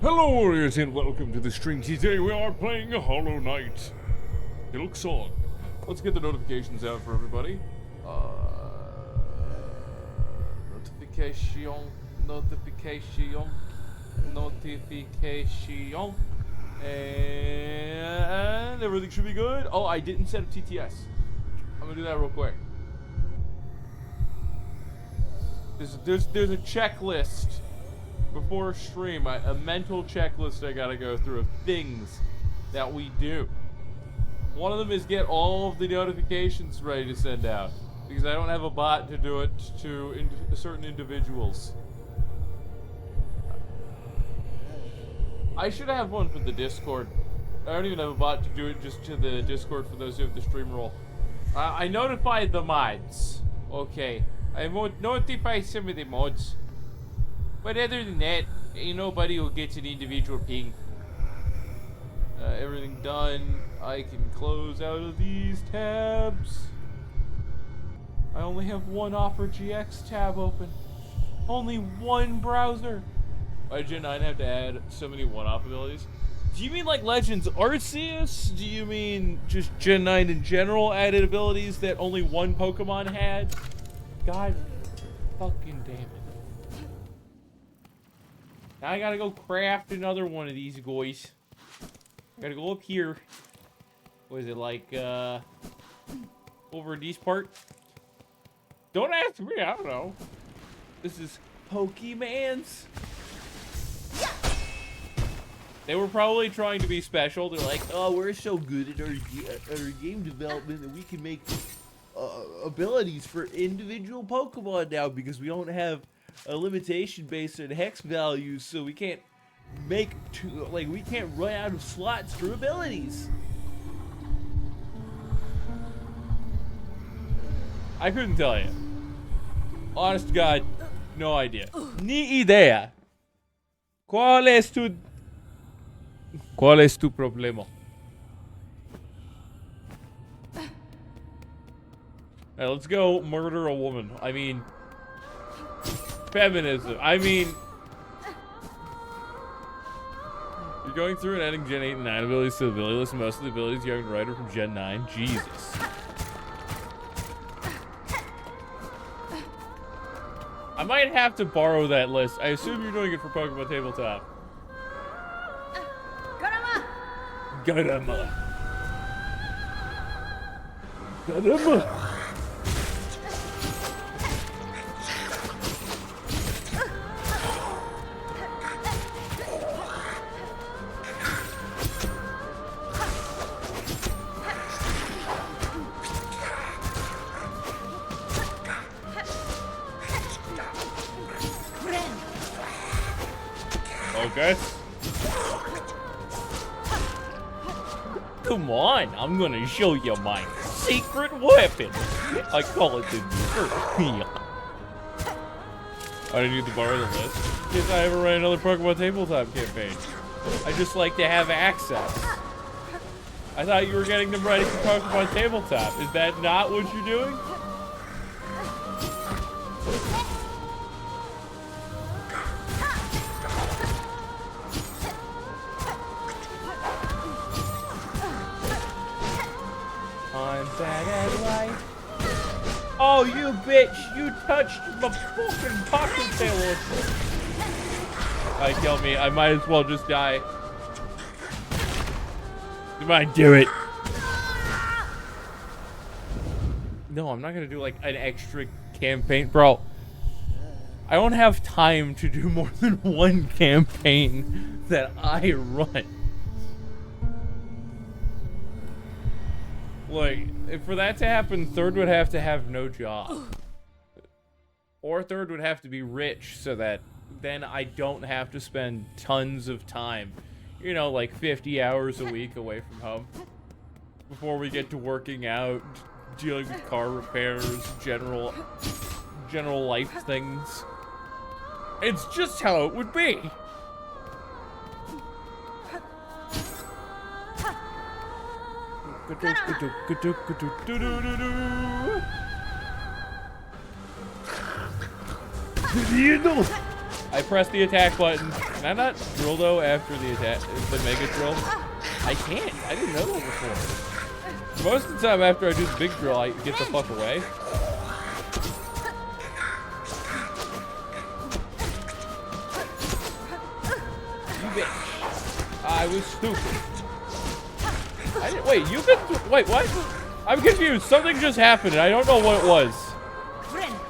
Hello warriors and welcome to the stream. Today we are playing Hollow Knight. Silksong. Let's get the notifications out for everybody. Notification. And everything should be good. Oh, I didn't set up TTS. I'm gonna do that real quick. There's a checklist before stream, a mental checklist I gotta go through of things that we do. One of them is get all of the notifications ready to send out, because I don't have a bot to do it to certain individuals. I should have one for the Discord. I don't even have a bot to do it just to the Discord for those who have the stream role. I notified the mods. Okay. I won't notify some of the mods. But other than that, ain't nobody who gets an individual ping. Everything done. I can close out of these tabs. I only have one Opera GX tab open. Only one browser. Why did Gen 9 have to add so many one-off abilities? Do you mean like Legends Arceus? Do you mean just Gen 9 in general added abilities that only one Pokemon had? God fucking damn it. Now I gotta go craft another one of these guys. I gotta go up here. What is it, like, over in these part? Don't ask me, I don't know. This is Pokemans. They were probably trying to be special. They're like, oh, we're so good at our game development that we can make abilities for individual Pokemon now because we don't have a limitation based on hex values, so we can't make we can't run out of slots for abilities. I couldn't tell you. Honest to God, no idea. Ni idea. ¿Cuál es tu problema? Alright, let's go murder a woman. I mean, feminism. I mean, you're going through and adding Gen 8 and 9 abilities to the ability list. Most of the abilities you have in Rider from Gen 9. Jesus. I might have to borrow that list. I assume you're doing it for Pokemon Tabletop. Garama. Okay. Come on, I'm gonna show you my secret weapon. I call it the Nerf. I didn't need to borrow the list. Because I ever run another Pokemon Tabletop campaign. I just like to have access. I thought you were getting them ready for Pokemon Tabletop. Is that not what you're doing? Oh, you bitch! You touched my fucking pocket tail. Alright, kill me. I might as well just die. You might do it. No, I'm not gonna do like an extra campaign. Bro, I don't have time to do more than one campaign that I run. Like, if for that to happen, Third would have to have no job. Or Third would have to be rich so that then I don't have to spend tons of time, you know, like 50 hours a week away from home. Before we get to working out, dealing with car repairs, general life things. It's just how it would be. I press the attack button. Can I not drill though after the attack, the mega drill? I can't. I didn't know that before. Most of the time after I do the big drill, I get the fuck away. You bitch. I was stupid. I didn't, wait, you could, wait, what? I'm confused. Something just happened and I don't know what it was.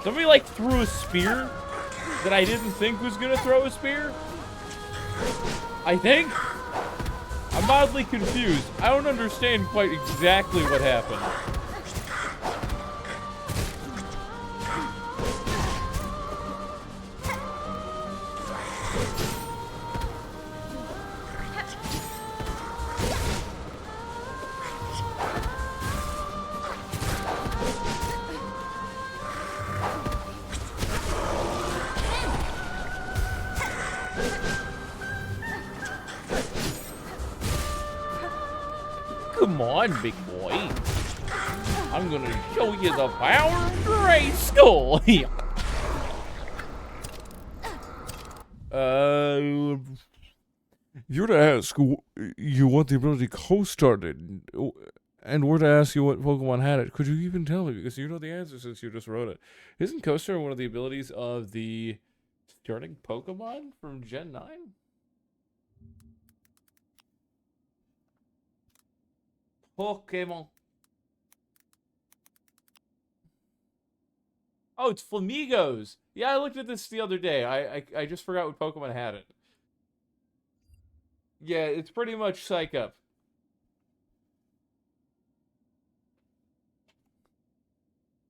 Somebody like threw a spear that I didn't think was gonna throw a spear? I think? I'm mildly confused. I don't understand quite exactly what happened. Come on, big boy. I'm gonna show you the power of Grayskull. If you were to ask you what the ability co-started, and were to ask you what Pokemon had it, could you even tell me? Because you know the answer since you just wrote it. Isn't co-star one of the abilities of the starting Pokemon from Gen 9? Pokemon. Oh, it's Flamigos. Yeah, I looked at this the other day. I just forgot what Pokemon had it. Yeah, it's pretty much Psych Up.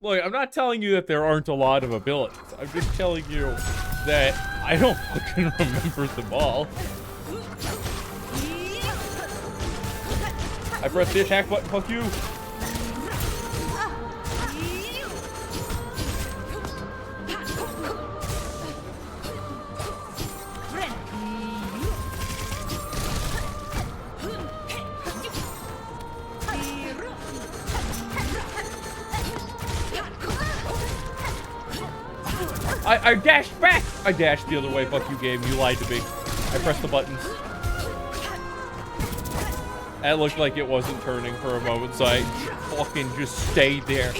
Look, I'm not telling you that there aren't a lot of abilities. I'm just telling you that I don't fucking remember them all. I pressed the attack button, fuck you. I dashed back! I dashed the other way, fuck you game, you lied to me. I pressed the buttons. That looked like it wasn't turning for a moment, so I fucking just stayed there.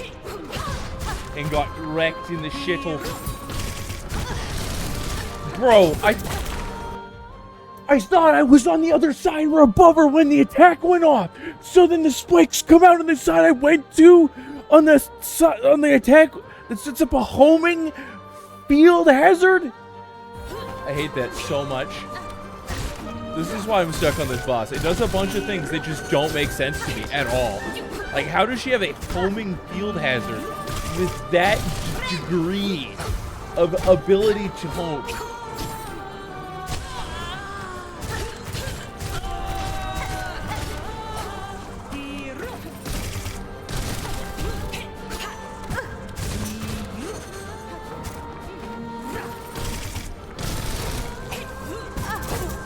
And got wrecked in the shittle. Bro, I thought I was on the other side or above her when the attack went off. So then the spikes come out on the side I went to on the attack that sets up a homing field hazard. I hate that so much. This is why I'm stuck on this boss. It does a bunch of things that just don't make sense to me at all. Like, how does she have a homing field hazard with that degree of ability to home?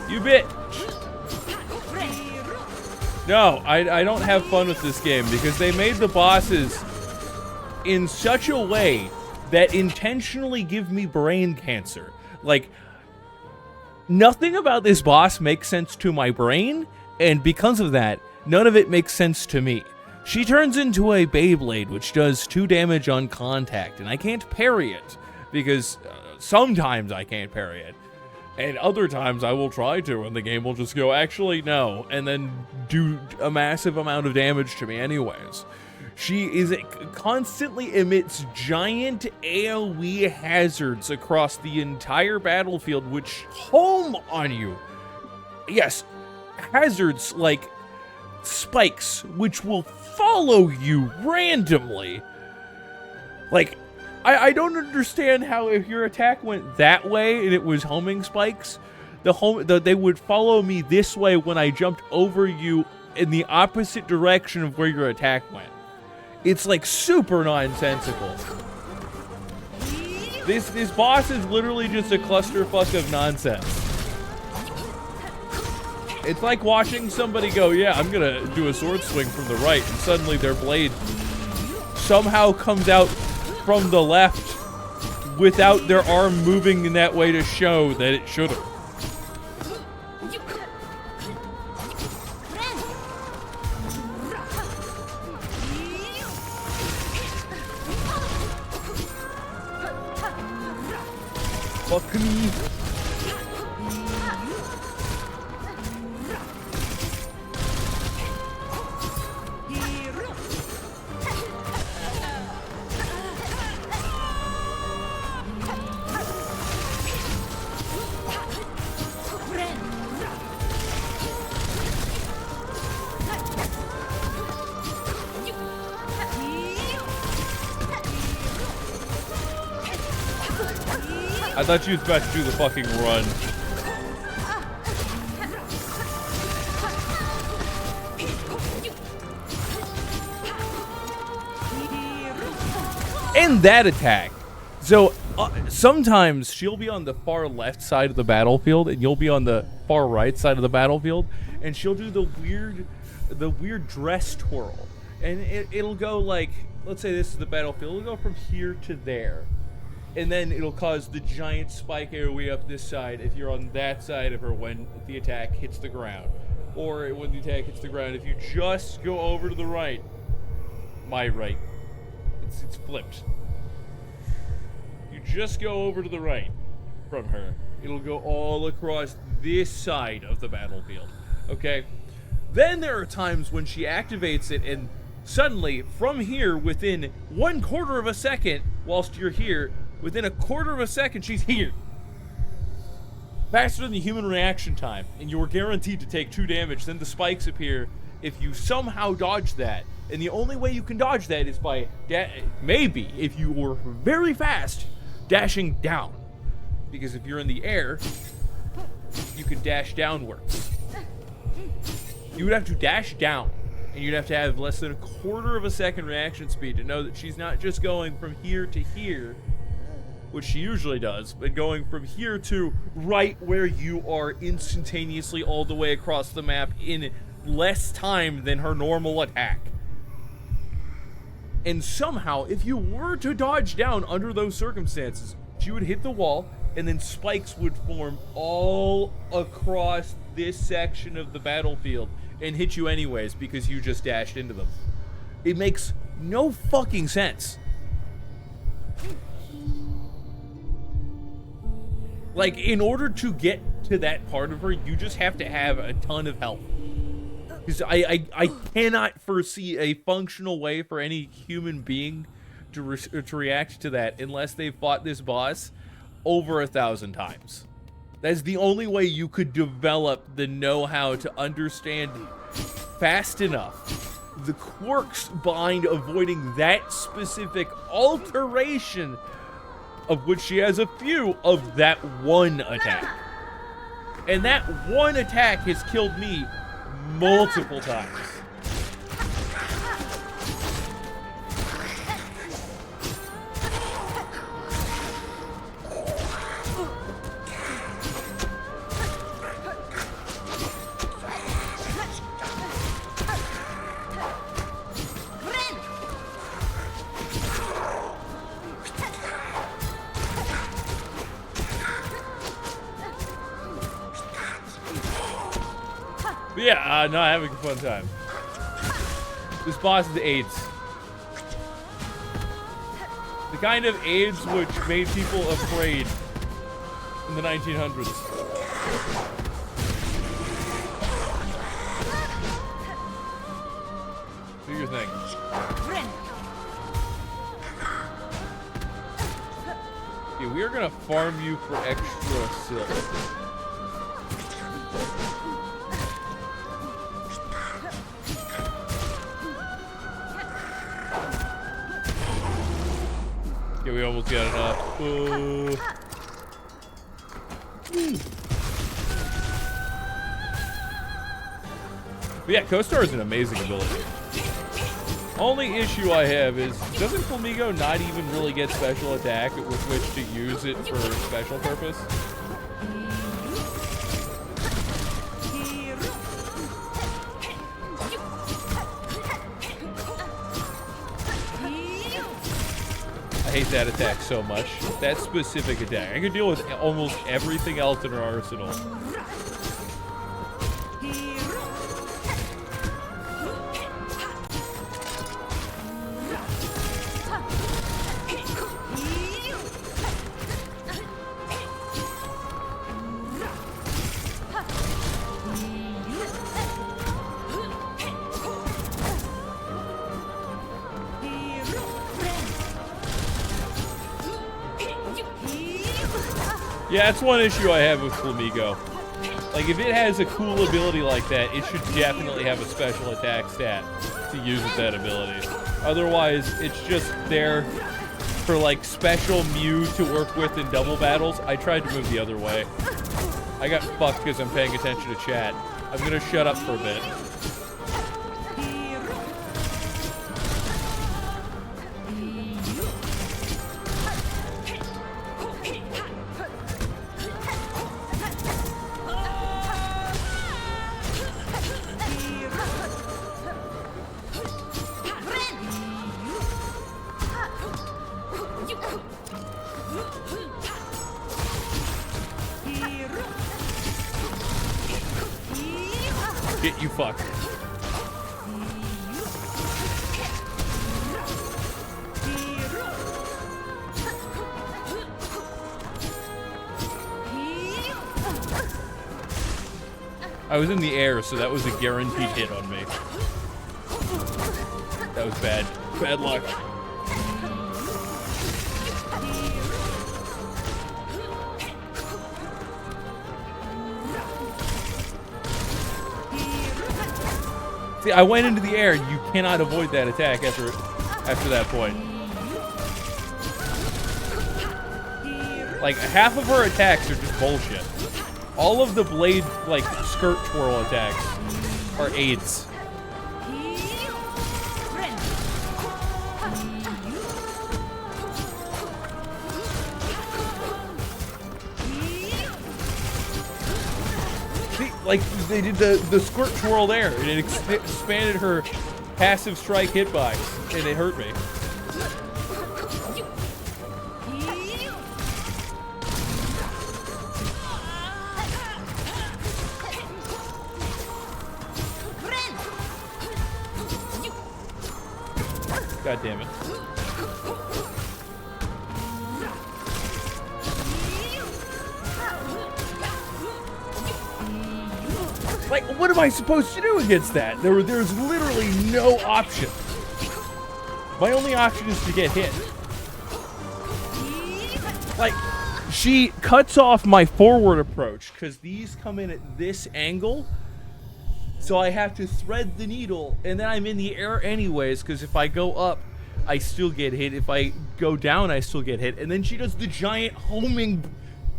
You bitch! No, I don't have fun with this game because they made the bosses in such a way that intentionally give me brain cancer. Like, nothing about this boss makes sense to my brain, and because of that, none of it makes sense to me. She turns into a Beyblade, which does 2 damage on contact, and I can't parry it because sometimes I can't parry it. And other times I will try to, and the game will just go, actually, no, and then do a massive amount of damage to me anyways. She constantly emits giant AoE hazards across the entire battlefield, which home on you. Yes, hazards like spikes, which will follow you randomly. Like, I don't understand how if your attack went that way and it was homing spikes, they would follow me this way when I jumped over you in the opposite direction of where your attack went. It's like super nonsensical. This boss is literally just a clusterfuck of nonsense. It's like watching somebody go, yeah, I'm gonna do a sword swing from the right, and suddenly their blade somehow comes out from the left without their arm moving in that way to show that it should have. Fuck me. I thought you was about to do the fucking run. And that attack. So sometimes she'll be on the far left side of the battlefield, and you'll be on the far right side of the battlefield, and she'll do the weird dress twirl, and it'll go like, let's say this is the battlefield. It'll go from here to there. And then it'll cause the giant spike AoE up this side if you're on that side of her when the attack hits the ground. Or when the attack hits the ground, if you just go over to the right. My right. It's flipped. You just go over to the right from her. It'll go all across this side of the battlefield. Okay? Then there are times when she activates it and suddenly, from here, within 1/4 of a second, whilst you're here, within 1/4 of a second, she's here. Faster than the human reaction time, and you're guaranteed to take 2 damage. Then the spikes appear if you somehow dodge that. And the only way you can dodge that is by, maybe, if you were very fast, dashing down. Because if you're in the air, you could dash downwards. You would have to dash down, and you'd have to have less than 1/4 of a second reaction speed to know that she's not just going from here to here, which she usually does, but going from here to right where you are instantaneously all the way across the map in less time than her normal attack. And somehow, if you were to dodge down under those circumstances, she would hit the wall, and then spikes would form all across this section of the battlefield and hit you anyways because you just dashed into them. It makes no fucking sense. Like, in order to get to that part of her, you just have to have a ton of health. Because I cannot foresee a functional way for any human being to react to that unless they've fought this boss over 1,000 times. That's the only way you could develop the know-how to understand fast enough the quirks behind avoiding that specific alteration, of which she has a few, of that one attack. And that one attack has killed me multiple times. But yeah, no, having a fun time. This boss is AIDS. The kind of AIDS which made people afraid in the 1900s. Do your thing. Yeah, we are gonna farm you for extra silk. Okay, we almost got enough. But yeah, Co-Star is an amazing ability. Only issue I have is, doesn't Flamingo not even really get special attack with which to use it for special purpose? I hate that attack so much. That specific attack. I could deal with almost everything else in her arsenal. Yeah, that's one issue I have with Flamigo. Like, if it has a cool ability like that, it should definitely have a special attack stat to use with that ability. Otherwise, it's just there for, like, special Mew to work with in double battles. I tried to move the other way. I got fucked because I'm paying attention to chat. I'm gonna shut up for a bit. Get you fucked. I was in the air, so that was a guaranteed hit on me. That was bad. Bad luck. See, I went into the air. You cannot avoid that attack after that point. Like, half of her attacks are just bullshit. All of the blade, like, skirt twirl attacks are aids. See, like, they did the skirt twirl there, and it expanded her passive strike hitbox, and it hurt me. God damn it. Like, what am I supposed to do against that? There's literally no option. My only option is to get hit. Like, she cuts off my forward approach because these come in at this angle. So I have to thread the needle, and then I'm in the air anyways, because if I go up, I still get hit. If I go down, I still get hit. And then she does the giant homing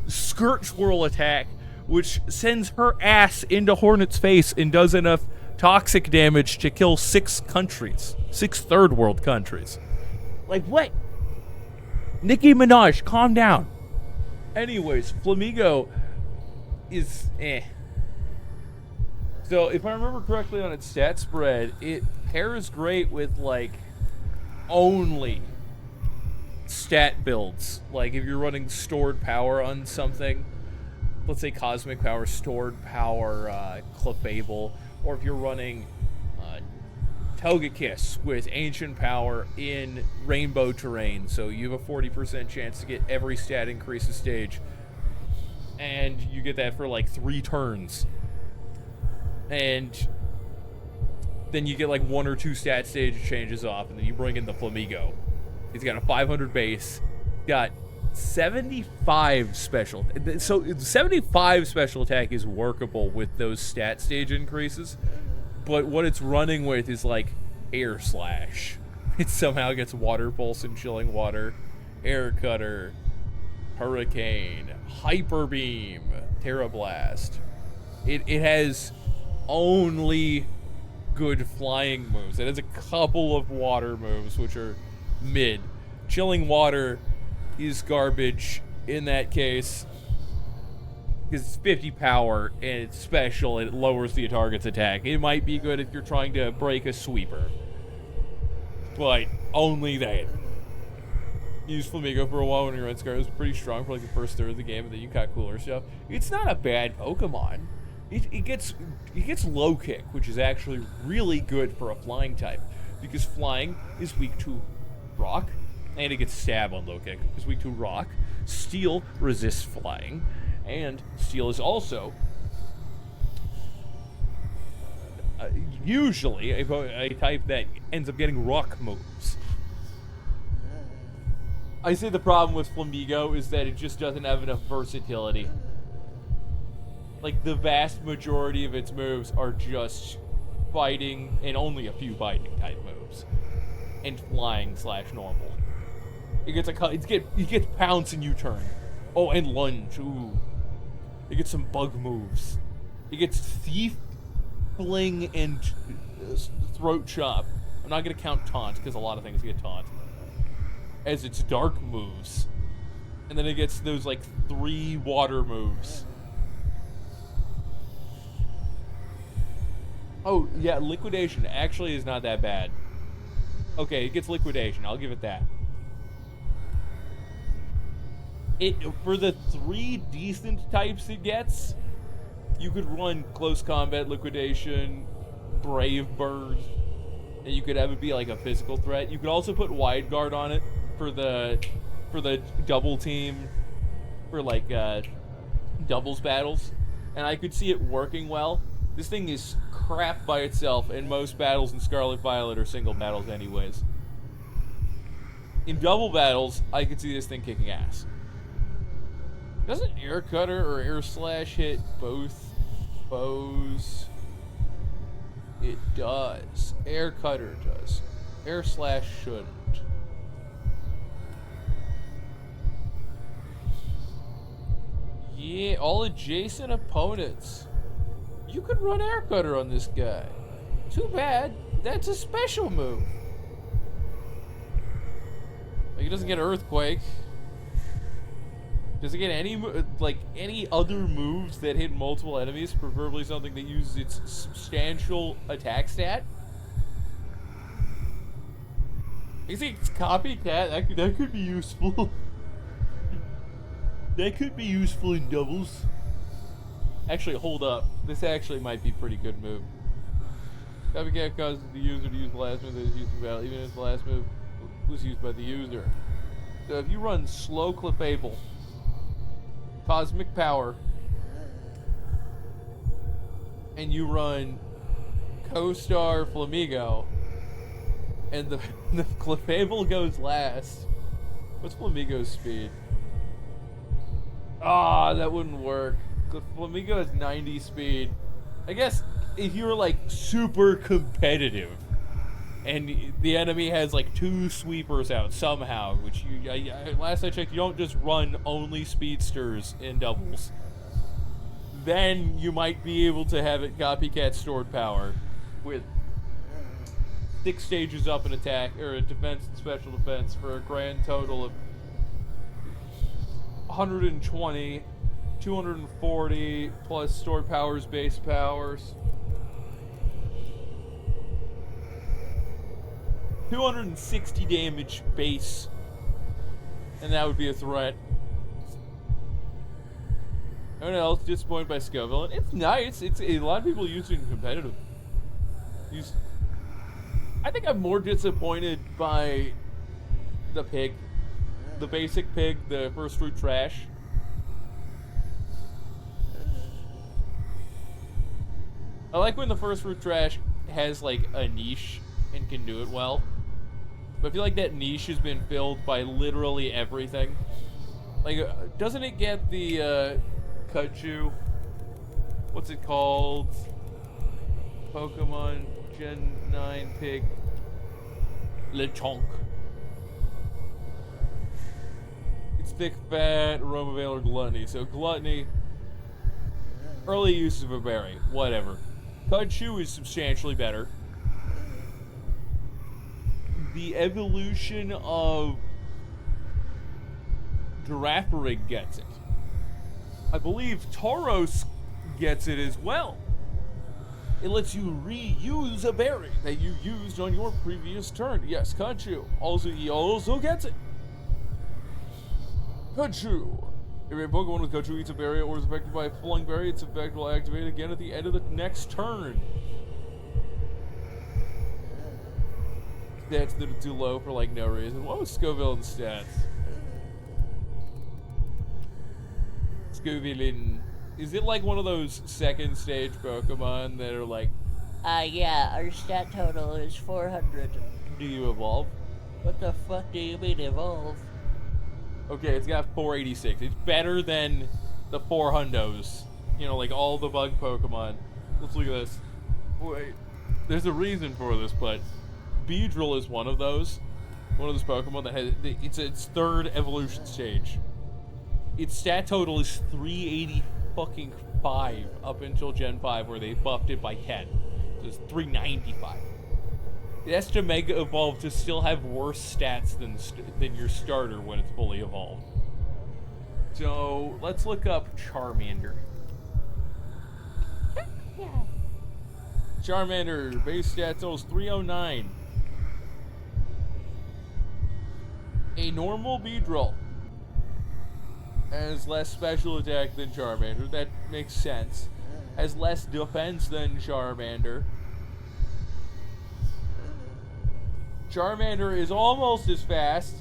skirt twirl attack, which sends her ass into Hornet's face and does enough toxic damage to kill 6 countries. 6 third world countries. Like, what? Nicki Minaj, calm down. Anyways, Flamigo is eh. So, if I remember correctly on its stat spread, it pairs great with, like, only stat builds. Like, if you're running stored power on something, let's say Cosmic Power, Stored Power, Clefable, or if you're running Togekiss with Ancient Power in Rainbow Terrain, so you have a 40% chance to get every stat increase a stage, and you get that for, like, 3 turns. And then you get like 1 or 2 stat stage changes off, and then you bring in the Flamigo. He's got a 500 base, got 75 special. So 75 special attack is workable with those stat stage increases, but what it's running with is like Air Slash. It somehow gets Water Pulse and Chilling Water, Air Cutter, Hurricane, Hyper Beam, Terra Blast. It has only good flying moves. It has a couple of water moves, which are mid. Chilling Water is garbage in that case, because it's 50 power, and it's special, and it lowers the target's attack. It might be good if you're trying to break a sweeper, but only that. used Flamigo for a while when you were in Scar. It was pretty strong for like the first third of the game, and then you got cooler stuff. It's not a bad Pokemon. It gets low kick, which is actually really good for a flying type, because flying is weak to rock, and it gets stab on low kick. It's weak to rock. Steel resists flying, and steel is also usually a type that ends up getting rock moves. I say the problem with Flamigo is that it just doesn't have enough versatility. Like, the vast majority of its moves are just fighting and only a few fighting type moves. And flying / normal. It gets pounce and U-turn. Oh, and lunge. Ooh. It gets some bug moves. It gets thief, fling, and throat chop. I'm not gonna count taunt, because a lot of things get taunt. As its dark moves. And then it gets those, like, 3 water moves. Oh, yeah, Liquidation actually is not that bad. Okay, it gets Liquidation. I'll give it that. For the 3 decent types it gets, you could run Close Combat, Liquidation, Brave Bird, and you could have it be like a physical threat. You could also put Wide Guard on it for the double team, for like doubles battles, and I could see it working well. This thing is crap by itself, and most battles in Scarlet Violet are single battles anyways. In double battles, I could see this thing kicking ass. Doesn't Air Cutter or Air Slash hit both bows? It does. Air Cutter does. Air Slash shouldn't. Yeah, all adjacent opponents. You could run Air Cutter on this guy. Too bad. That's a special move. Like, it doesn't get Earthquake. Does it get any other moves that hit multiple enemies? Preferably something that uses its substantial attack stat. You think it's Copycat? That could be useful. That could be useful in doubles. Actually, hold up. This actually might be a pretty good move. Copycat causes the user to use the last move that is used in battle, even if the last move was used by the user. So if you run Slow Clefable, Cosmic Power, and you run Co-Star Flamigo, and the Clefable goes last, what's Flamigo's speed? Ah, that wouldn't work. Flamigo has 90 speed. I guess if you were like super competitive and the enemy has like 2 sweepers out somehow, which last I checked, you don't just run only speedsters in doubles, then you might be able to have it Copycat stored power with 6 stages up in attack or a defense and special defense for a grand total of 120, 240 plus stored powers, base powers. 260 damage base, and that would be a threat. Anyone else disappointed by Scoville? It's nice. It's a lot of people use it in competitive. I think I'm more disappointed by the pig, the basic pig, the first fruit trash. I like when the first fruit trash has like a niche and can do it well. But I feel like that niche has been filled by literally everything. Like, doesn't it get the Kaiju? What's it called? Pokemon Gen 9 Pig. Lechonk. It's thick, fat, aroma veil, or gluttony. So gluttony, early use of a berry, whatever. Kaiju is substantially better. The evolution of Girafarig gets it. I believe Tauros gets it as well. It lets you reuse a berry that you used on your previous turn. Yes, Kaiju. He also gets it. Hachu. If a Pokemon with Hachu eats a berry or is affected by a flying berry, its effect will activate again at the end of the next turn. Stats that are too low for like no reason. What was Scoville in stats? Scoville. Is it like one of those second stage Pokemon that are like, Yeah, our stat total is 400. do you evolve? What the fuck do you mean evolve? Okay, it's got 486. It's better than the 400s. You know, like all the bug Pokemon. Let's look at this. Wait, there's a reason for this, but Beedrill is one of those. One of those Pokemon that has it's its third evolution stage. Its stat total is 380 fucking 5 up until Gen 5, where they buffed it by 10. So it's 395. It has to Mega Evolve to still have worse stats than your starter when it's fully evolved. So let's look up Charmander. Charmander base stat total is 309. A normal Beedrill has less special attack than Charmander. That makes sense. Has less defense than Charmander. Charmander is almost as fast.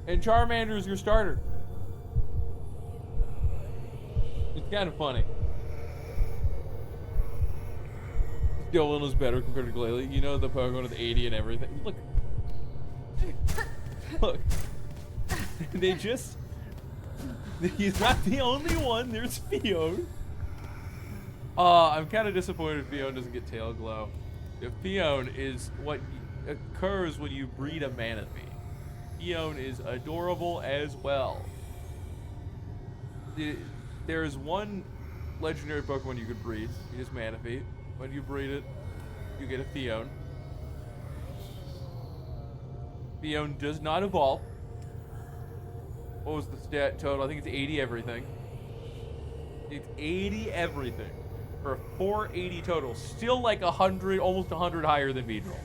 And Charmander is your starter. It's kind of funny. Dylan is better compared to Glalie. You know the Pokemon with 80 and everything. Look. Look. They just... He's not the only one. There's Fion. I'm kind of disappointed Fion doesn't get Tail Glow. Fion is what occurs when you breed a Manaphy. Fion is adorable as well. There is one legendary Pokemon you could breed. It is Manaphy. When you breed it, you get a Fion. Fion does not evolve. What was the stat total? I think it's 80 everything. It's 80 everything. For a 480 total. Still like 100, almost 100 higher than Beedrill.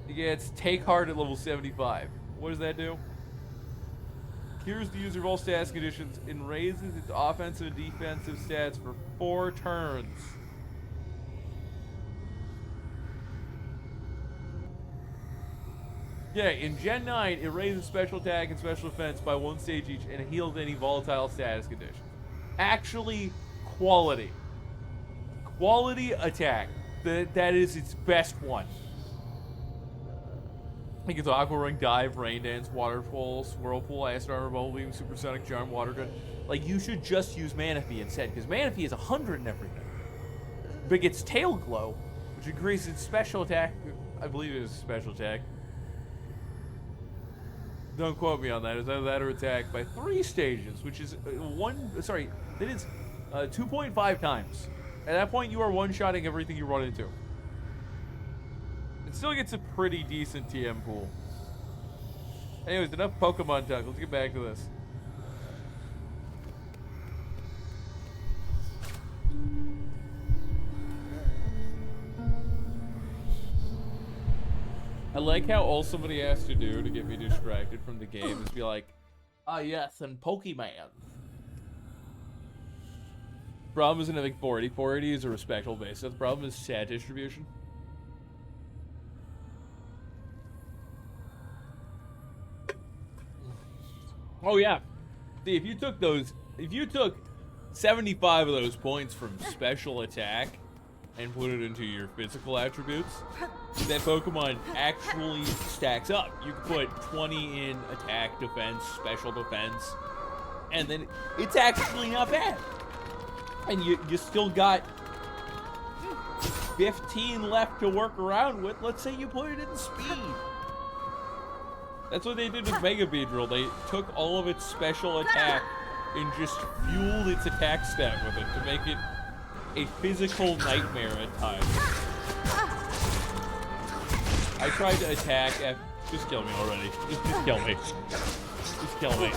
It gets Take Heart at level 75. What does that do? Cures the user of all stats conditions and raises its offensive and defensive stats for 4 turns. Yeah, in Gen 9, it raises special attack and special defense by 1 stage each and heals any volatile status condition. Actually, quality. Quality attack. That is its best one. I think it's Aqua Ring, Dive, Rain Dance, Waterfall, Whirlpool, Acid Armor, Bubble Beam, Supersonic Charm, Water Gun. Like, you should just use Manaphy instead, because Manaphy is 100 and everything. But it gets Tail Glow, which increases its special attack. I believe it is special attack. Don't quote me on that. Is that or attack by 3 stages, which is 2.5 times. At that point, you are one-shotting everything you run into. It still gets a pretty decent TM pool. Anyways, enough Pokemon talk. Let's get back to this. I like how all somebody has to do to get me distracted from the game is be like, ah yes, and Pokemon. Problem isn't having 480. 480 is a respectable base. So the problem is stat distribution. Oh yeah. See, if you took 75 of those points from special attack and put it into your physical attributes, that Pokemon actually stacks up. You could put 20 in attack, defense, special defense, and then it's actually not bad. And you still got 15 left to work around with. Let's say you put it in speed. That's what they did with Mega Beedrill. They took all of its special attack and just fueled its attack stat with it to make it a physical nightmare at times. I tried to attack at... Just kill me already. Just kill me. Just kill me.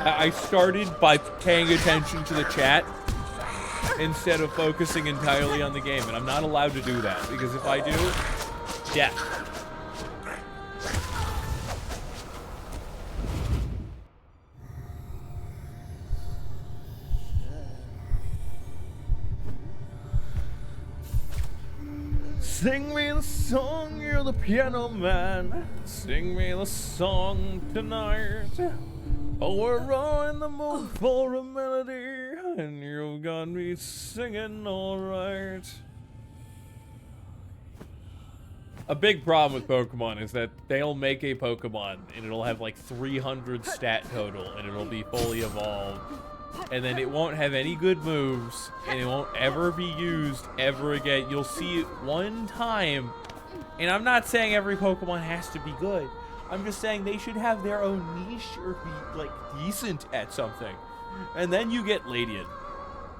I started by paying attention to the chat instead of focusing entirely on the game, and I'm not allowed to do that, because if I do, death. Sing me the song, you're the piano man. Sing me the song tonight. Oh, we're all in the mood for a melody, and you've got me singing alright. A big problem with Pokemon is that they'll make a Pokemon, and it'll have like 300 stat total, and it'll be fully evolved. And then it won't have any good moves, and it won't ever be used ever again. You'll see it one time, and I'm not saying every Pokemon has to be good. I'm just saying they should have their own niche or be, like, decent at something. And then you get Ladian.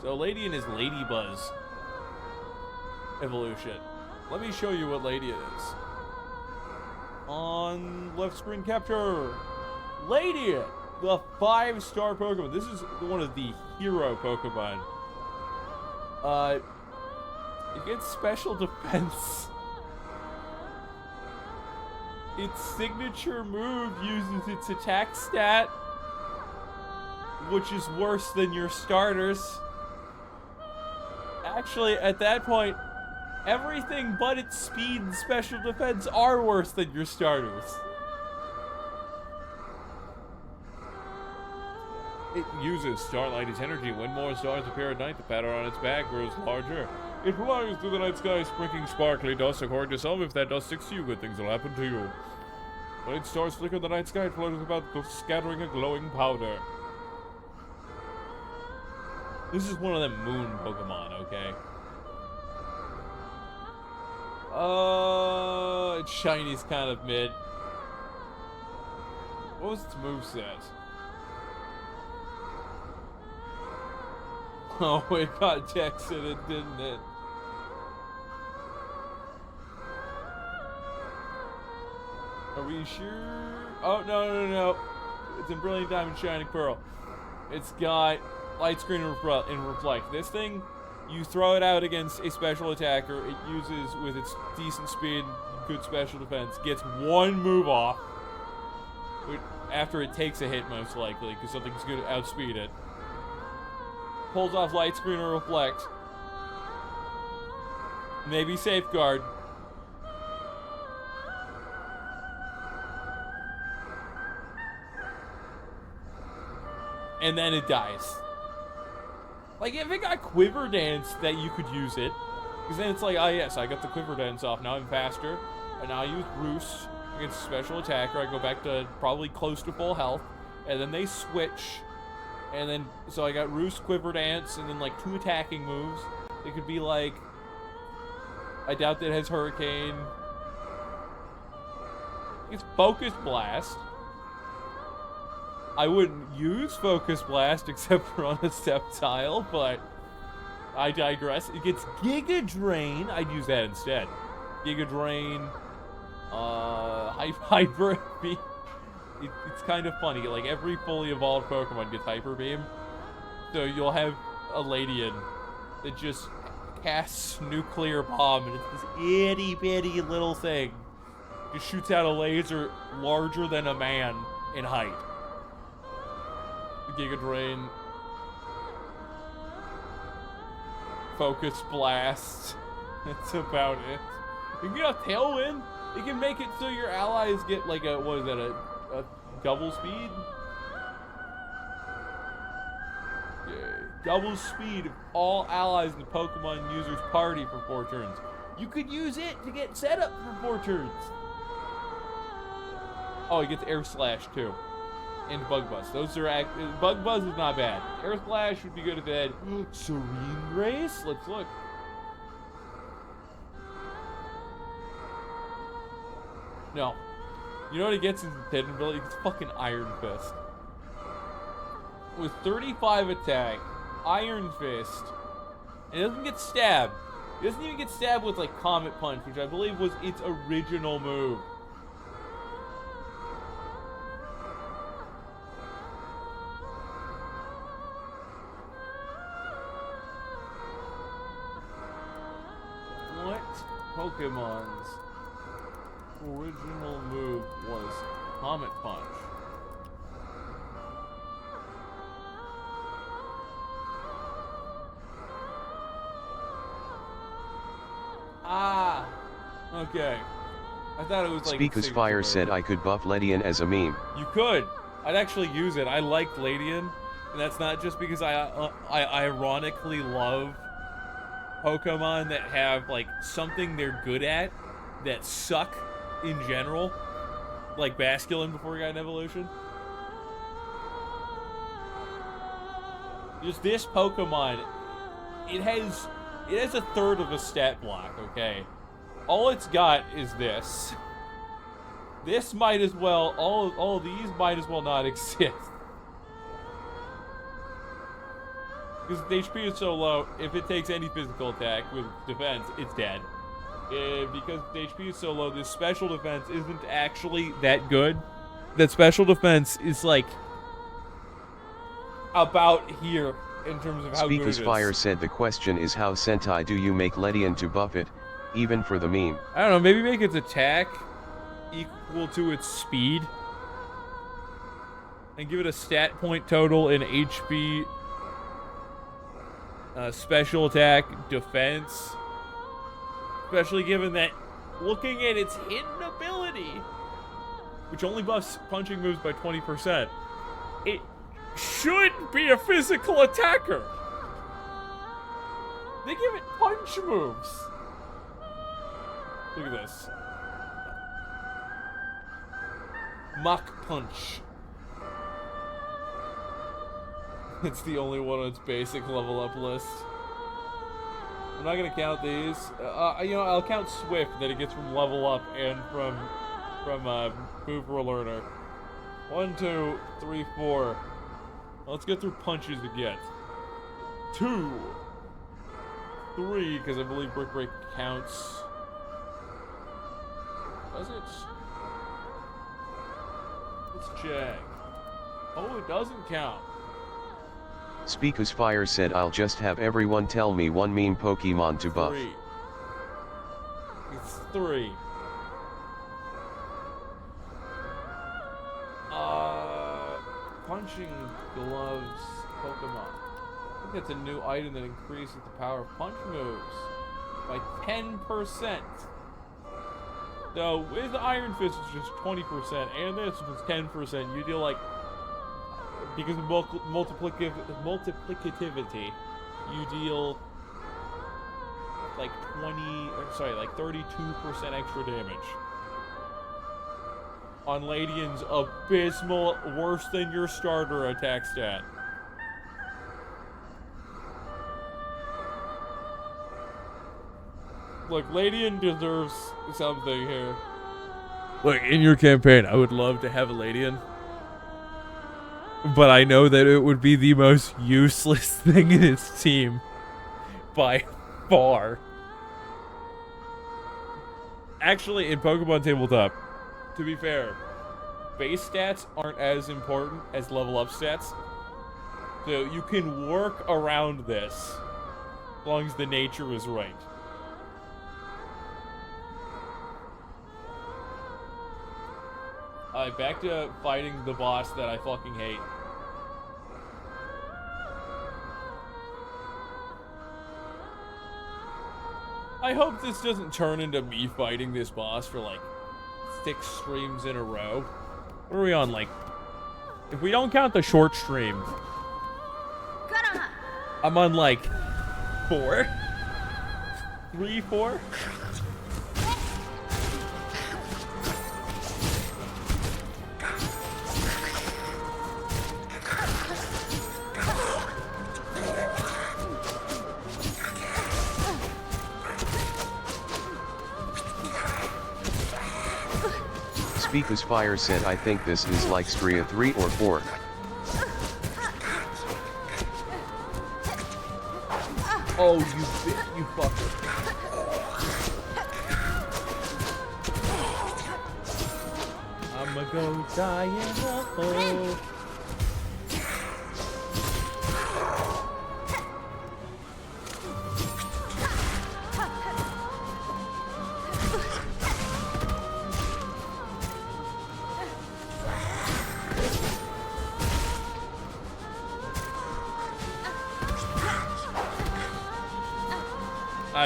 So Ladian is Ladybuzz evolution. Let me show you what Ladian is. On left screen capture, Ladian, the 5-star Pokemon. This is one of the hero Pokemon. It gets special defense. Its signature move uses its attack stat, which is worse than your starters. Actually, at that point, everything but its speed and special defense are worse than your starters. It uses Starlight's energy. When more stars appear at night, the pattern on its back grows larger. It flies through the night sky, sprinkling sparkly dust. According to some, if that dust sticks to you, good things will happen to you. When its stars flicker in the night sky, it flutters about, scattering a glowing powder. This is one of them moon Pokemon, okay? Its shiny's kind of mid. What was its moveset? Oh, it got texted, didn't it? Are we sure? Oh, no. It's in Brilliant Diamond Shining Pearl. It's got Light Screen and Reflect. This thing, you throw it out against a special attacker. It uses, with its decent speed, good special defense, gets one move off. After it takes a hit, most likely, because something's going to outspeed it. Pulls off Light Screen or Reflect. Maybe Safeguard. And then it dies. Like, if it got Quiver Dance, that you could use it. Because then it's like, oh yes, I got the Quiver Dance off. Now I'm faster. And now I use Roost against a special attacker. I go back to probably close to full health. And then they switch. And then, so I got Roost, Quiver Dance, and then like 2 attacking moves. It could be like, I doubt that it has Hurricane. It's Focus Blast. I wouldn't use Focus Blast except for on a Sceptile, but I digress. It gets Giga Drain. I'd use that instead. Giga Drain, Hyper Beam. It's kind of funny. Like, every fully evolved Pokemon gets Hyper Beam. So you'll have a Ladian that just casts Nuclear Bomb, and it's this itty bitty little thing. Just shoots out a laser larger than a man in height. Giga Drain, Focus Blast. That's about it. You can get a Tailwind. You can make it so your allies get like a, what is that, a double speed? Yeah, double speed of all allies in the Pokemon user's party for 4 turns. You could use it to get set up for 4 turns. Oh, he gets Air Slash too. And Bug Buzz. Those are Bug Buzz is not bad. Air Splash would be good if it had Serene Grace. Let's look. No. You know what he gets in his hidden ability? It's fucking Iron Fist. With 35 attack, Iron Fist, and it doesn't get stabbed. It doesn't even get stabbed with like Comet Punch, which I believe was its original move. Pokemon's original move was Comet Punch. Ah, Okay. I thought it was like. Speak as Fire said I could buff Ledian as a meme. You could. I'd actually use it. I like Ladian, and that's not just because I ironically love Pokemon that have like something they're good at that suck in general, like Basculin before he got an evolution. Just this Pokemon, it has a third of a stat block. Okay, all it's got is this. This might as well, all of these might as well not exist. Because the HP is so low, if it takes any physical attack with defense, it's dead. Because the HP is so low, this special defense isn't actually that good. That special defense is like about here in terms of how Speak good it as is. Fire said the question is how Sentai do you make Ledian to buff it, even for the meme? I don't know, maybe make its attack equal to its speed. And give it a stat point total in HP, special attack, defense. Especially given that, looking at its hidden ability, which only buffs punching moves by 20%, it should be a physical attacker. They give it punch moves. Look at this. Mach Punch. It's the only one on its basic level up list. I'm not gonna count these. I'll count Swift that it gets from level up and from Move for a Learner. 1, 2, 3, 4. Let's get through punches again. 2, 3, because I believe Brick Break counts. Does it? Let's check. Oh, it doesn't count. Speak as Fire said I'll just have everyone tell me one meme Pokemon to buff. 3. It's 3. Punching gloves Pokemon. I think that's a new item that increases the power of punch moves by 10%. So with Iron Fist it's just 20%, and this was 10%. You deal like, because of multiplicativity, you deal like 32% extra damage. On Ladian's abysmal, worse than your starter attack stat. Look, Ladian deserves something here. Look, in your campaign, I would love to have a Ladian. But I know that it would be the most useless thing in its team. By far. Actually, in Pokemon Tabletop, to be fair, base stats aren't as important as level up stats. So you can work around this as long as the nature is right. Alright, back to fighting the boss that I fucking hate. I hope this doesn't turn into me fighting this boss for like 6 streams in a row. What are we on, like? If we don't count the short stream, I'm on like 4? 3, 4? Speak as Fire said I think this is like Stria 3 or 4. Oh, you fucker. I'ma go die in a hole.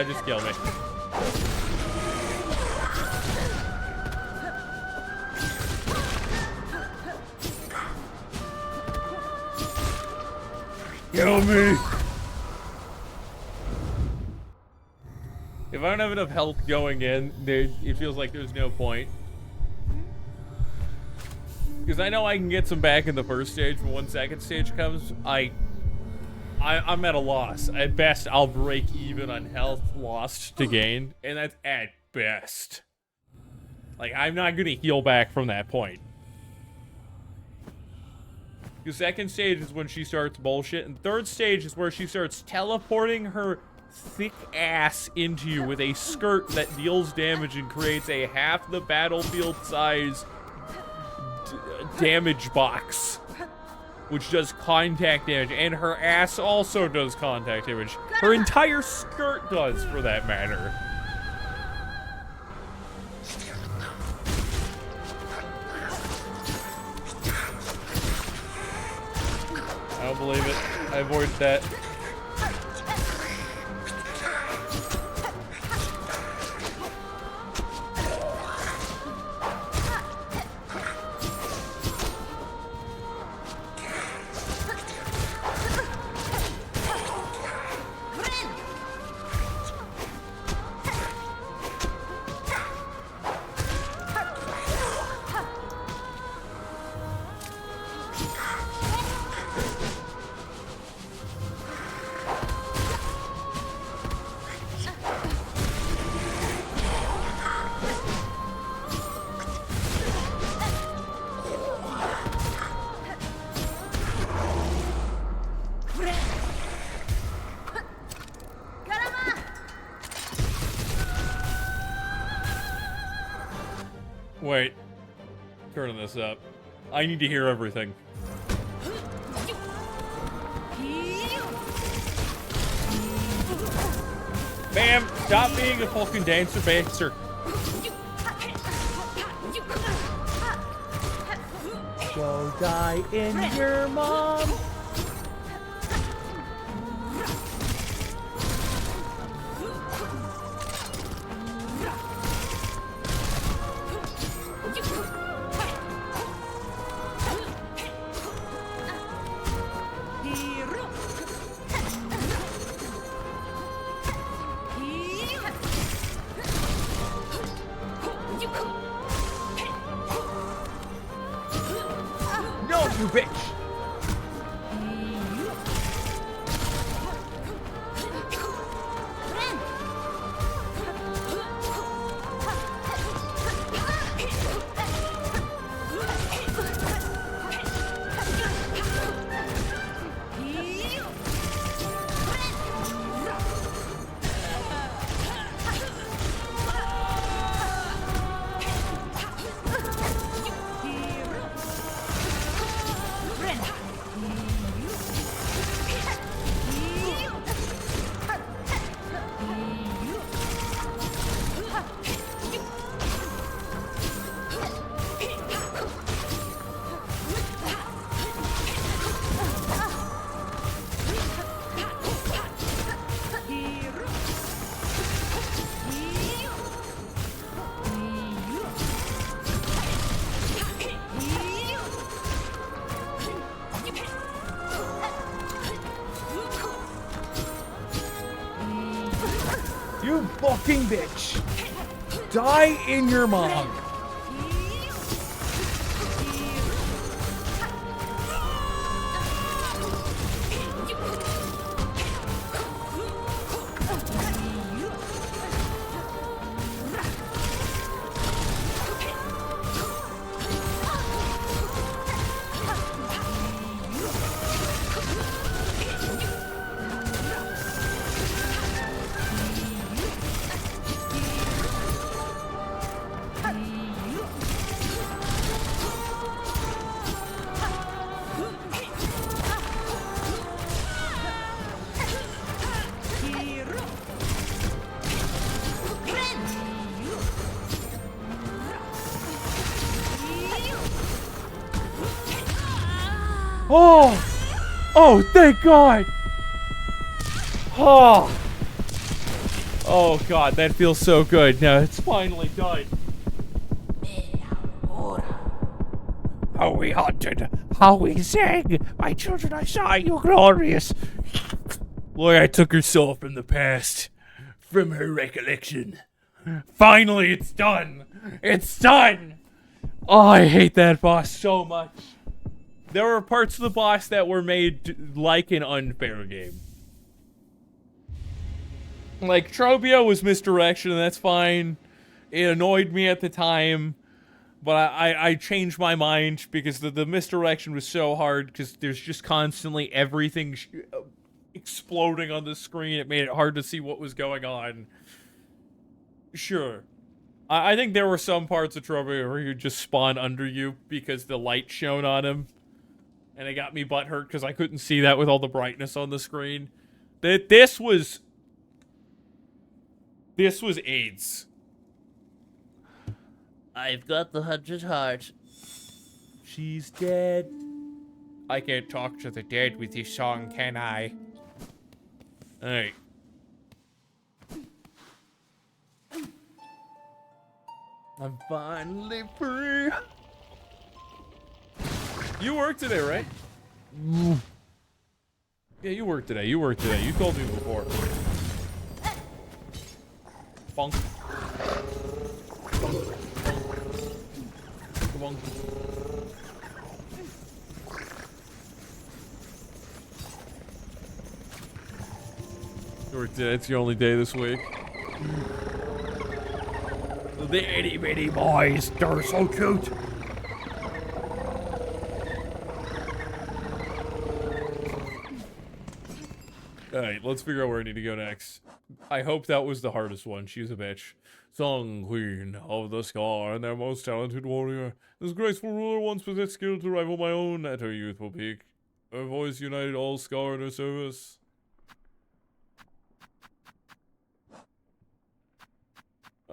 Just kill me. Kill me! If I don't have enough health going in, it feels like there's no point. Because I know I can get some back in the first stage, but when second stage comes, I'm at a loss. At best, I'll break even on health lost to gain, and that's at best. Like, I'm not gonna heal back from that point. The second stage is when she starts bullshit, and third stage is where she starts teleporting her thick ass into you with a skirt that deals damage and creates a half the battlefield size damage box, which does contact damage, and her ass also does contact damage. Her entire skirt does, for that matter. I don't believe it. I avoided that. Wait. Turning this up. I need to hear everything. Bam! Stop being a fucking dancer baser. Go die in your mom. No, you bitch! You fucking bitch! Die in your mom! Oh! Oh, thank God! Oh! Oh God, that feels so good. Now it's finally done. how we hunted, how we sang. My children, I saw you glorious. Boy, I took her soul from the past, from her recollection. Finally, it's done. It's done. Oh, I hate that boss so much. There were parts of the boss that were made like an unfair game. Like, Trobio was misdirection, and that's fine. It annoyed me at the time, but I changed my mind because the misdirection was so hard because there's just constantly everything exploding on the screen. It made it hard to see what was going on. Sure. I think there were some parts of Trobio where he would just spawn under you because the light shone on him. And it got me butthurt because I couldn't see that with all the brightness on the screen. This was AIDS. I've got the 100 heart. She's dead. I can't talk to the dead with this song, can I? Alright. I'm finally free. You work today, right? Yeah, you work today. You work today. You told me before. Funk. Come on. You work today. It's your only day this week. The itty bitty boys, they're so cute. Alright, let's figure out where I need to go next. I hope that was the hardest one. She's a bitch. Song Queen of the Scar and their most talented warrior. This graceful ruler once possessed skill to rival my own at her youthful peak. Her voice united all Scar in her service.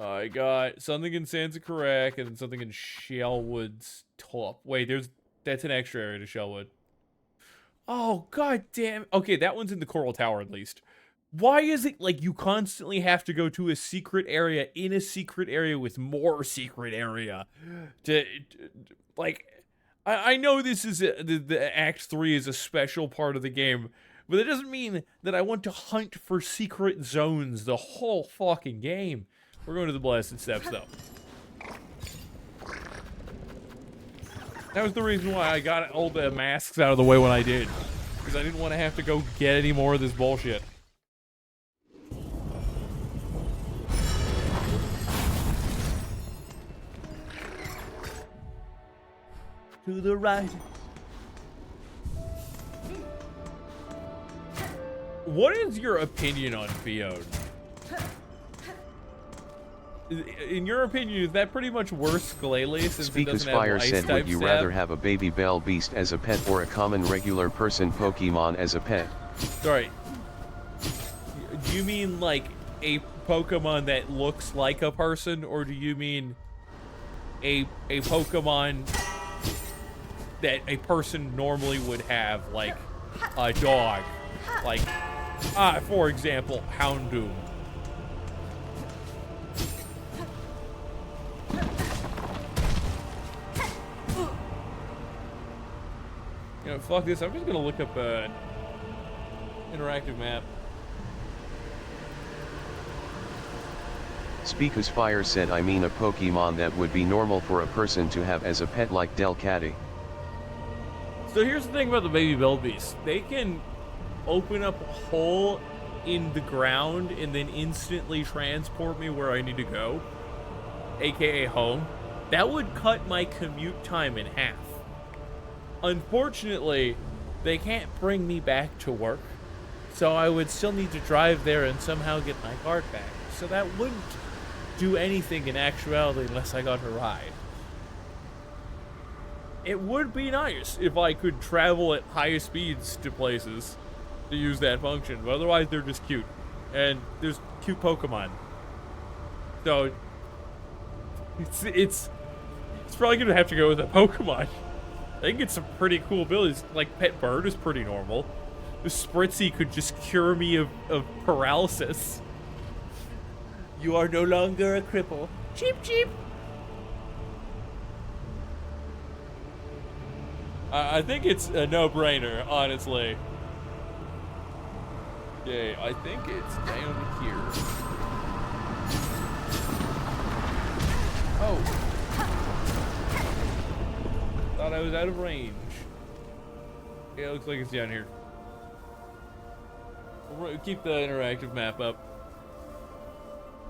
I got something in Sansa Karak and something in Shellwood's top. Wait, that's an extra area to Shellwood. Oh, god damn. Okay, that one's in the Coral Tower at least. Why is it like you constantly have to go to a secret area in a secret area with more secret area? Like, I know this is the Act 3 is a special part of the game, but it doesn't mean that I want to hunt for secret zones the whole fucking game. We're going to the Blasted Steps, though. That was the reason why I got all the masks out of the way when I did. Because I didn't want to have to go get any more of this bullshit. To the right. What is your opinion on Fiona? In your opinion, is that pretty much worse Glalie since it doesn't have Fire ice said, type would you stab? rather have a baby bell beast as a pet or a common regular person Pokemon as a pet? Sorry. Do you mean like a Pokemon that looks like a person, or do you mean a Pokemon that a person normally would have, like a dog? Like, for example, Houndoom. You know, fuck this. I'm just gonna look up an interactive map. Speakus Fire said, I mean a Pokemon that would be normal for a person to have as a pet like Delcatty. So here's the thing about the baby Belbeast. They can open up a hole in the ground and then instantly transport me where I need to go, aka home. That would cut my commute time in half. Unfortunately, they can't bring me back to work, so I would still need to drive there and somehow get my card back. So that wouldn't do anything in actuality unless I got a ride. It would be nice if I could travel at high speeds to places to use that function, but otherwise they're just cute. And there's cute Pokemon. So, it's probably gonna have to go with a Pokemon. I think it's some pretty cool abilities. Like, Pet Bird is pretty normal. The Spritzy could just cure me of paralysis. You are no longer a cripple. Cheep, cheep. I think it's a no-brainer, honestly. Okay, I think it's down here. Oh. Thought I was out of range. Yeah, it looks like it's down here. We'll keep the interactive map up.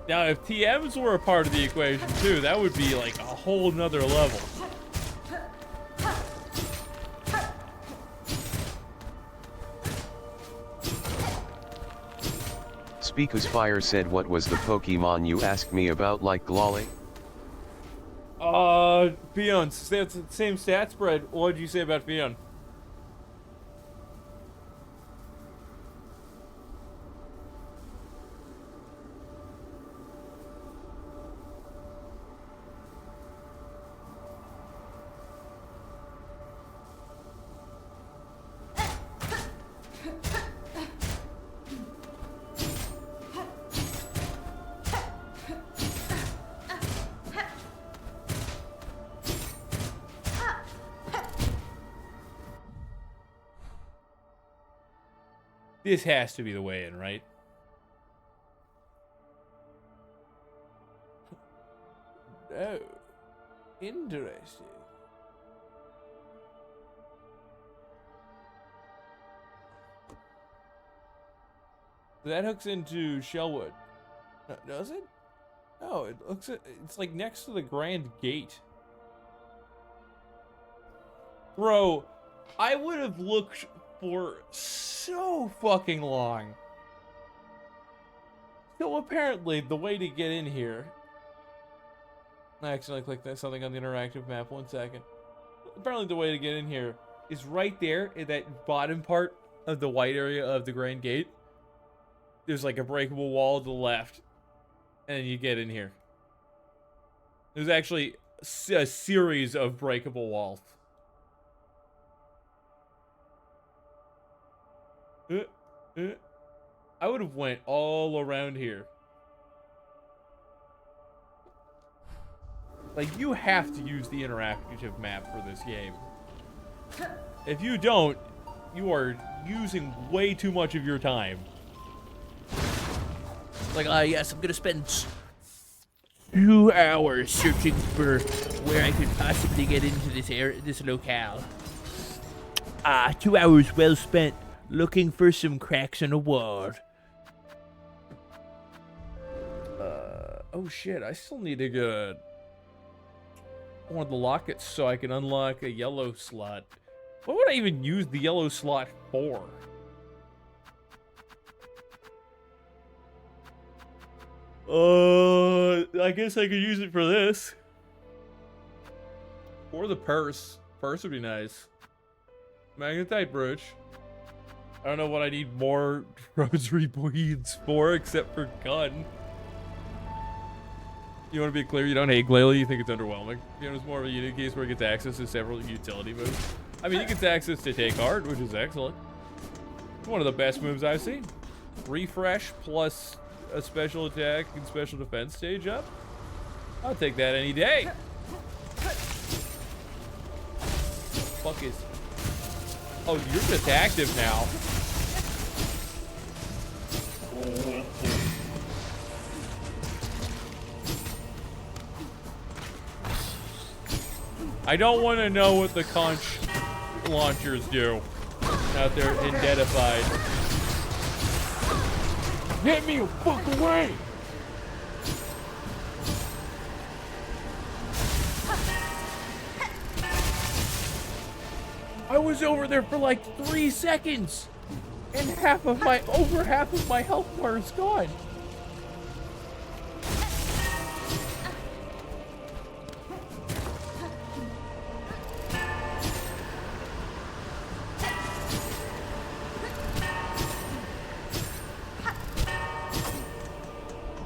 Now, if TMs were a part of the equation too, that would be like a whole nother level. Speakus Fire said, what was the Pokemon you asked me about, like Glolly? Fion, same stat spread. What did you say about Fion? This has to be the way in, right? Oh, interesting. That hooks into Shellwood. No, does it? No, it looks. It's like next to the Grand Gate. Bro, I would have looked for so fucking long. So apparently the way to get in here, I accidentally clicked something on the interactive map, 1 second. Apparently the way to get in here is right there in that bottom part of the white area of the Grand Gate. There's like a breakable wall to the left, and you get in here. There's actually a series of breakable walls. I would have went all around here. Like, you have to use the interactive map for this game. If you don't, you are using way too much of your time. Like, yes, I'm gonna spend 2 hours searching for where I could possibly get into this locale. 2 hours well spent looking for some cracks in a wall. Oh shit, I still need to get one of the lockets so I can unlock a yellow slot. What would I even use the yellow slot for? I guess I could use it for this. Or the purse. Purse would be nice. Magnetite brooch. I don't know what I need more rosary beads for, except for gun. You want to be clear, you don't hate Glalie, you think it's underwhelming. You know, it's more of a unique case where it gets access to several utility moves. I mean, it gets access to take art, which is excellent. It's one of the best moves I've seen. Refresh plus a special attack and special defense stage up. I'll take that any day. Fuck is... Oh, you're just active now. I don't want to know what the conch launchers do out there identified. Get me the fuck away! I was over there for like 3 seconds, and over half of my health bar is gone.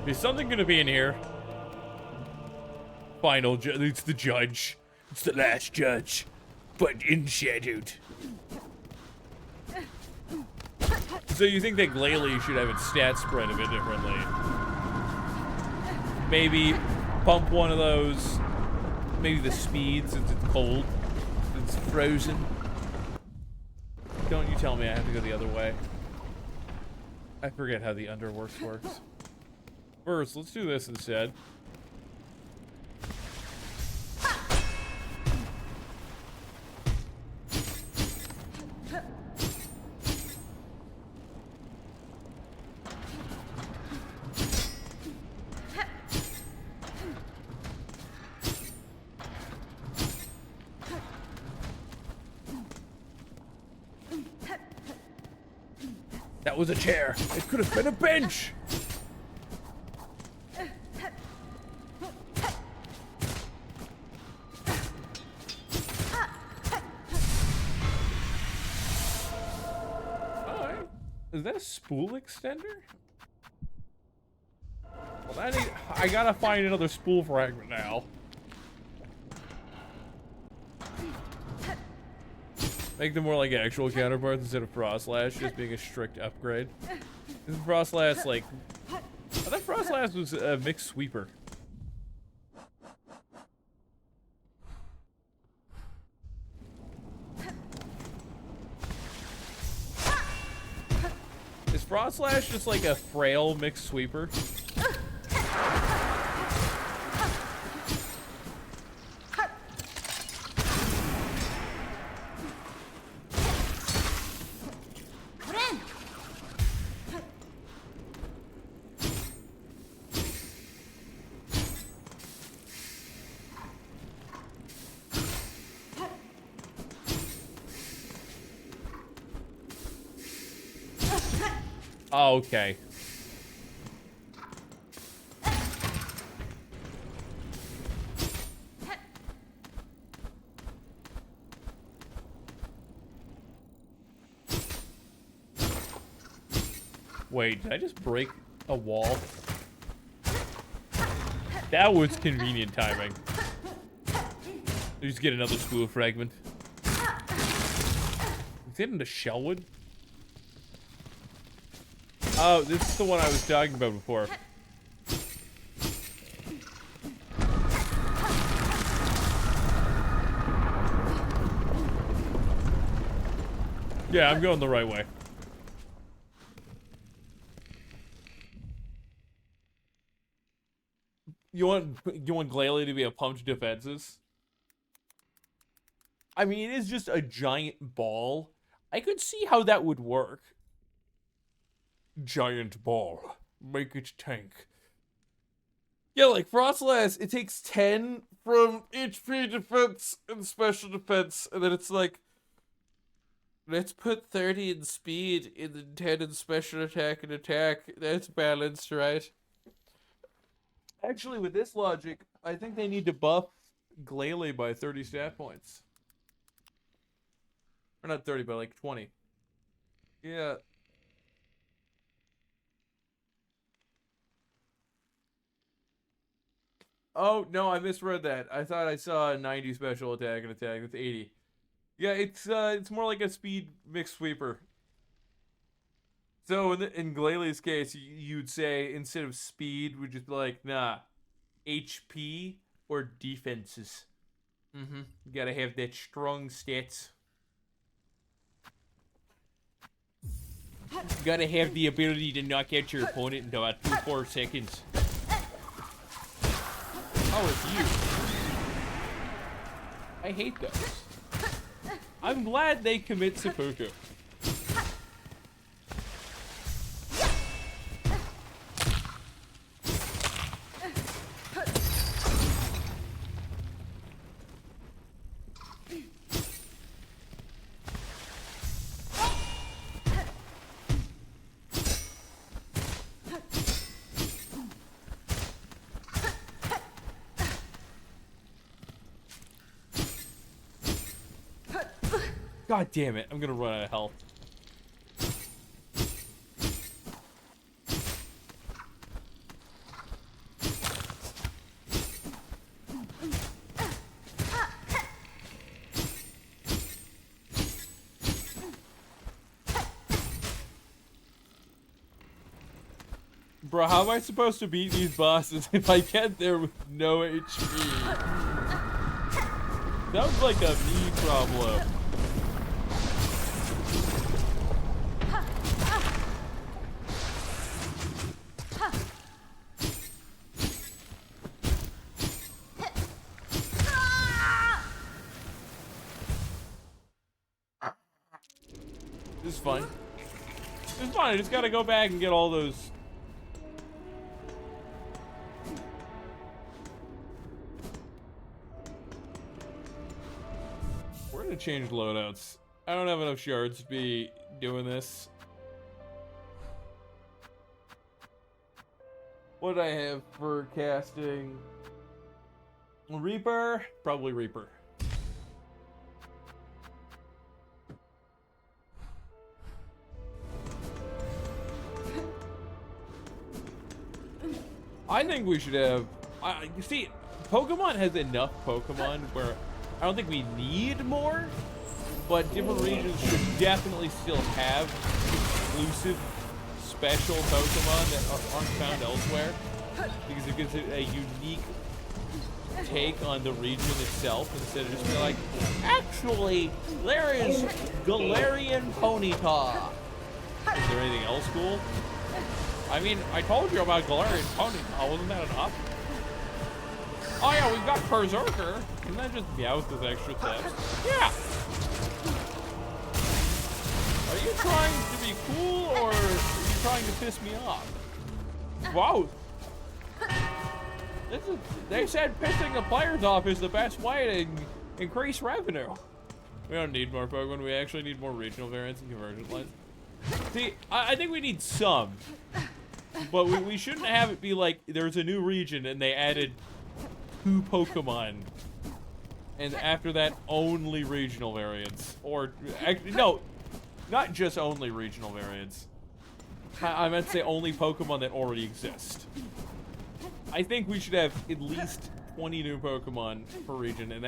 Is something gonna be in here? Final judge. It's the judge. It's the last judge, but enshadowed. So you think that Glalie should have its stats spread a bit differently? Maybe pump one of those. Maybe the speed, since it's cold, since it's frozen. don't you tell me I have to go the other way. I forget how the underworks works. First, let's do this instead. That was a chair. It could have been a bench. Alright. Is that a spool extender? Well, I gotta find another spool fragment now. Make them more like actual counterparts instead of Frostlash just being a strict upgrade. Isn't Frostlash like... I thought Frostlash was a mixed sweeper. Is Frostlash just like a frail mixed sweeper? Oh, okay. Wait, did I just break a wall? That was convenient timing. Just get another spool fragment. Is it into Shellwood? Oh, this is the one I was talking about before. Yeah, I'm going the right way. You want Glalie to be a pumped defenses? I mean, it is just a giant ball. I could see how that would work. Giant ball. Make it tank. Yeah, like Frostlass, it takes 10 from HP defense and special defense, and then it's like, let's put 30 in speed and then 10 in special attack and attack. That's balanced, right? Actually, with this logic, I think they need to buff Glalie by 30 stat points. Or not 30, but like 20. Yeah. Oh, no, I misread that. I thought I saw a 90 special attack and attack. It's 80. Yeah, it's more like a speed mixed sweeper. So in Glalie's case, you'd say instead of speed, we'd just be like, nah, HP or defenses. Mm-hmm. You gotta have that strong stats. You gotta have the ability to knock out your opponent in about 2-4 seconds. Oh, it's you. I hate those. I'm glad they commit seppuku. God damn it, I'm gonna run out of health. Bro, how am I supposed to beat these bosses if I get there with no HP? Sounds like a me problem. is fine. It's fine. I just gotta go back and get all those. We're gonna change loadouts. I don't have enough shards to be doing this. What do I have for casting? Reaper? Probably Reaper. I think we should have. You see, Pokemon has enough Pokemon where I don't think we need more, but different regions should definitely still have exclusive special Pokemon that aren't found elsewhere, because it gives it a unique take on the region itself instead of just being like, actually, there is Galarian Ponyta. Is there anything else cool? I mean, I told you about Galarian Ponyta. Wasn't that enough? Oh yeah, we've got Berserker. Can that just be out with extra steps? Yeah. Are you trying to be cool or are you trying to piss me off? Wow. They said pissing the players off is the best way to increase revenue. We don't need more Pokemon. We actually need more regional variants and conversion lines. See, I think we need some. But we shouldn't have it be like there's a new region and they added 2 Pokemon. And after that, only regional variants. Or, no, not just only regional variants. I meant to say only Pokemon that already exist. I think we should have at least 20 new Pokemon per region, and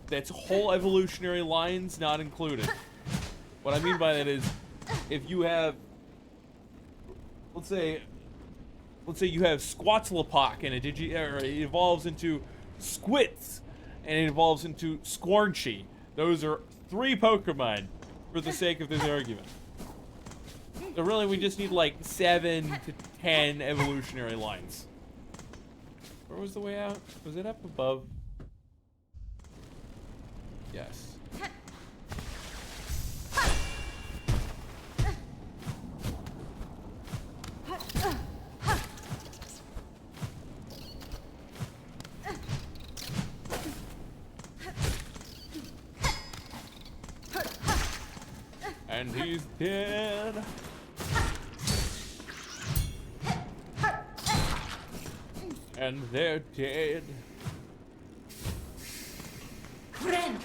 that's whole evolutionary lines not included. What I mean by that is, if you have, let's say you have Squatzlapock and it evolves into Squits, and it evolves into Squarnchy. Those are 3 Pokemon for the sake of this argument. So really, we just need like 7 to 10 evolutionary lines. Where was the way out? Was it up above? Yes. And he's dead. And they're dead. Friend.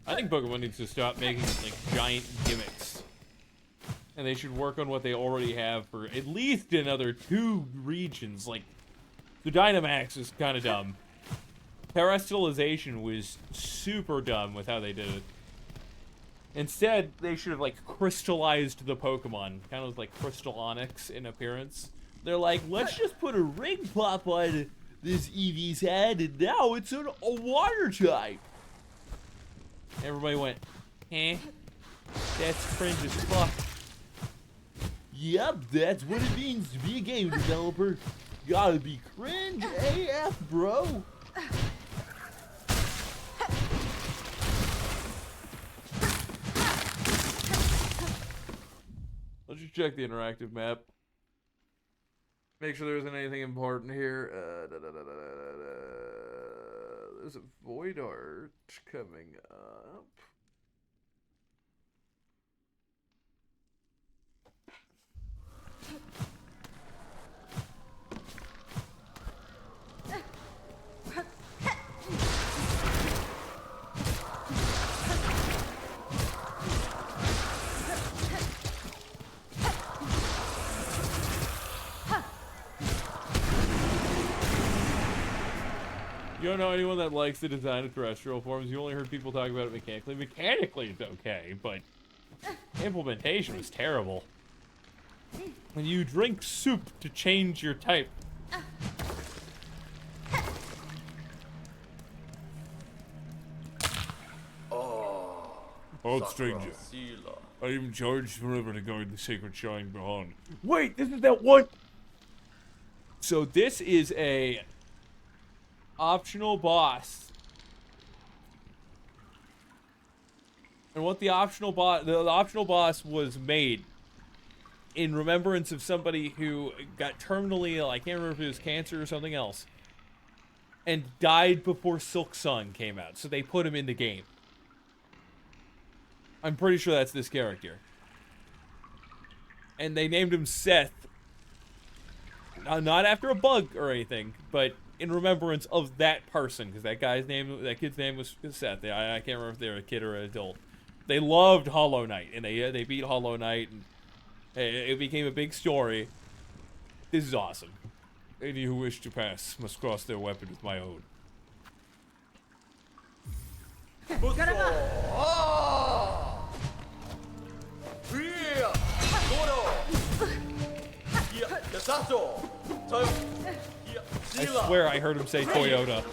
I think Pokemon needs to stop making like giant gimmicks. And they should work on what they already have for at least another 2 regions. Like, the Dynamax is kind of dumb. Terrestrialization was super dumb with how they did it. Instead, they should have, like, crystallized the Pokemon. Kind of like Crystal Onyx in appearance. They're like, let's just put a ring pop on this Eevee's head, and now it's a water type. Everybody went, eh? That's cringe as fuck. Yep, that's what it means to be a game developer. Gotta be cringe AF, bro. Let's just check the interactive map. Make sure there isn't anything important here. There's a void art coming up. You don't know anyone that likes the design of terrestrial forms. You only heard people talk about it mechanically. Mechanically, it's okay, but implementation was terrible. And you drink soup to change your type. Old stranger. I am charged forever to guard the sacred shrine beyond. Wait, this is that one. So this is a optional boss. And what the optional boss was made in remembrance of somebody who got terminally ill. I can't remember if it was cancer or something else. And died before Silksong came out. So they put him in the game. I'm pretty sure that's this character. And they named him Seth. Not after a bug or anything, but in remembrance of that person. Because that kid's name was Seth. I can't remember if they were a kid or an adult. They loved Hollow Knight, and they beat Hollow Knight, and it became a big story. This is awesome. Any who wish to pass must cross their weapon with my own. I swear I heard him say Toyota.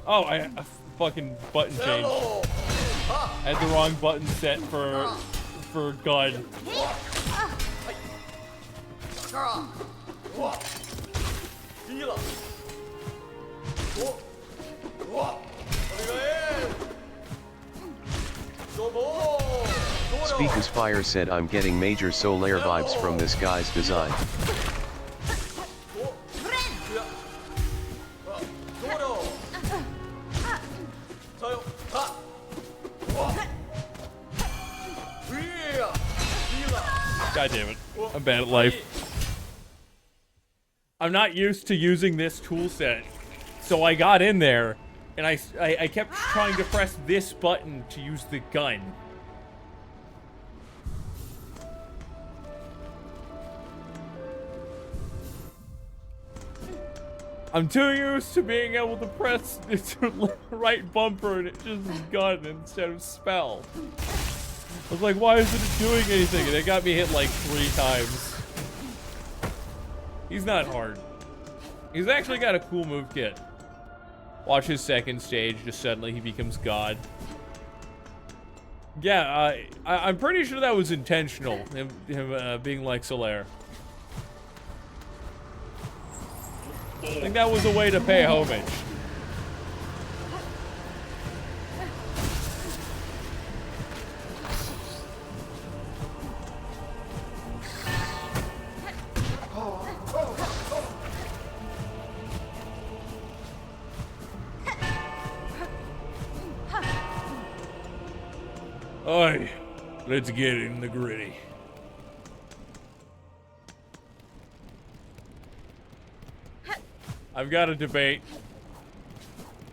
Oh, I fucking button change. I had the wrong button set for gun. Speakus Fire said I'm getting major Solaire vibes from this guy's design. God damn it. I'm bad at life. I'm not used to using this tool set. So I got in there, and I kept trying to press this button to use the gun. I'm too used to being able to press the right bumper and it just is gun instead of spell. I was like, why isn't it doing anything? And it got me hit like 3 times. He's not hard. He's actually got a cool move kit. Watch his second stage, just suddenly he becomes God. Yeah, I'm pretty sure that was intentional, him being like Solaire. I think that was a way to pay homage. Aye, let's get in the gritty. I've got a debate.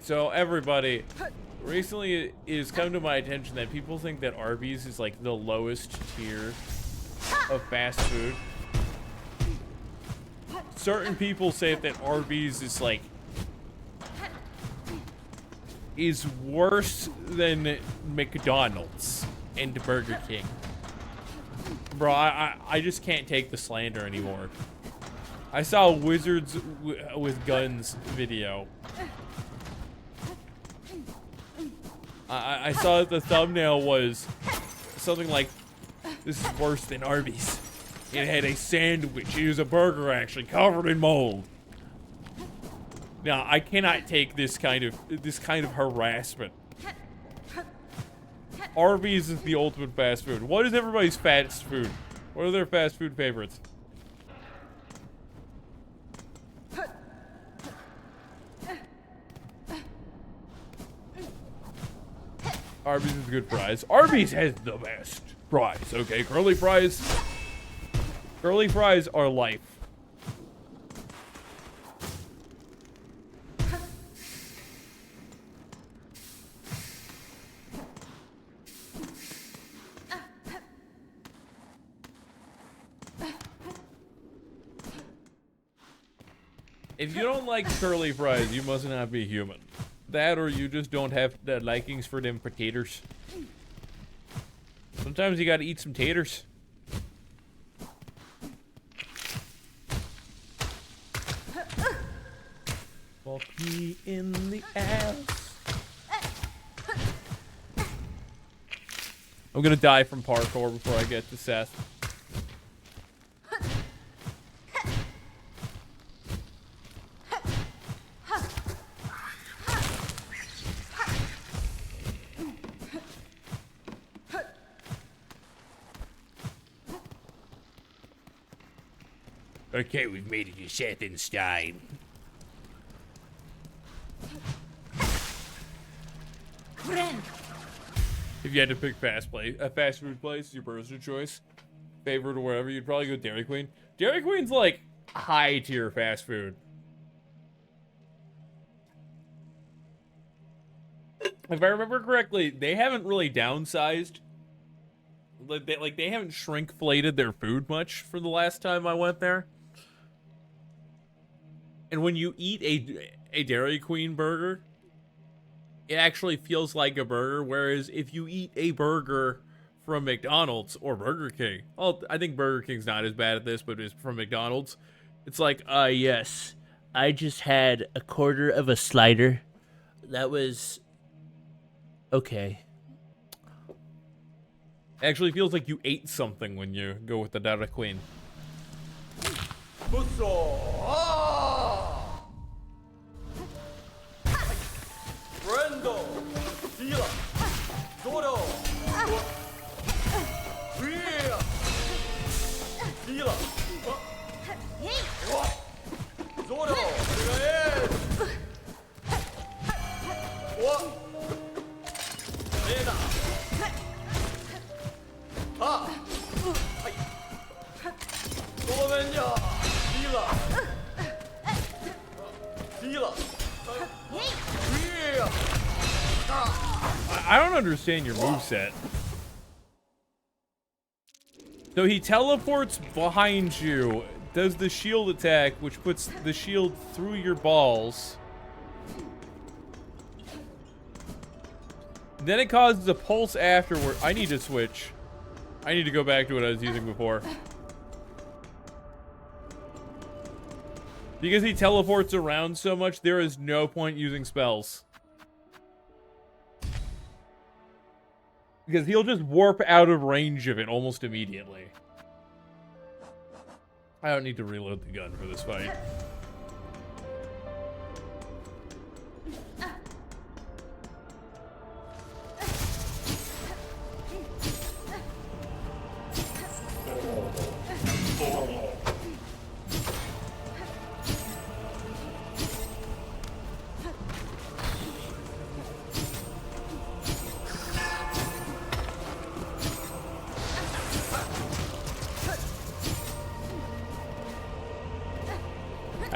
So everybody, recently it has come to my attention that people think that Arby's is like the lowest tier of fast food. Certain people say that Arby's is like is worse than McDonald's and Burger King. Bro, I just can't take the slander anymore. I saw a Wizards with Guns video. I saw that the thumbnail was something like, this is worse than Arby's. It had a sandwich. It was a burger, actually, covered in mold. Now, I cannot take this kind of harassment. Arby's is the ultimate fast food. What is everybody's fast food? What are their fast food favorites? Arby's is good fries. Arby's has the best fries, okay? Curly fries. Curly fries are life. If you don't like curly fries, you must not be human. That or you just don't have the likings for them potatoes. Sometimes you gotta eat some taters. Walk me in the ass. I'm gonna die from parkour before I get to Seth. Okay, we've made it to Sethenstein. If you had to pick a fast food place, your personal choice, favorite or wherever, you'd probably go Dairy Queen. Dairy Queen's like high tier fast food. If I remember correctly, they haven't really downsized. They haven't shrinkflated their food much for the last time I went there. And when you eat a Dairy Queen burger, it actually feels like a burger, whereas if you eat a burger from McDonald's or Burger King, well, I think Burger King's not as bad at this, but it's from McDonald's, it's like, Yes. I just had a quarter of a slider. That was... okay. it actually feels like you ate something when you go with the Dairy Queen. I don't understand your moveset. So he teleports behind you, does the shield attack, which puts the shield through your balls. Then it causes a pulse afterward. I need to switch. I need to go back to what I was using before. Because he teleports around so much, there is no point using spells. Because he'll just warp out of range of it almost immediately. I don't need to reload the gun for this fight.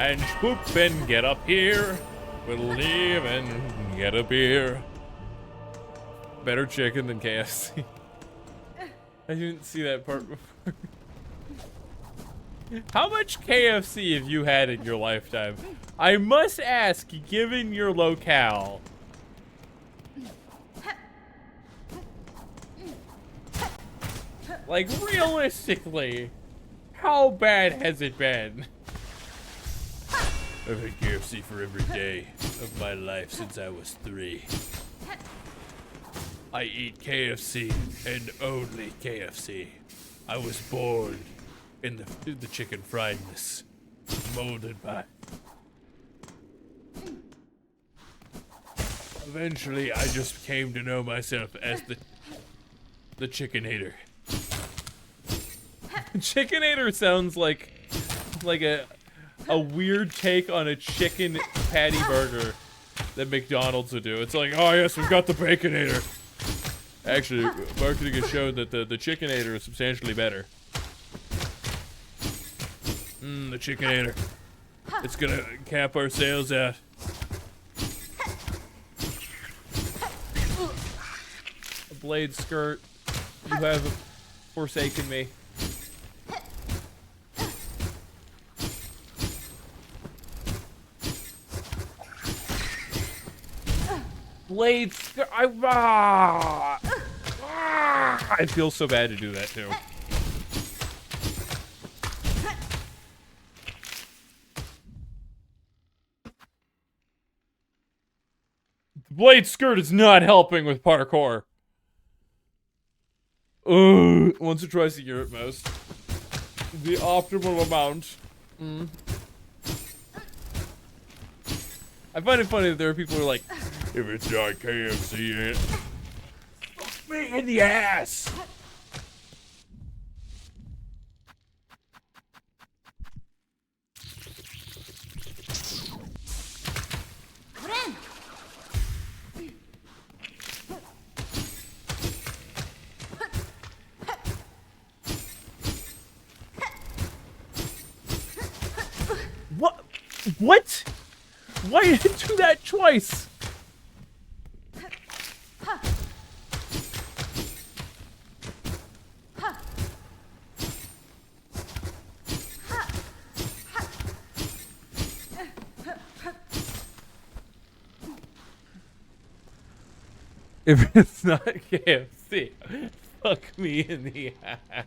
And swoop and get up here. We'll leave and get a beer. Better chicken than KFC. I didn't see that part before. How much KFC have you had in your lifetime? I must ask, given your locale. Like, realistically, how bad has it been? I've had KFC for every day of my life since I was 3. I eat KFC and only KFC. I was born in the chicken friedness, molded by. Eventually, I just came to know myself as the Chickenator. Chickenator sounds like a weird take on a chicken patty burger that McDonald's would do. It's like, oh yes, we've got the Baconator. Actually, marketing has shown that the Chickenator is substantially better. The Chickenator. It's gonna cap our sales out. A blade skirt. You have forsaken me. Blades. I feel so bad to do that too. The blade skirt is not helping with parkour. Once or twice a year at most. The optimal amount. I find it funny that there are people who are like, if it's not KFC, it fuck me in the ass. What? What? Why did it do that twice? If it's not KFC, fuck me in the ass.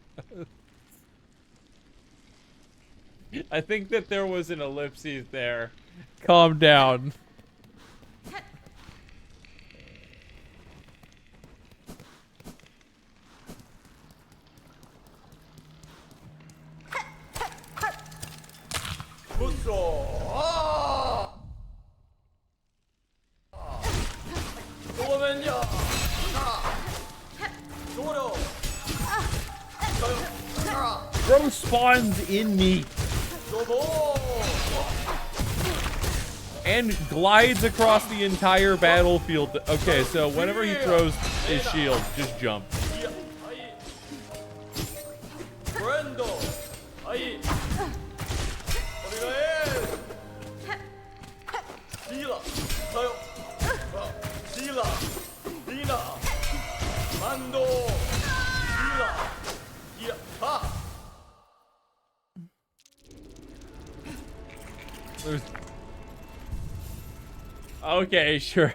I think that there was an ellipses there. Calm down. Bro spawns in me. And glides across the entire battlefield. Okay, so whenever he throws his shield, just jump. There's... Okay, sure.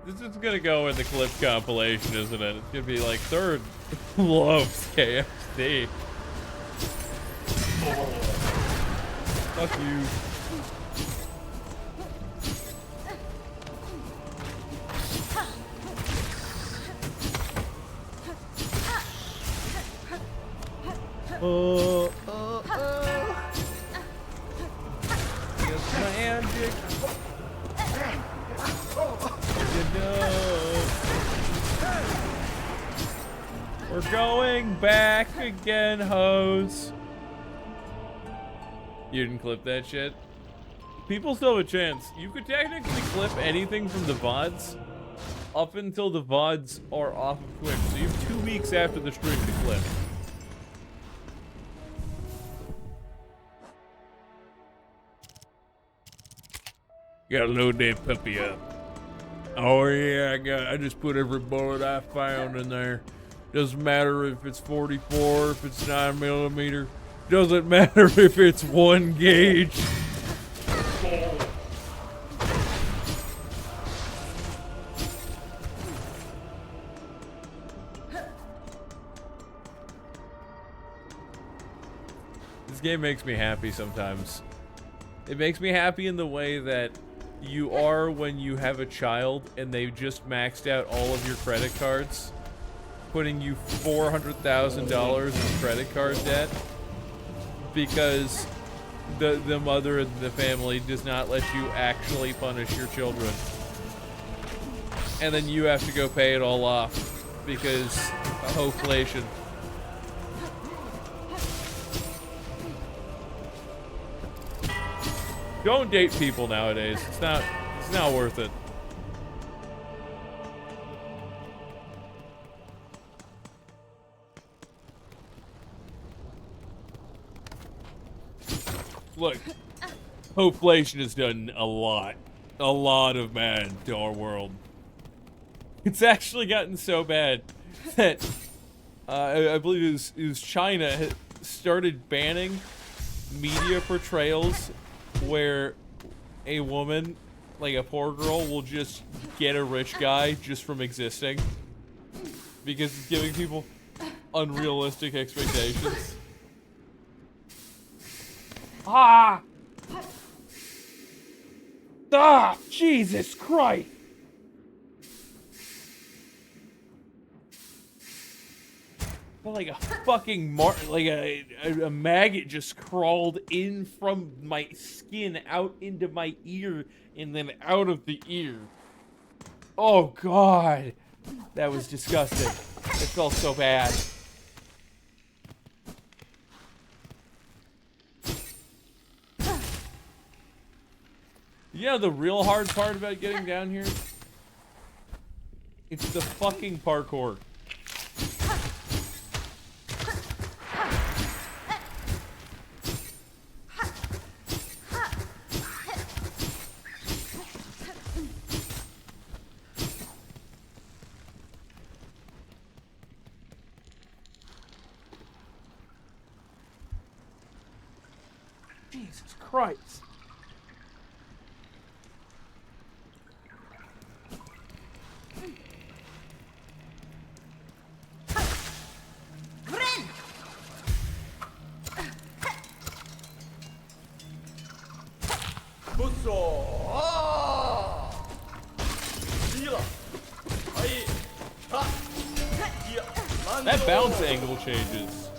This is gonna go in the clip compilation, isn't it? It's gonna be like, third loves KFC. Fuck you. It's magic. We're going back again, hoes. You didn't clip that shit? People still have a chance. You could technically clip anything from the VODs up until the VODs are off of Twitch. So you have 2 weeks after the stream to clip. Gotta load that puppy up. Oh yeah, I just put every bullet I found in there. Doesn't matter if it's 44, if it's 9mm. Doesn't matter if it's 1 gauge. This game makes me happy sometimes. It makes me happy in the way that you are when you have a child and they've just maxed out all of your credit cards, putting you $400,000 in credit card debt because the mother and the family does not let you actually punish your children. And then you have to go pay it all off because hoflation. Don't date people nowadays. It's not worth it. Look, hoflation has done a lot a lot of mad to our world. It's actually gotten so bad that I believe it was China had started banning media portrayals where a woman, like a poor girl, will just get a rich guy just from existing because it's giving people unrealistic expectations. Ah! Ah! Jesus Christ! Felt like a fucking a maggot just crawled in from my skin out into my ear and then out of the ear. Oh God, that was disgusting. It felt so bad. Yeah, the real hard part about getting down here? It's the fucking parkour. Jesus Christ. That bounce angle changes.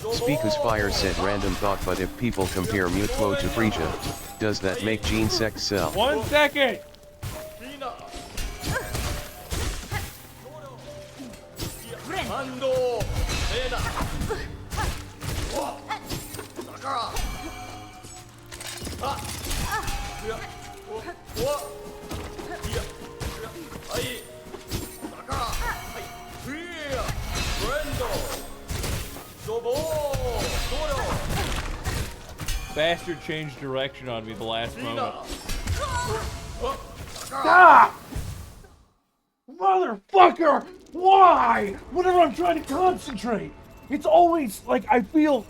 Speakus Fire said random thought, but if people compare Mutwo to Frisia, does that make Gene Sect sell? 1 second! Bastard changed direction on me the last moment. Stop! Motherfucker! Why? Whenever I'm trying to concentrate, it's always like I feel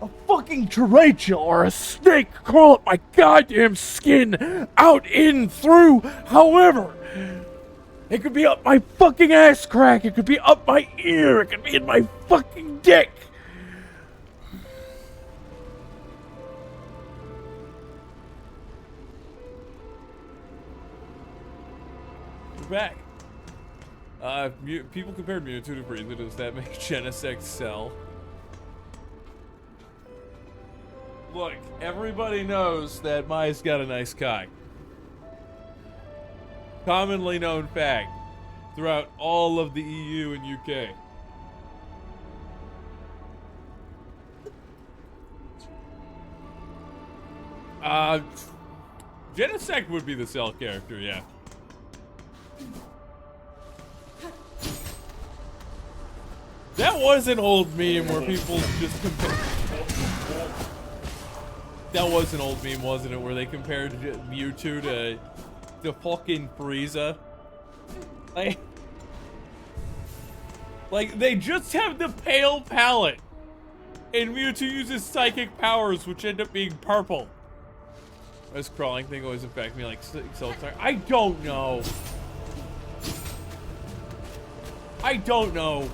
a fucking tarantula or a snake crawl up my goddamn skin, out, in, through, however. It could be up my fucking ass crack, it could be up my ear, it could be in my fucking dick. We're back. People compared Mewtwo to Frieza. Does that make Genesect sell? Look, everybody knows that Mai's got a nice cock. Commonly known fact throughout all of the EU and UK. Genesect would be the cell character, yeah. That was an old meme where people just compared. That was an old meme, wasn't it? Where they compared Mewtwo to fucking Frieza. Like they just have the pale palette, and Mewtwo uses psychic powers, which end up being purple. This crawling thing always affects me like Silksong. I don't know. I don't know.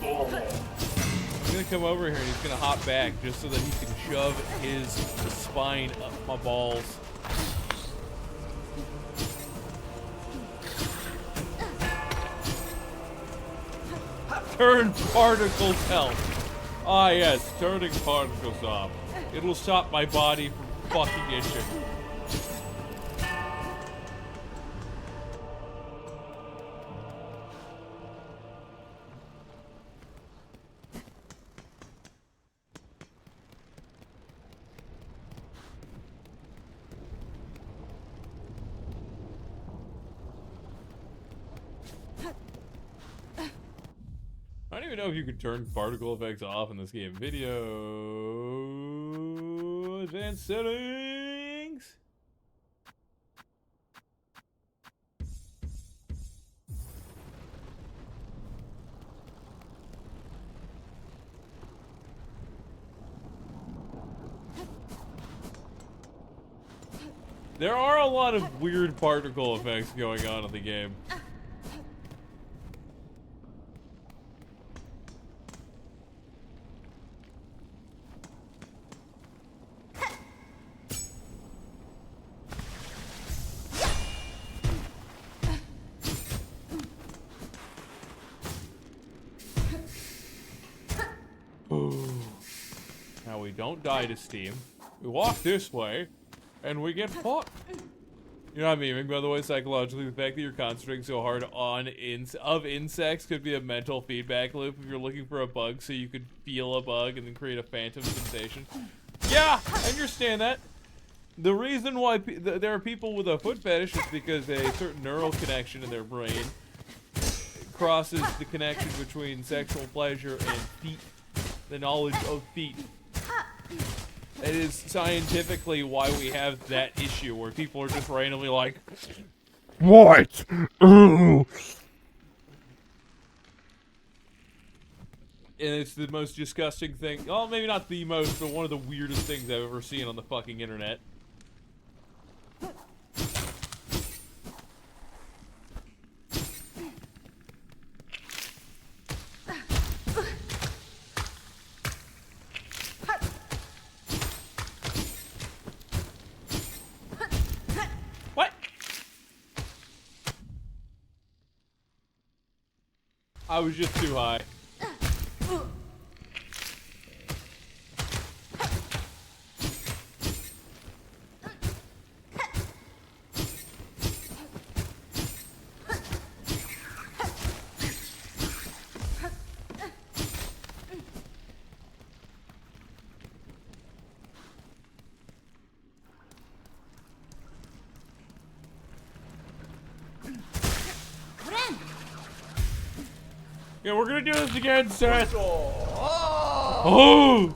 He's gonna come over here and he's gonna hop back just so that he can shove his spine up my balls. Turn particles help. Ah yes, turning particles off. It'll stop my body from fucking itching. I don't even know if you could turn particle effects off in this game. Video advanced settings. There are a lot of weird particle effects going on in the game. Now we don't die to steam. We walk this way, and we get fucked. You're not memeing, by the way, psychologically. The fact that you're concentrating so hard on insects could be a mental feedback loop if you're looking for a bug so you could feel a bug and then create a phantom sensation. Yeah, I understand that. The reason why there are people with a foot fetish is because a certain neural connection in their brain crosses the connection between sexual pleasure and feet, the knowledge of feet. It is scientifically why we have that issue where people are just randomly like, What? Ooh. and it's the most disgusting thing. Well, maybe not the most, but one of the weirdest things I've ever seen on the fucking internet. What? I was just too high. Yeah, we're gonna do this again, Seth. Oh!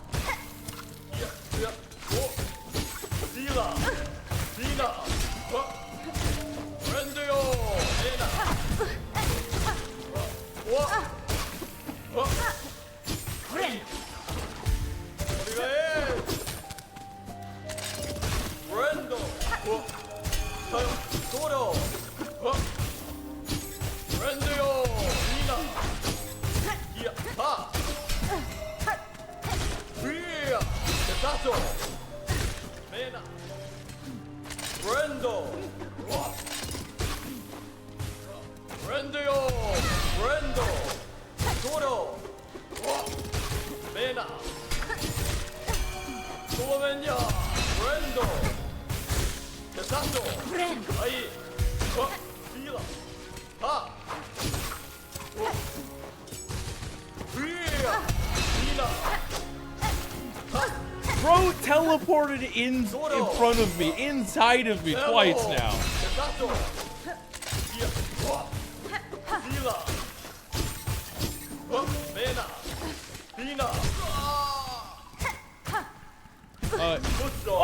Bro teleported in front of me, inside of me twice now.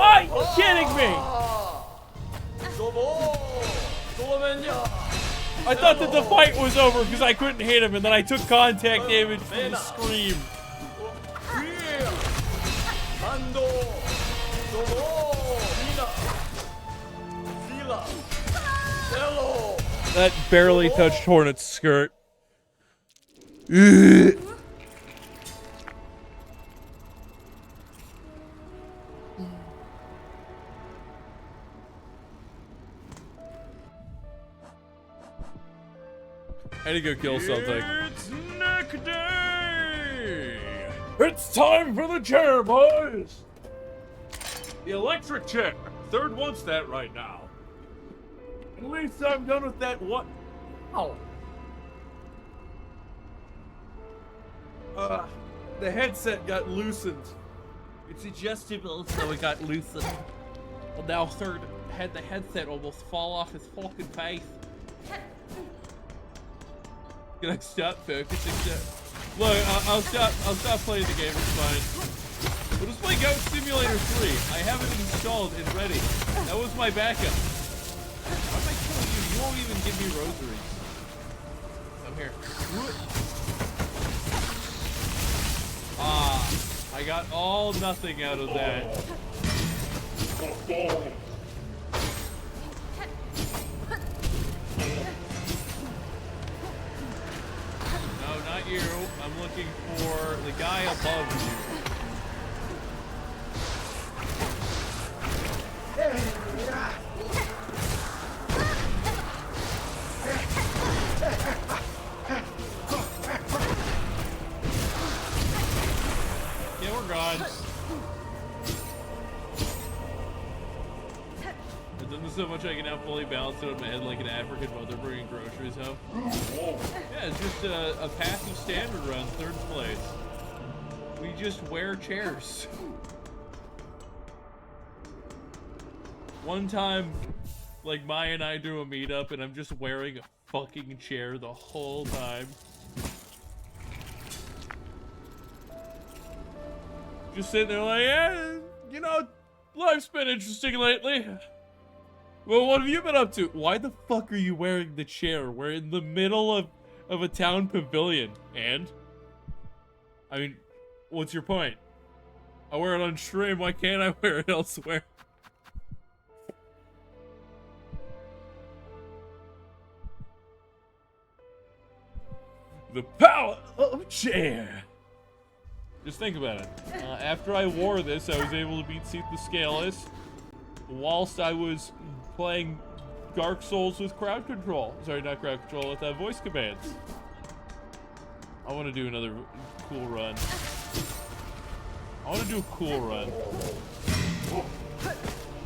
Are you kidding me? I thought that the fight was over because I couldn't hit him, and then I took contact damage from the scream. That barely touched Hornet's skirt. I need to go kill something. It's neck day! It's time for the chair, boys! The electric chair. Third wants that right now. At least I'm done with that one. Ow. The headset got loosened. It's adjustable, so it got loosened. Well, now Third had the headset almost fall off his fucking face. Can I stop focusing, Look, I'll stop playing the game. It's fine. We'll just play Goat Simulator 3. I have it installed and ready. That was my backup. Why am I killing you? You won't even give me rosaries. Come here. Ah, I got all nothing out of that. No, not you. I'm looking for the guy above you. Yeah, we're gone. I've done this so much I can now fully balance it on my head like an African mother bringing groceries home. Yeah, it's just a passive standard run, 3rd place. We just wear chairs. One time, like, Maya and I do a meetup, and I'm just wearing a fucking chair the whole time. Just sitting there like, yeah, you know, life's been interesting lately. Well, what have you been up to? Why the fuck are you wearing the chair? We're in the middle of a town pavilion. And? I mean, what's your point? I wear it on stream, why can't I wear it elsewhere? The power of chair. Just think about it. After I wore this, I was able to beat Seat the Scaleless whilst I was playing Dark Souls with crowd control. Sorry, not crowd control, with voice commands. I want to do another cool run. I want to do a cool run.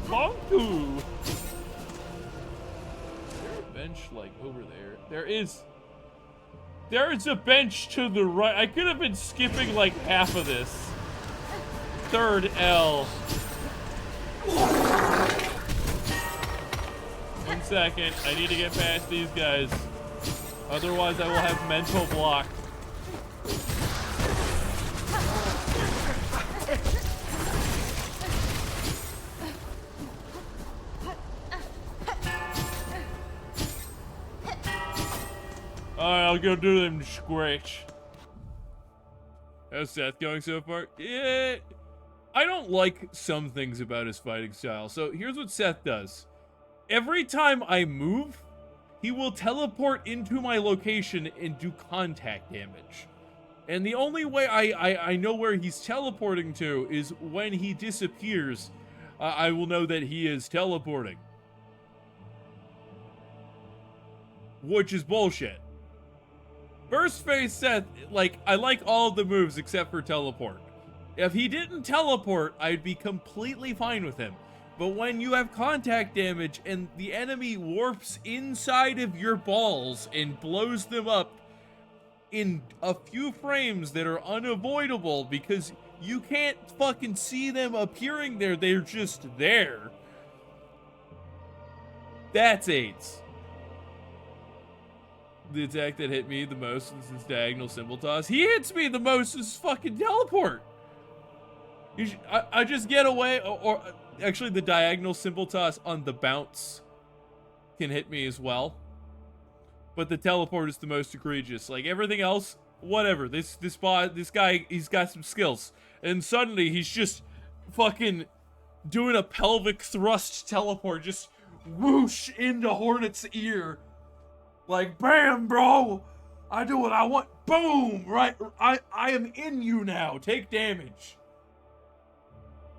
Bonku! Is there a bench, like, over there? There is a bench to the right. I could have been skipping, like, half of this. 3rd L. 1 second. I need to get past these guys. Otherwise, I will have mental block. Alright, I'll go do them scratch. How's Seth going so far? Yeah. I don't like some things about his fighting style. So here's what Seth does. Every time I move, he will teleport into my location and do contact damage. And the only way I know where he's teleporting to is when he disappears. I will know that he is teleporting. Which is bullshit. Burst Face Seth, like, I like all of the moves except for teleport. If he didn't teleport, I'd be completely fine with him. But when you have contact damage and the enemy warps inside of your balls and blows them up in a few frames that are unavoidable because you can't fucking see them appearing there, they're just there. That's AIDS. The attack that hit me the most is his diagonal symbol toss. He hits me the most is fucking teleport. I just get away, or actually the diagonal symbol toss on the bounce can hit me as well. But the teleport is the most egregious. Like everything else, whatever. This guy, he's got some skills. And suddenly he's just fucking doing a pelvic thrust teleport, just whoosh into Hornet's ear. Like, bam, bro! I do what I want. Boom! Right, I am in you now. Take damage.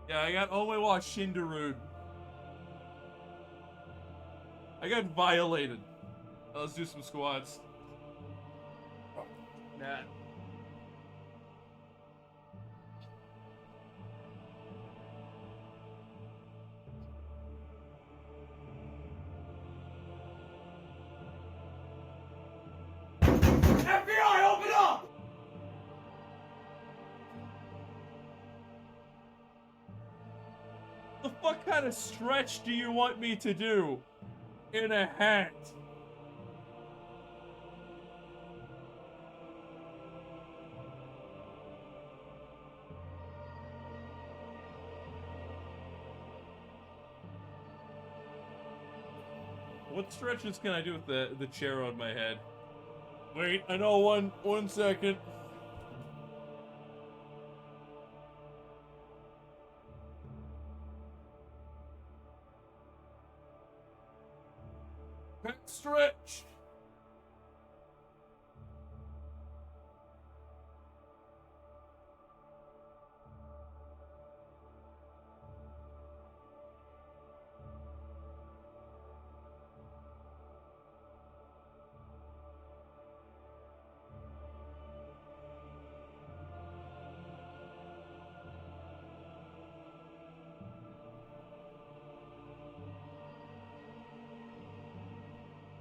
Yeah, I got only watched Shindarude. I got violated. Let's do some squats. Nah. FBI, open up! The fuck kind of stretch do you want me to do in a hat? What stretches can I do with the chair on my head? Wait, I know one second. Back stretch.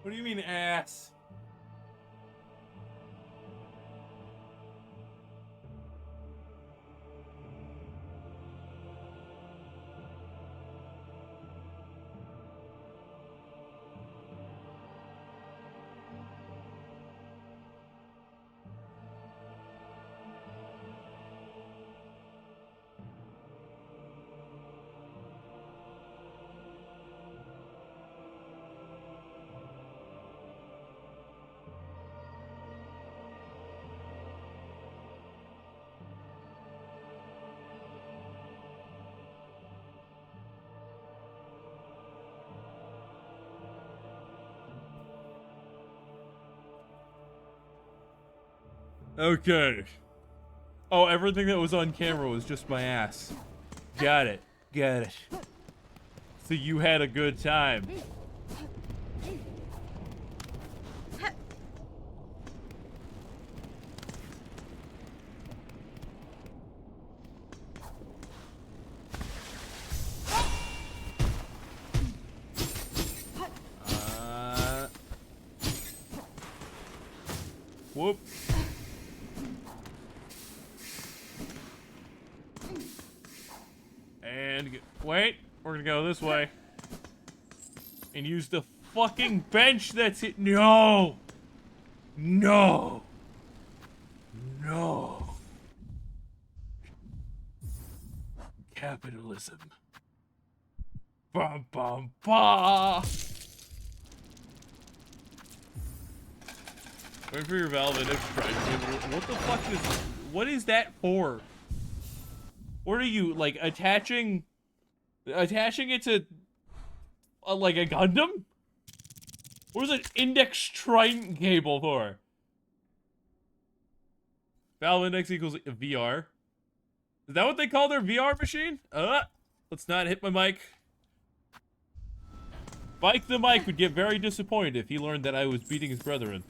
What do you mean ass? Okay. Oh, everything that was on camera was just my ass. Got it. Got it. So you had a good time. Whoop. And wait, we're gonna go this way. And use the fucking bench that's it. No! No! No! Capitalism. Bum bum ba! Wait for your valve index strike. What the fuck is... What is that for? What are you, like, attaching it to, like, a Gundam? What is an index trident cable for? Valve index equals VR. Is that what they call their VR machine? Let's not hit my mic. Mike the Mike would get very disappointed if he learned that I was beating his brethren.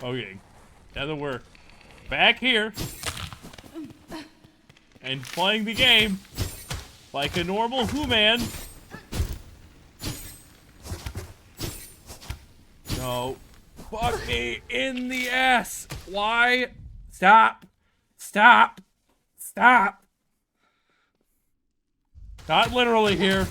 Okay, now that we're back here and playing the game like a normal human. No, fuck me in the ass. Why? Stop. Stop. Stop. Not literally here.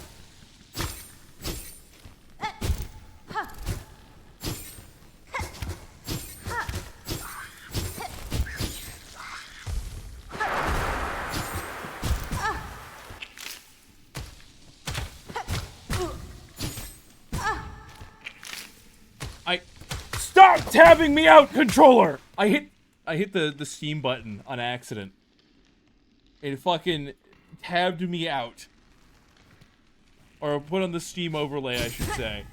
Stop tabbing me out, controller! I hit the Steam button on accident. It fucking tabbed me out. Or put on the Steam overlay, I should say.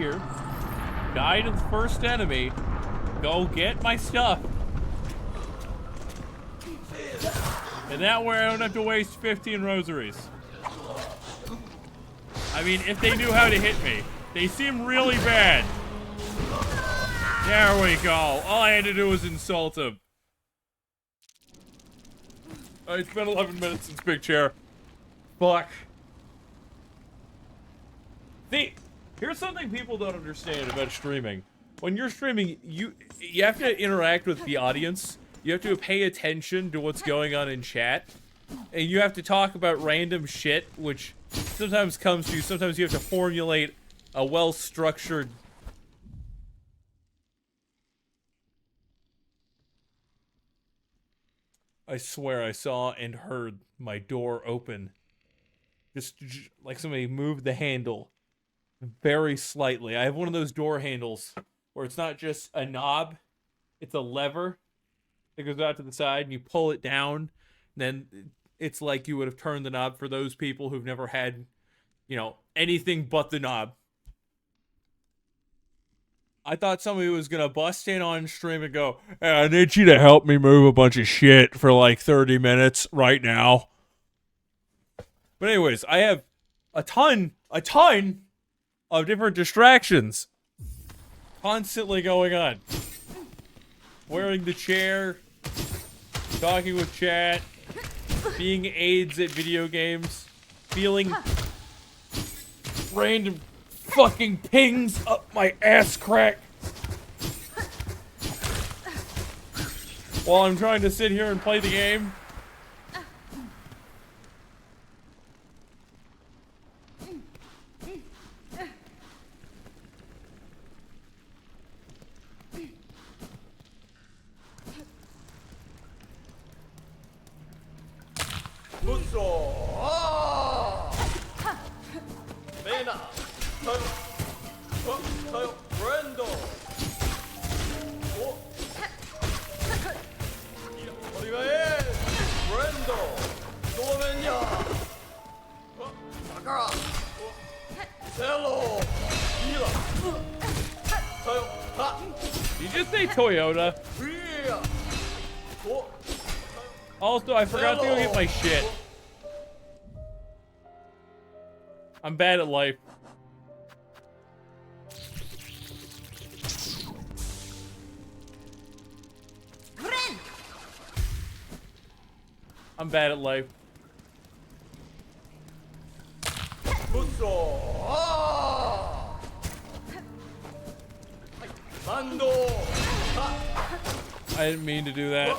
here, die to the first enemy, go get my stuff. And that way I don't have to waste 15 rosaries. I mean, if they knew how to hit me. They seem really bad. There we go. All I had to do was insult him. It's been 11 minutes since Big Chair. Fuck. See, here's something people don't understand about streaming. When you're streaming, you have to interact with the audience. You have to pay attention to what's going on in chat. And you have to talk about random shit, which sometimes comes to you. Sometimes you have to formulate a well-structured... I swear I saw and heard my door open. Just like somebody moved the handle very slightly. I have one of those door handles where it's not just a knob, it's a lever that goes out to the side and you pull it down. Then it's like you would have turned the knob for those people who've never had, you know, anything but the knob. I thought somebody was gonna bust in on stream and go, hey, I need you to help me move a bunch of shit for like 30 minutes right now. But anyways, I have a ton of different distractions constantly going on. Wearing the chair, talking with chat, being aides at video games, feeling random fucking pings up my ass crack while I'm trying to sit here and play the game. Did you just say Toyota? Also, I forgot to go get my shit. I'm bad at life. I'm bad at life. I didn't mean to do that.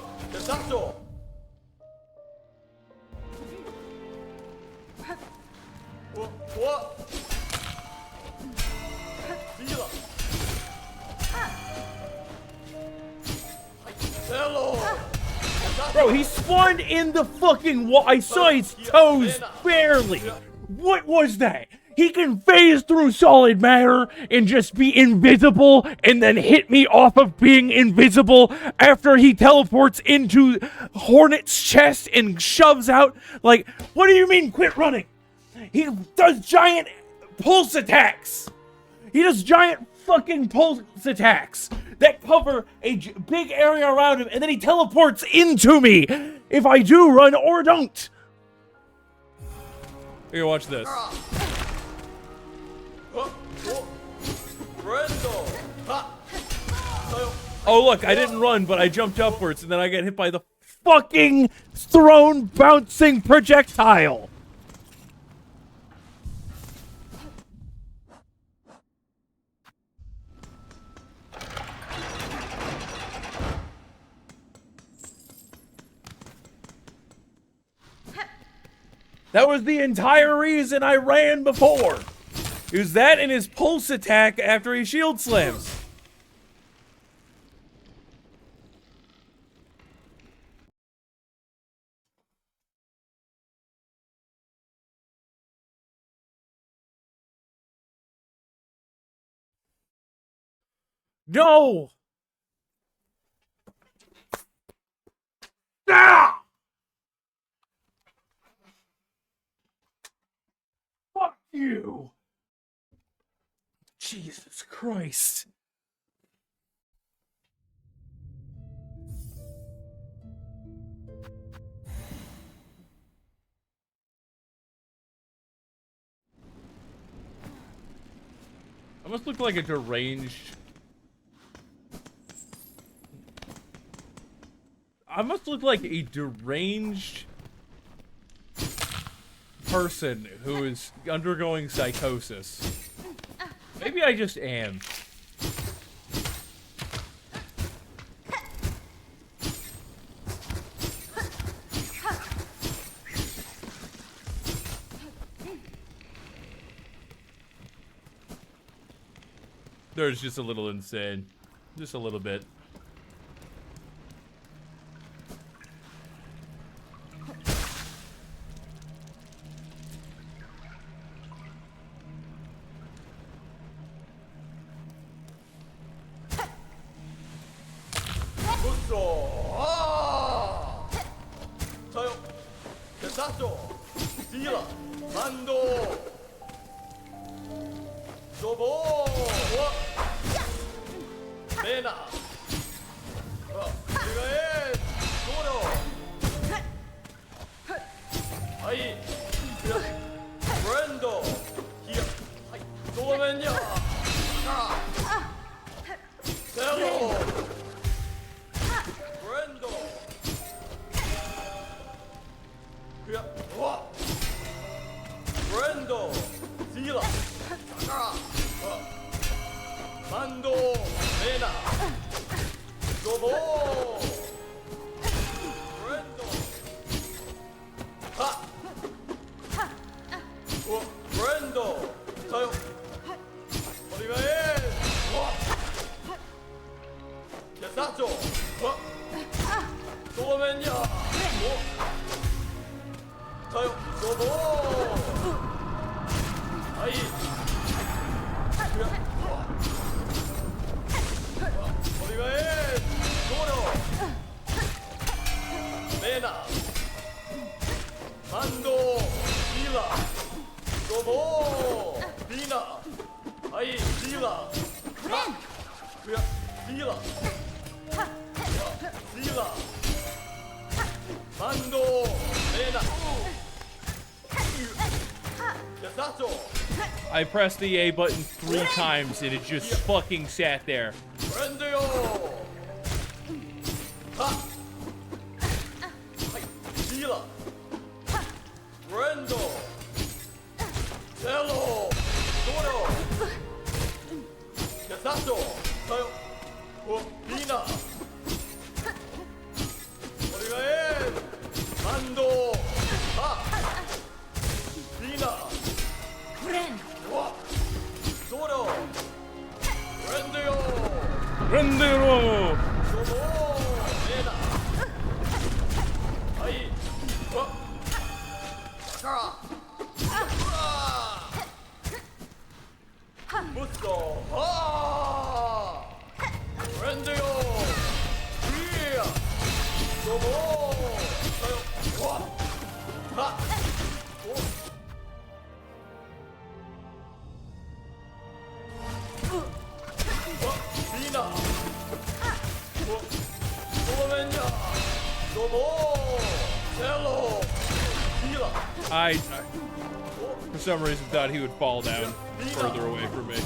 Bro, he spawned in the fucking wall. I saw his toes barely. What was that? He can phase through solid matter and just be invisible and then hit me off of being invisible after he teleports into Hornet's chest and shoves out. Like, what do you mean quit running? He does giant pulse attacks. He does giant fucking pulse attacks that cover a big area around him, and then he teleports into me if I do run or don't. Here, watch this. Oh, look, I didn't run, but I jumped upwards, and then I get hit by the fucking throne bouncing projectile. That was the entire reason I ran before. It was that and his pulse attack after he shield slams. No! Ah! Fuck you! Jesus Christ. I must look like a deranged... I must look like a deranged person who is undergoing psychosis. Maybe I just am. There's just a little insane. Just a little bit. I pressed the A button 3 times and it just fucking sat there. I for some reason thought he would fall down further away from me.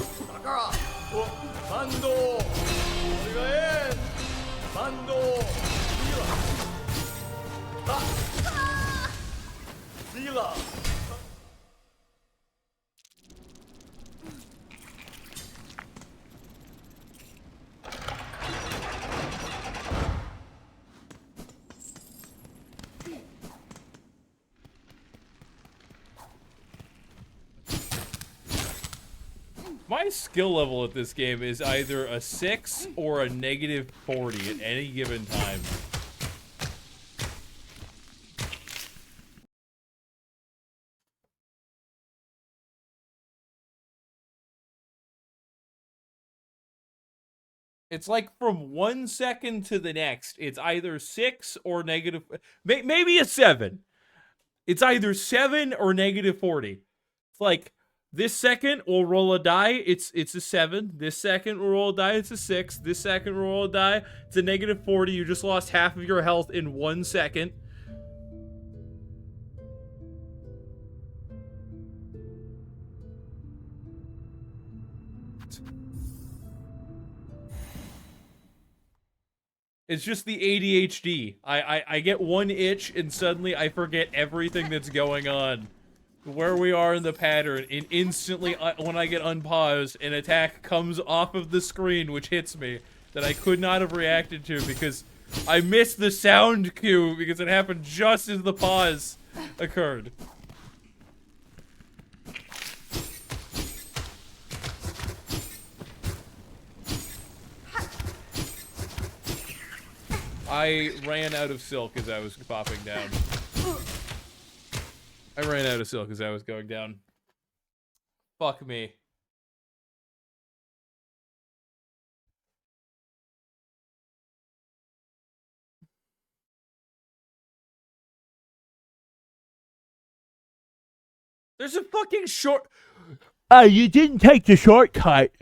My skill level at this game is either a 6 or a -40 at any given time. It's like from 1 second to the next, it's either 6 or maybe a 7. It's either 7 or -40. It's like This second, we'll roll a die. It's a 7. This second, we'll roll a die. It's a 6. This second, we'll roll a die. It's a -40. You just lost half of your health in 1 second. It's just the ADHD. I get one itch and suddenly I forget everything that's going on. Where we are in the pattern, and instantly when I get unpaused, an attack comes off of the screen which hits me that I could not have reacted to because I missed the sound cue because it happened just as the pause occurred. I ran out of silk as I was popping down. I ran out of silk as I was going down. Fuck me. There's a fucking short... You didn't take the shortcut.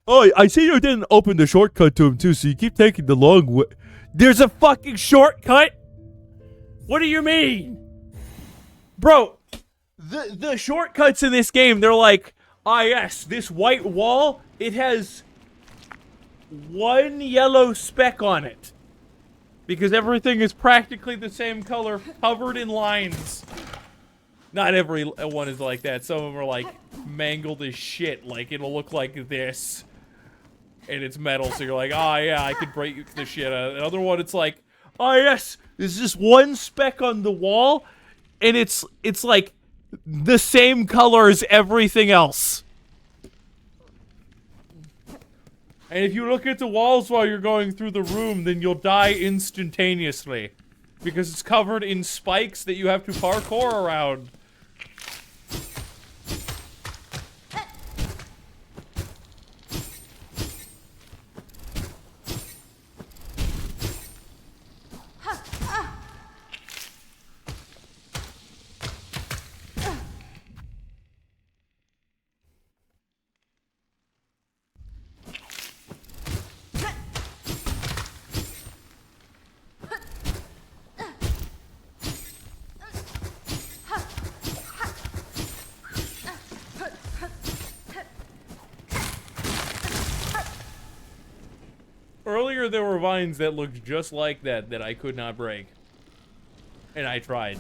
Oh, I see you didn't open the shortcut to him too, so you keep taking the long way. There's a fucking shortcut? What do you mean? Bro, the shortcuts in this game, they're like, ah yes, this white wall, it has 1 yellow speck on it. Because everything is practically the same color, covered in lines. Not every one is like that. Some of them are like mangled as shit. Like it'll look like this. And it's metal, so you're like, oh yeah, I could break the shit out. Another one, it's like, oh yes, there's just 1 speck on the wall, and it's like the same color as everything else. And if you look at the walls while you're going through the room, then you'll die instantaneously. Because it's covered in spikes that you have to parkour around. Earlier there were vines that looked just like that I could not break. And I tried.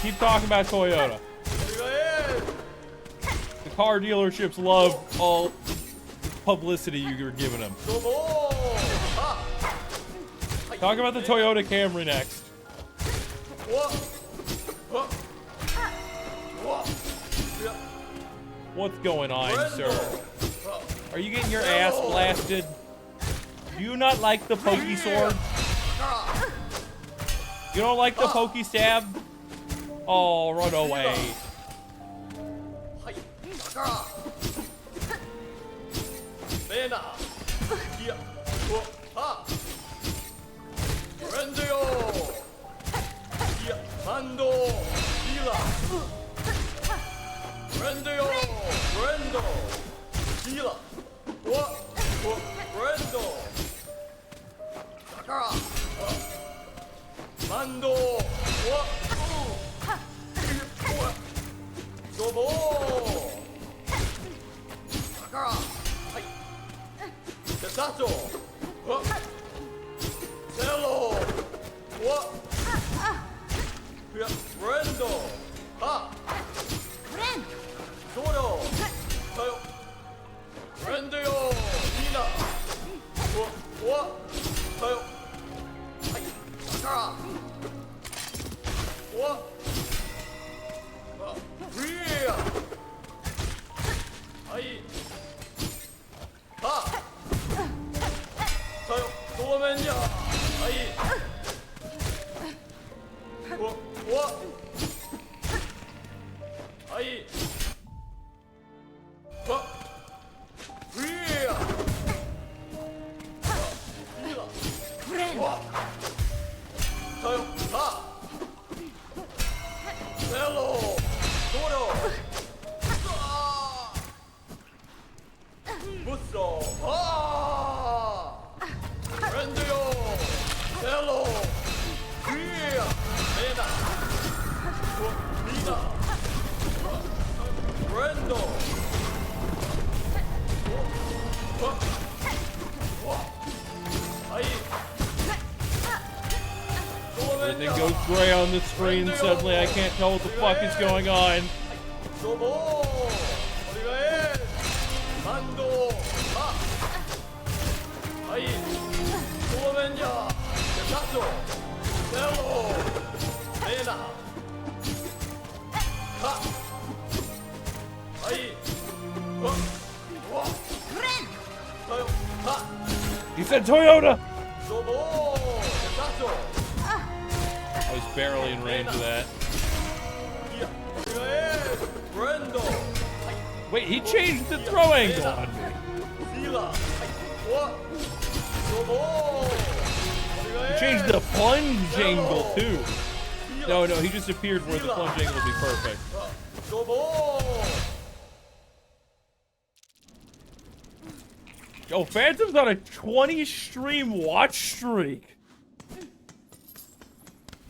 Keep talking about Toyota. The car dealerships love all publicity you're giving them. Talk about the Toyota Camry next. What's going on, sir? Are you getting your ass blasted? Do you not like the pokey sword? You don't like the pokey stab? Oh, run away. Brendo! Brendo! Heal! What? Brendo! Sakura! Mando! What? Dobo! Sakura! Hai! Tesato! What? Cello! What? Brendo! Ha! Ren! Dodo! Tayo! Brendo! Nina! What? Tayo! Hai! Sakura! What? Ria! Hai! Ha! Tayo! Domenya! Hai! What? Hai! Ha! Ria! Hila! Ren! What? Tayo! Ha! Hello! Dodo! Ah! Busso! Ah! Rendio! Hello! Ria! Nena! Nina! Brendo! Everything goes gray on the screen. Suddenly, I can't tell what the fuck is going on. He said Toyota! I was barely in range of that. Wait, he changed the throw angle on me. He changed the plunge angle too. No, he just appeared where the plunge angle would be perfect. Oh, Phantom's on a 20 stream watch streak.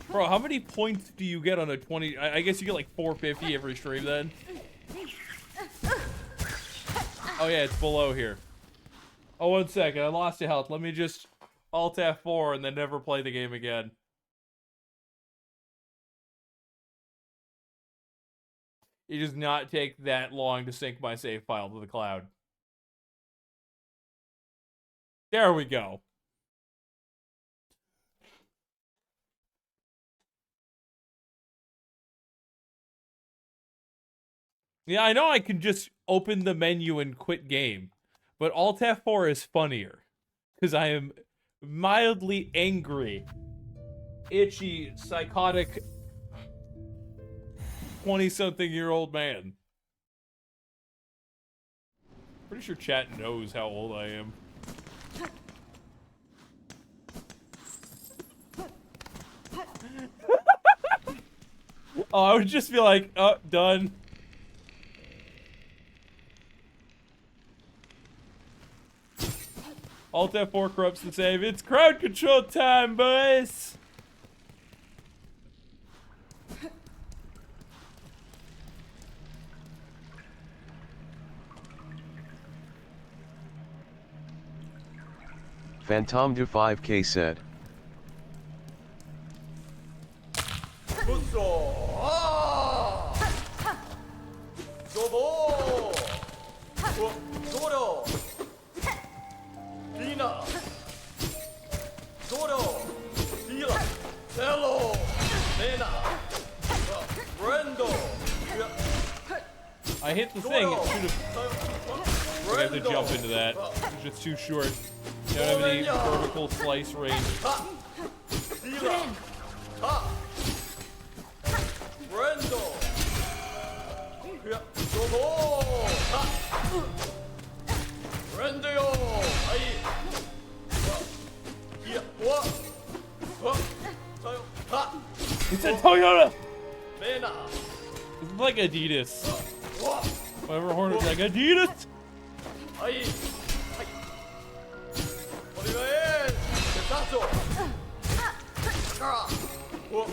Bro, how many points do you get on a 20? I guess you get like 450 every stream then. Oh yeah, it's below here. Oh, 1 second, I lost a health. Let me just Alt F4 and then never play the game again. It does not take that long to sync my save file to the cloud. There we go. Yeah, I know I can just open the menu and quit game, but Alt F4 is funnier, because I am mildly angry, itchy, psychotic, 20-something-year-old man. Pretty sure chat knows how old I am. Oh, I would just be like, oh, done. Alt F4 corrupts the save. It's crowd control time, boys! Phantom Do 5K said. I hit the thing, it should have... I have to jump into that. It's just too short. Don't have any vertical slice range. He said Toyota! It's like Adidas. Whatever horn, like Adidas. はいはいお願い社長だからおはい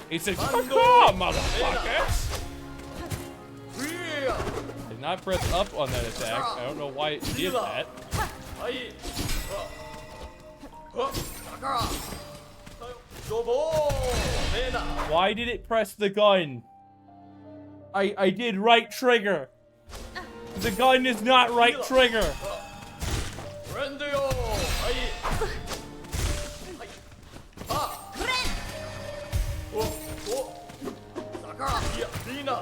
He said, "Fuck off, motherfuckers!" フリー Did not press up on that attack. I don't know why it did that. はいだからドボーねえな Why did it press the gun? I did right trigger. The gun is not right trigger. フレンドよはいはいあおおだからいやいいなだ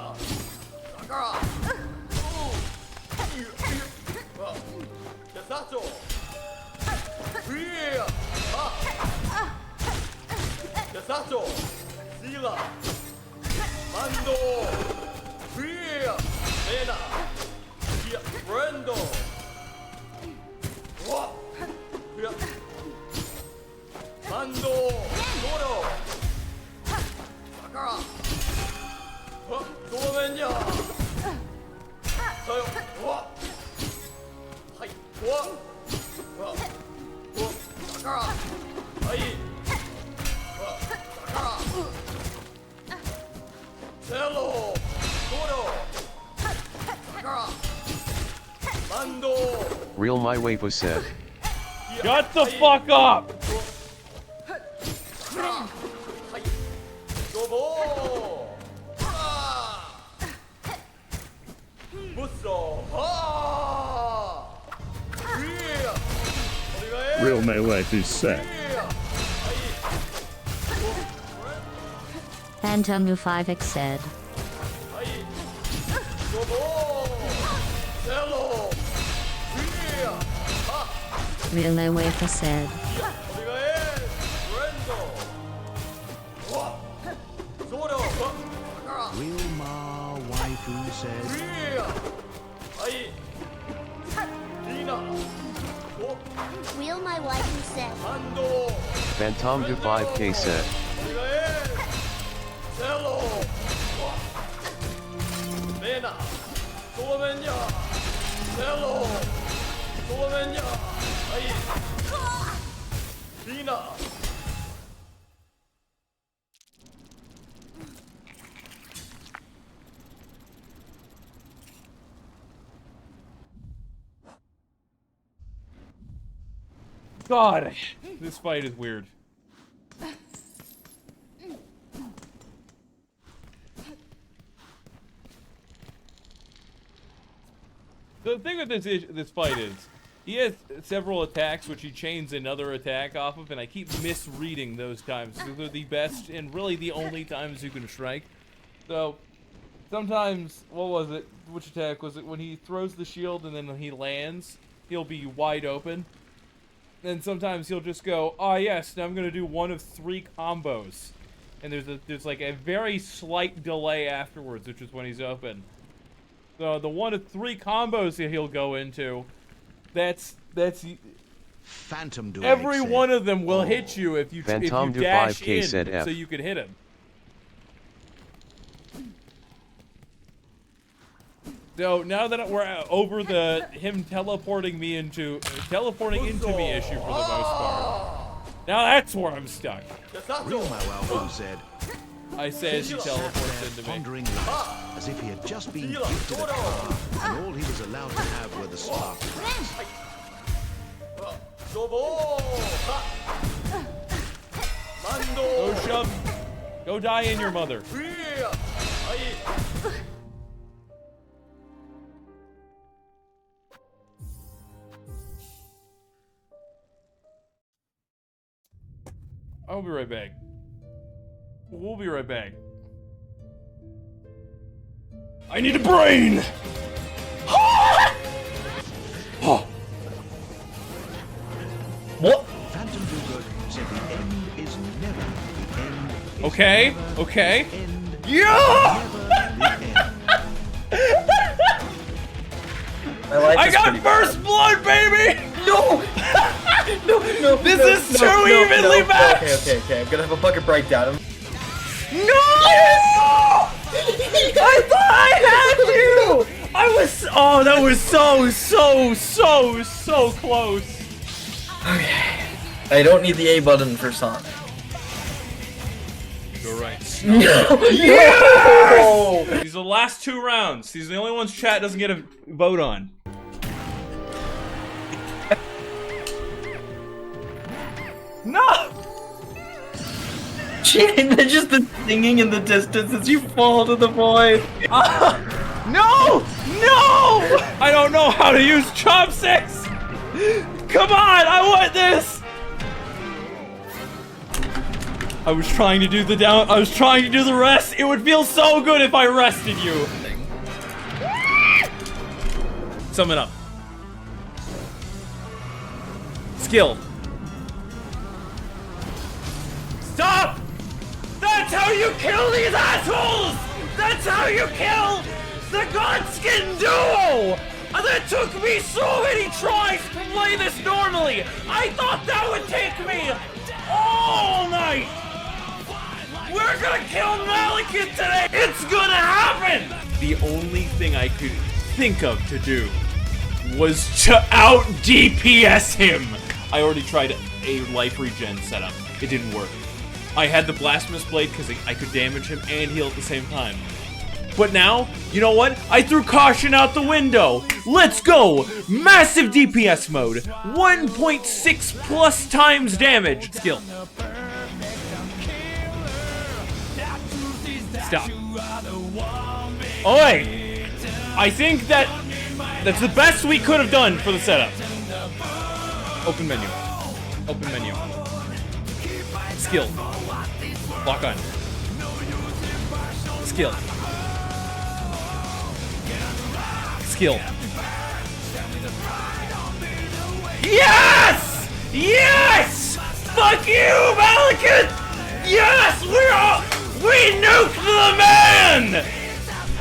からいや社長フリーあ社長シーラマンドフリーレナいやフレンドうわいやマンドドロだからごめんじゃだようわはいうわうわだからはいだからゼロドロだからマンド Real my waifu said. Shut the fuck up! はいドボーブッソーはーフリーお願い Real my wife is sad. Phantom U 5X said. はいドボーゼロフリーあ Real my wife said. お願いフレンドうわゾロだから Real ma waifu フ said. リーはいリーナお Will my wife said. ハンド Phantom to 5K said. お願いゼロレナごめんじゃゼロごめんじゃはいリーナ God, this fight is weird. The thing with this fight is, he has several attacks which he chains another attack off of, and I keep misreading those times. They're the best and really the only times you can strike. So, sometimes, what was it? Which attack was it? When he throws the shield and then he lands, he'll be wide open. And sometimes he'll just go, "Ah, yes, now I'm gonna do one of 3 combos," and there's like a very slight delay afterwards, which is when he's open. So the one of 3 combos that he'll go into, that's Phantom do every said. one of them will hit you if you Phantom do dash 5K in, said F. so you can hit him. So now that we're over the him teleporting into me issue for the most part, now that's where I'm stuck. Real my waifu said. I say as he teleports into me. Pondering life, as if he had just been gifted a car, and all he was allowed to have were the sparklers. ドボーマンド Go shove. Go die in your mother. フリーはい I'll be right back. We'll be right back. I need a brain! What? Phantom do good said the end is never the end. Is Okay, never okay. the end. Yeah! Never the end. I got first blood, baby! No! No! This is too evenly matched! Okay. I'm gonna have a bucket breakdown. No! I thought I had you! Oh, that was so close. Okay. I don't need the A button for Sonic. You're right. No! These are the last 2 rounds. These are the only ones chat doesn't get a vote on. No! They're just the singing in the distance as you fall to the void. No! No! I don't know how to use chopsticks! Come on, I want this! I was trying to do the rest. It would feel so good if I rested you. Sum it up. Skill. Stop! That's how you kill these assholes! That's how you kill the Godskin duo! That took me so many tries to play this normally! I thought that would take me all night! We're gonna kill Malekith today! It's gonna happen! The only thing I could think of to do was to out DPS him! I already tried a life regen setup. It didn't work. I had the Blasphemous Blade because I could damage him and heal at the same time. But now, you know what? I threw caution out the window. Let's go! Massive DPS mode. 1.6 plus times damage. Skill. Stop. Oi! I think that's the best we could have done for the setup. Open menu. Open menu. Skill. Lock on. Skill. Skill. Yes! Yes! Fuck you, Malekith! Yes! We nuked the man!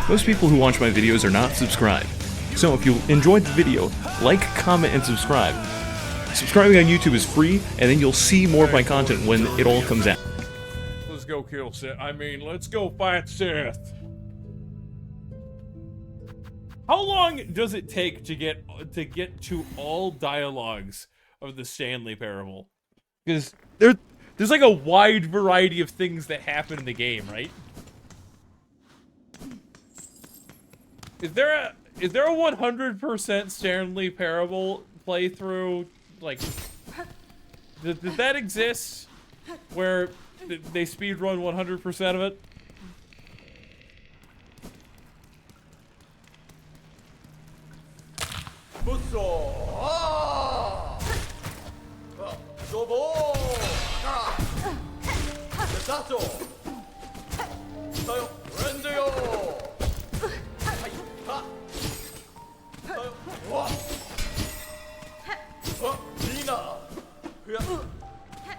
Most people who watch my videos are not subscribed. So if you enjoyed the video, like, comment, and subscribe. Subscribing on YouTube is free, and then you'll see more of my content when it all comes out. Let's go kill Sith. Let's go fight Sith. How long does it take to get to all dialogues of the Stanley Parable? Because there's like a wide variety of things that happen in the game, right? Is there a 100% Stanley Parable playthrough? Like, does that exist? Where they speedrun 100% of it?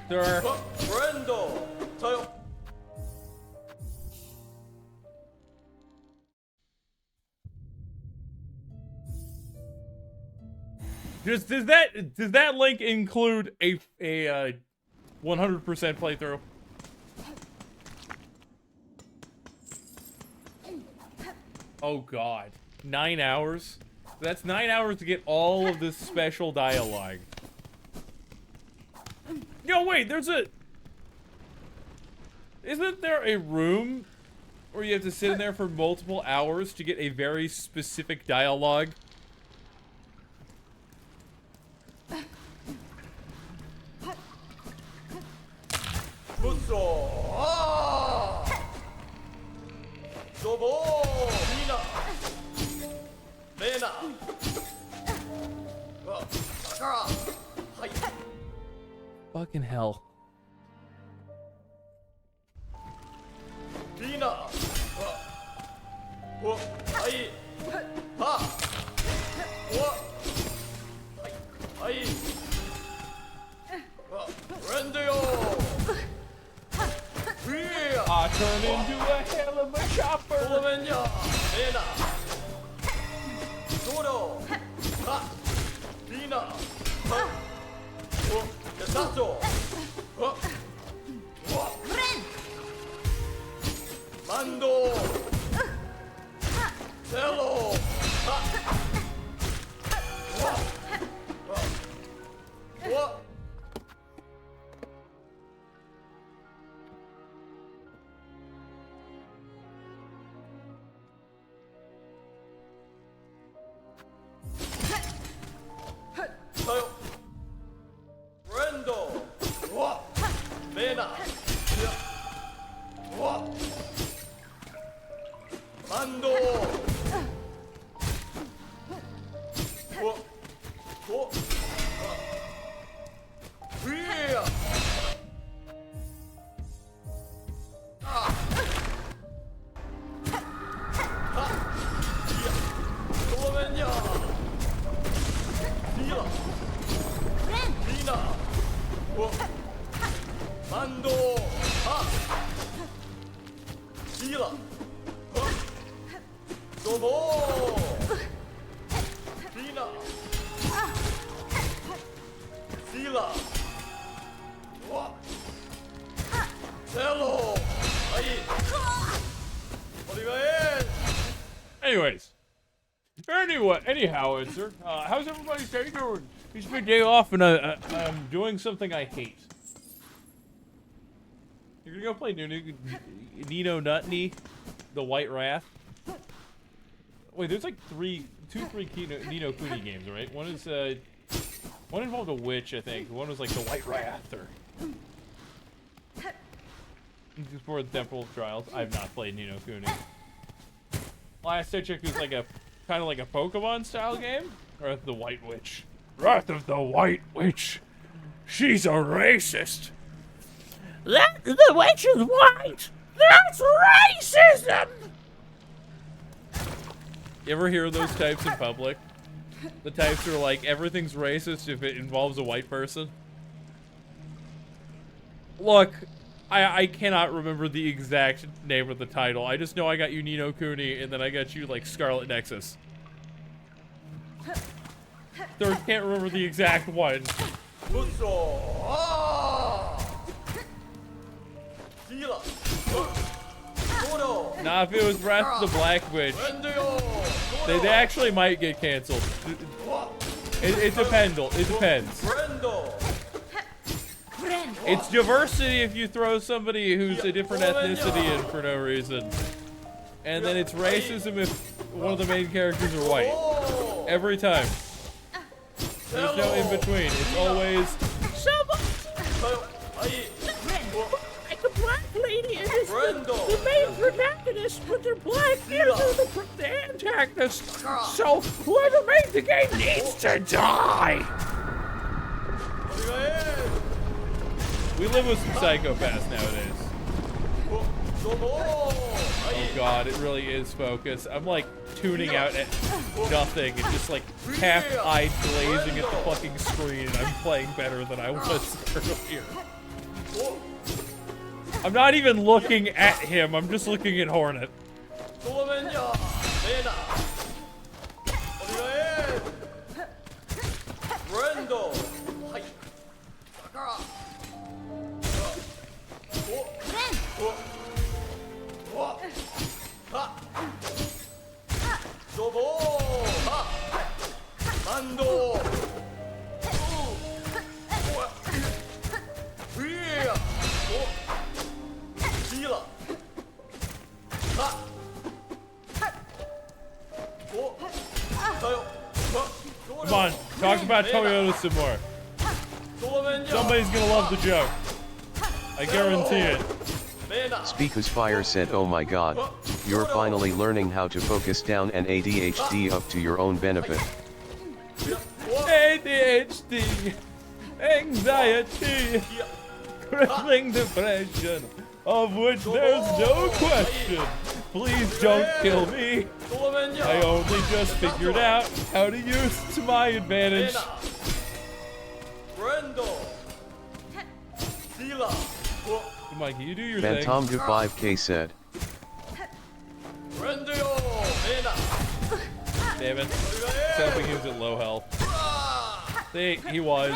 Sir. Does that link include a 100% playthrough? Oh god. 9 hours? That's 9 hours to get all of this special dialogue. No, wait, isn't there a room where you have to sit in there for multiple hours to get a very specific dialogue? Fucking hell. I turn into a hell of a chopper. Mando. Cello. Nina. Sila. What? Hello. Anyhow, sir, how's everybody's day going? It's my day off, and I'm doing something I hate. You're gonna go play Nino Nutney, the White Wrath. Wait, there's like three Nino Kuni games, right? One involved a witch, I think. One was like the White Wrath, or before the Temporal Trials. I've not played Nino Kuni. Last I checked, it was like a kind of like a Pokemon style game, or the White Witch. Wrath of the White Witch. She's a racist. The witch is white! That's racism! You ever hear those types in public? The types are like, everything's racist if it involves a white person. Look, I cannot remember the exact name of the title. I just know I got you Nino Kuni, and then I got you, like, Scarlet Nexus. Third, can't remember the exact one. Nah, if it was Wrath of the Black Witch, they actually might get canceled. It depends. It depends. It's diversity if you throw somebody who's a different ethnicity in for no reason. And then it's racism if one of the main characters are white. Every time. There's no in between. It's always... Like a black lady and the main protagonist, but they're black and they're the antagonist. So whoever made the game needs to die! We live with some psychopaths nowadays. Oh god, it really is focus. I'm like tuning out at nothing and just like half-eyed glazing at the fucking screen, and I'm playing better than I was earlier. I'm not even looking at him, I'm just looking at Hornet. Come on, talk about Toyota some more. Somebody's gonna love the joke. I guarantee it. Speaker's Fire said, oh my god, you're finally learning how to focus down and ADHD up to your own benefit. ADHD, anxiety, crippling depression, of which there's no question. Please don't kill me. I only just figured out how to use it to my advantage. Come on, can you do your thing? Phantom to 5K said. Damn it. Something he was at low health. See, he was.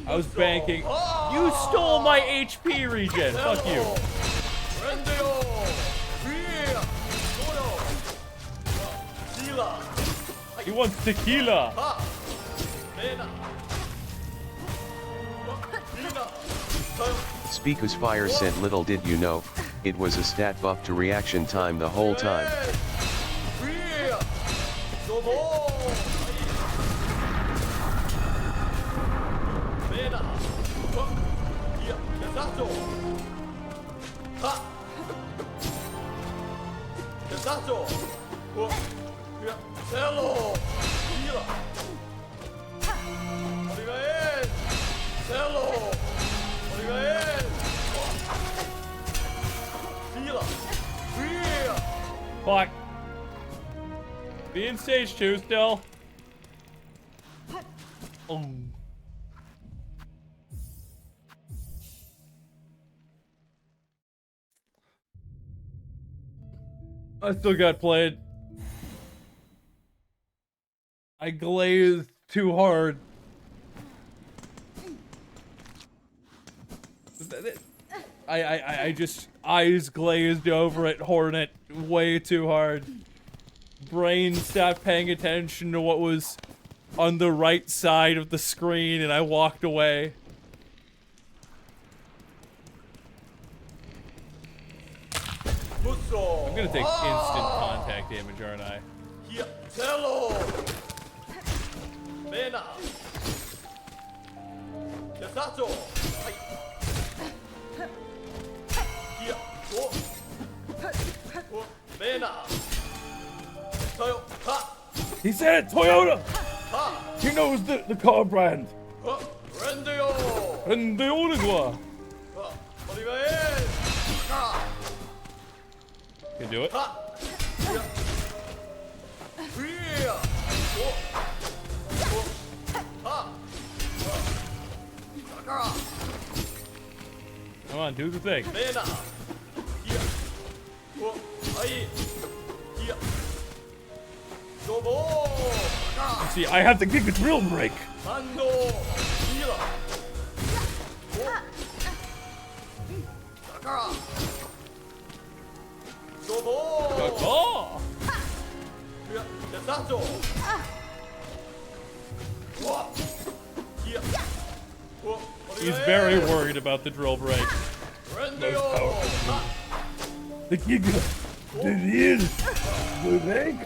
I was banking. You stole my HP regen. Fuck you. He wants tequila. Speaker's Fire said, little did you know, it was a stat buff to reaction time the whole time. Fuck. Be in stage 2 still. Oh. I still got played. I glazed too hard. I just eyes glazed over at Hornet way too hard. Brain stopped paying attention to what was on the right side of the screen, and I walked away. I'm gonna take instant contact damage, aren't I? He said it, Toyota! He knows the car brand. And the Onigwa. Can do it. Come on, do the thing. See, I have to kick a drill break. Oh! He's very worried about the drill break. The kick is the break.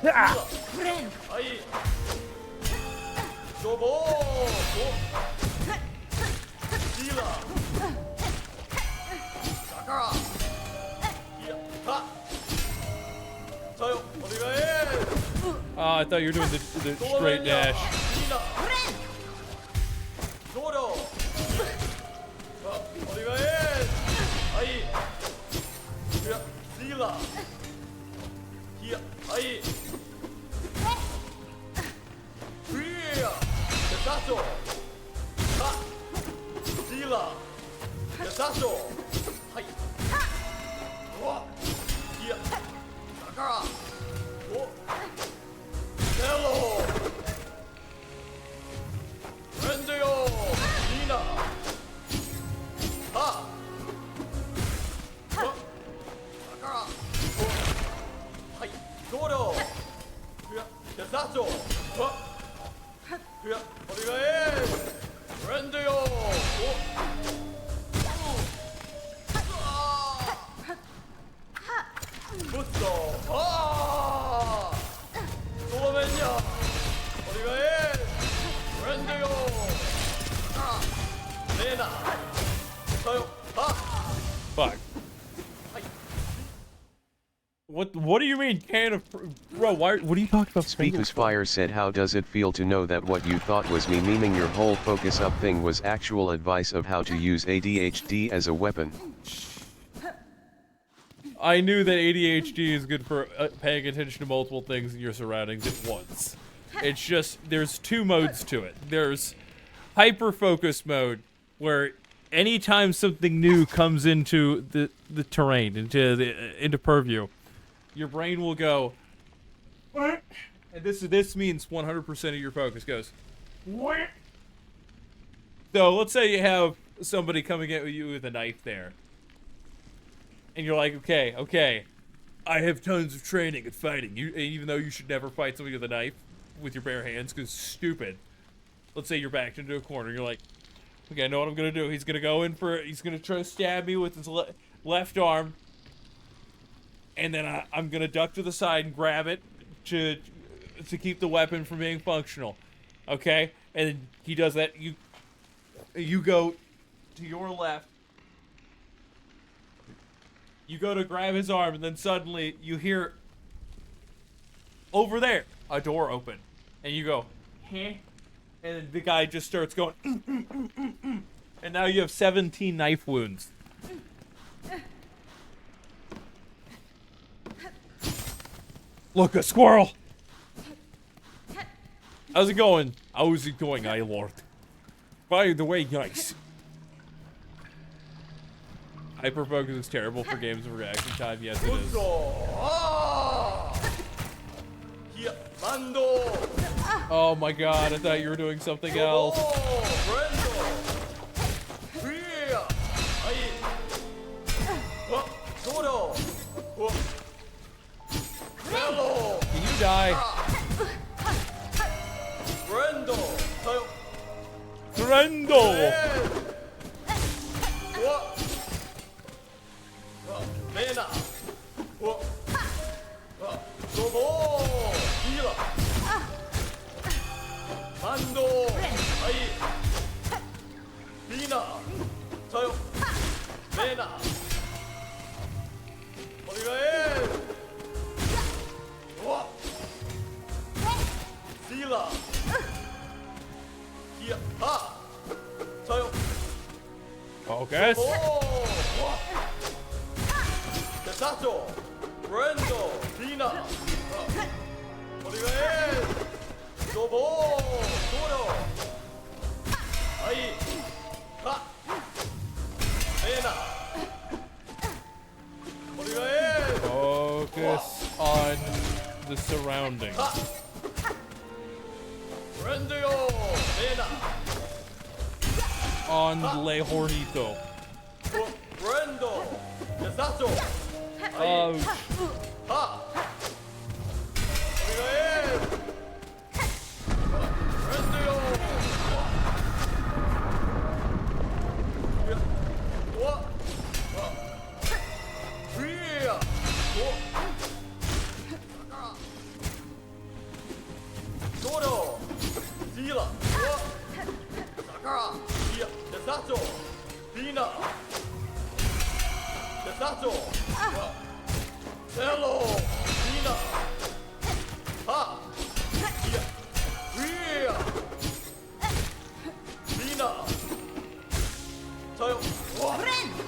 Oh, I thought you were doing the straight dash. Fuck. What do you mean can of bro? Why? What are you talking about? Speakus Fire said, how does it feel to know that what you thought was me meaning your whole focus up thing was actual advice of how to use ADHD as a weapon? I knew that ADHD is good for paying attention to multiple things in your surroundings at once. It's just, there's two modes to it. There's hyper-focus mode, where anytime something new comes into the terrain, into purview, your brain will go, and this means 100% of your focus goes. So let's say you have somebody coming at you with a knife there. And you're like, okay, I have tons of training at fighting. Even though you should never fight somebody with a knife with your bare hands, because it's stupid. Let's say you're backed into a corner. You're like, okay, I know what I'm going to do. He's going to go in for it. He's going to try to stab me with his left arm. And then I'm going to duck to the side and grab it to keep the weapon from being functional. Okay? And then he does that. You go to your left. You go to grab his arm, and then suddenly you hear over there a door open, and you go, huh? And the guy just starts going, and now you have 17 knife wounds. Look, a squirrel. How's it going? How's it going, my lord? By the way, guys. Hyperfocus is terrible for games of reaction time. Yes, it is. Oh my god, I thought you were doing something else. Can you die? Trendo! Focus. Focus on the surroundings. On Le Hornito.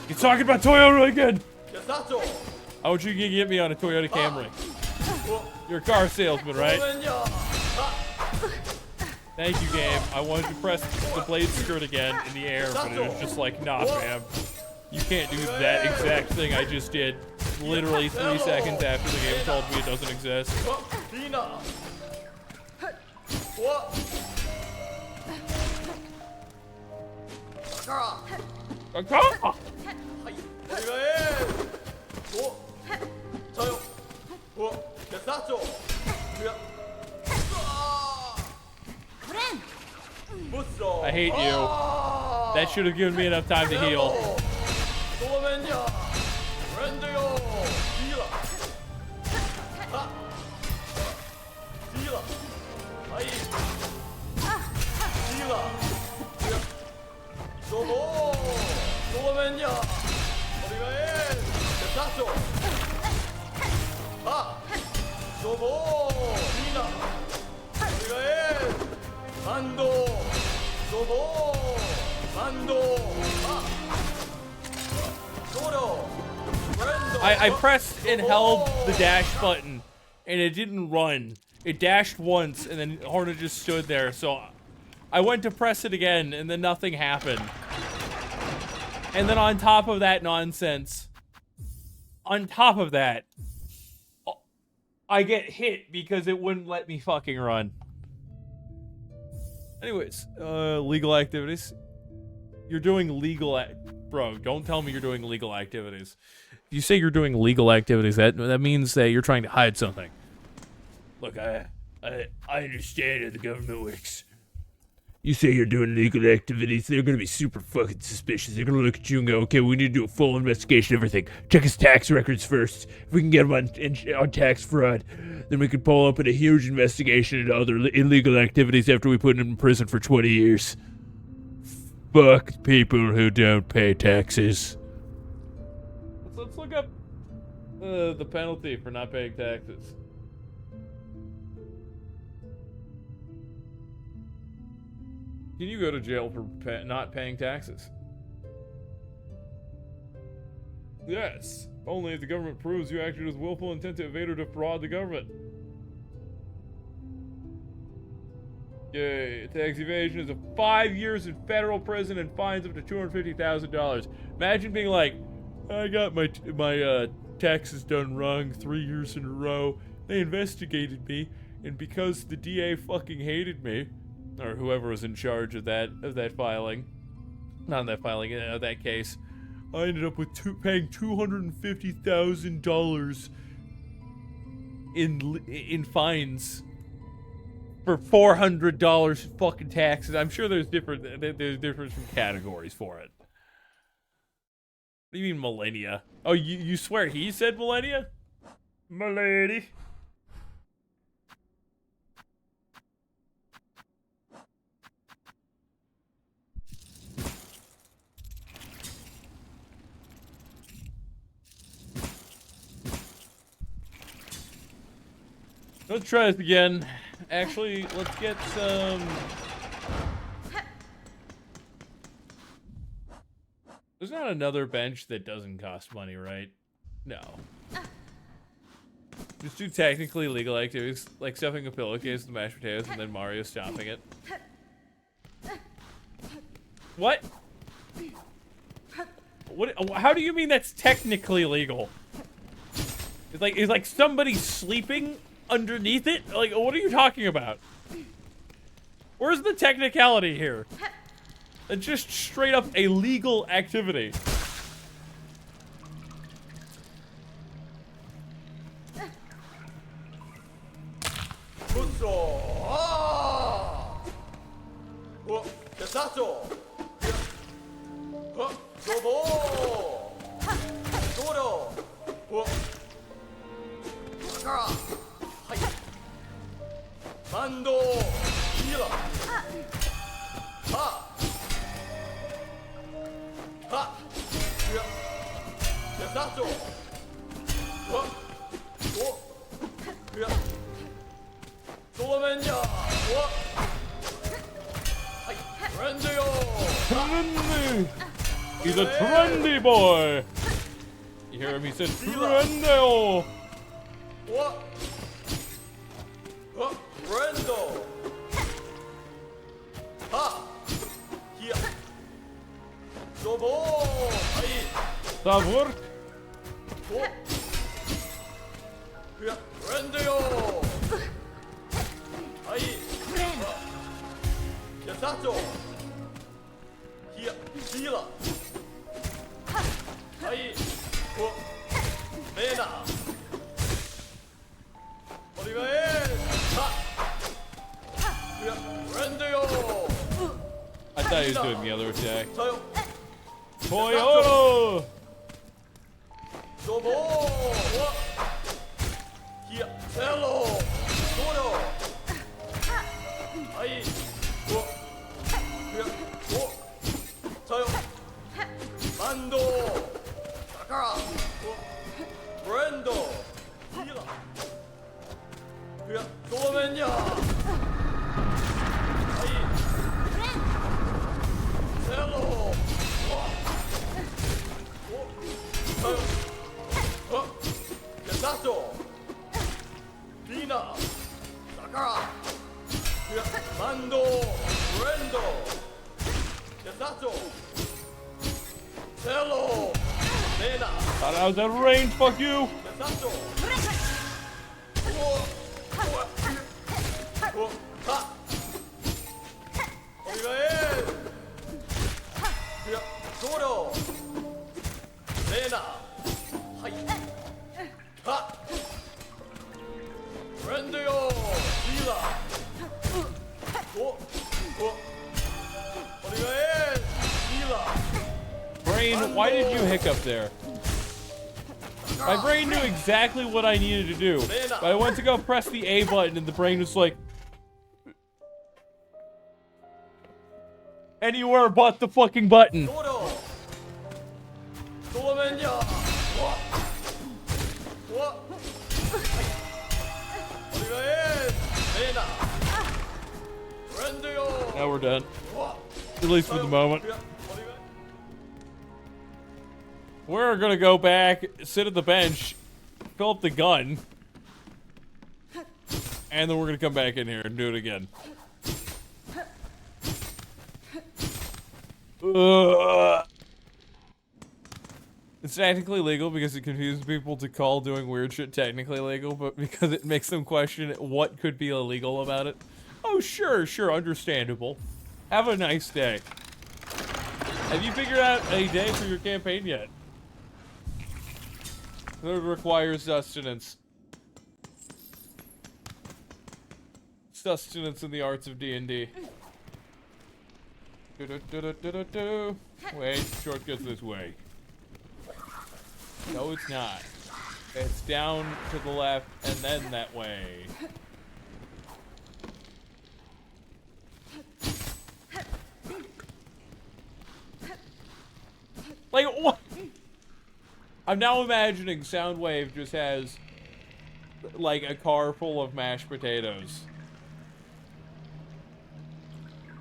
You're talking about Toyota again! I want you to get me on a Toyota Camry. You're a car salesman, right? Thank you, game. I wanted to press the blade skirt again in the air, but it was just like, nah, fam. You can't do that exact thing I just did literally 3 seconds after the game told me it doesn't exist. I hate you. That should have given me enough time to heal. I pressed and held the dash button, and it didn't run. It dashed once, and then Hornet just stood there, so I went to press it again, and then nothing happened. And then on top of that nonsense, on top of that, I get hit because it wouldn't let me fucking run. Anyways, legal activities. You're doing legal bro, don't tell me you're doing legal activities. If you say you're doing legal activities, that means that you're trying to hide something. Look, I understand how the government works. You say you're doing legal activities, they're gonna be super fucking suspicious. They're gonna look at you and go, okay, we need to do a full investigation of everything. Check his tax records first. If we can get him on tax fraud, then we can pull up in a huge investigation into other illegal activities after we put him in prison for 20 years. Fuck people who don't pay taxes. Let's look up the penalty for not paying taxes. Can you go to jail for not paying taxes? Yes, only if the government proves you acted with willful intent to evade or defraud the government. Yay, tax evasion is 5 years in federal prison and fines up to $250,000. Imagine being like, I got my taxes done wrong 3 years in a row. They investigated me, And because the DA fucking hated me, or whoever was in charge of that filing, not that filing, that case, I ended up with paying $250,000 in fines for $400 in fucking taxes. I'm sure there's different categories for it. What do you mean millennia? Oh, you swear he said millennia? Milady. Let's try this again. Actually, let's get some... There's not another bench that doesn't cost money, right? No. Just do technically legal activities, like stuffing a pillowcase with mashed potatoes and then Mario stomping it. What? What? How do you mean that's technically legal? It's like somebody sleeping underneath it? Like, what are you talking about? Where's the technicality here? It's just straight up a legal activity. He's a trendy boy. You hear him? He said trendy. What? Brendo. Ha. Here. Sobo. Savur. Brendo. Aí. Yasato. Here. Sila. Aí. Lena. I thought he was doing the other attack. Toyo! Here, hello! Toro! Aí! Tayo! Mando! Sakara! Brendo! Hila! Solomenya! Aí! Hello! Tayo! Yasato! Lina! Sakara! Mando! Brendo! Yasato! Hello! Lena! Thought I was out of range, fuck you! Yasato! Toro! Lena! Hai! Ha! Rendio! Hila! Brain, why did you hiccup there? My brain knew exactly what I needed to do, but I went to go press the A button and the brain was like... Anywhere but the fucking button. Now we're done. At least for the moment. We're gonna go back, sit at the bench, fill up the gun, and then we're gonna come back in here and do it again. It's technically legal because it confuses people to call doing weird shit technically legal, but because it makes them question what could be illegal about it. Oh, sure, understandable. Have a nice day. Have you figured out a day for your campaign yet? That requires sustenance. Sustenance in the arts of D&D. Wait, shortcut's this way. No, it's not. It's down to the left and then that way. Like, what? I'm now imagining Soundwave just has, like, a car full of mashed potatoes.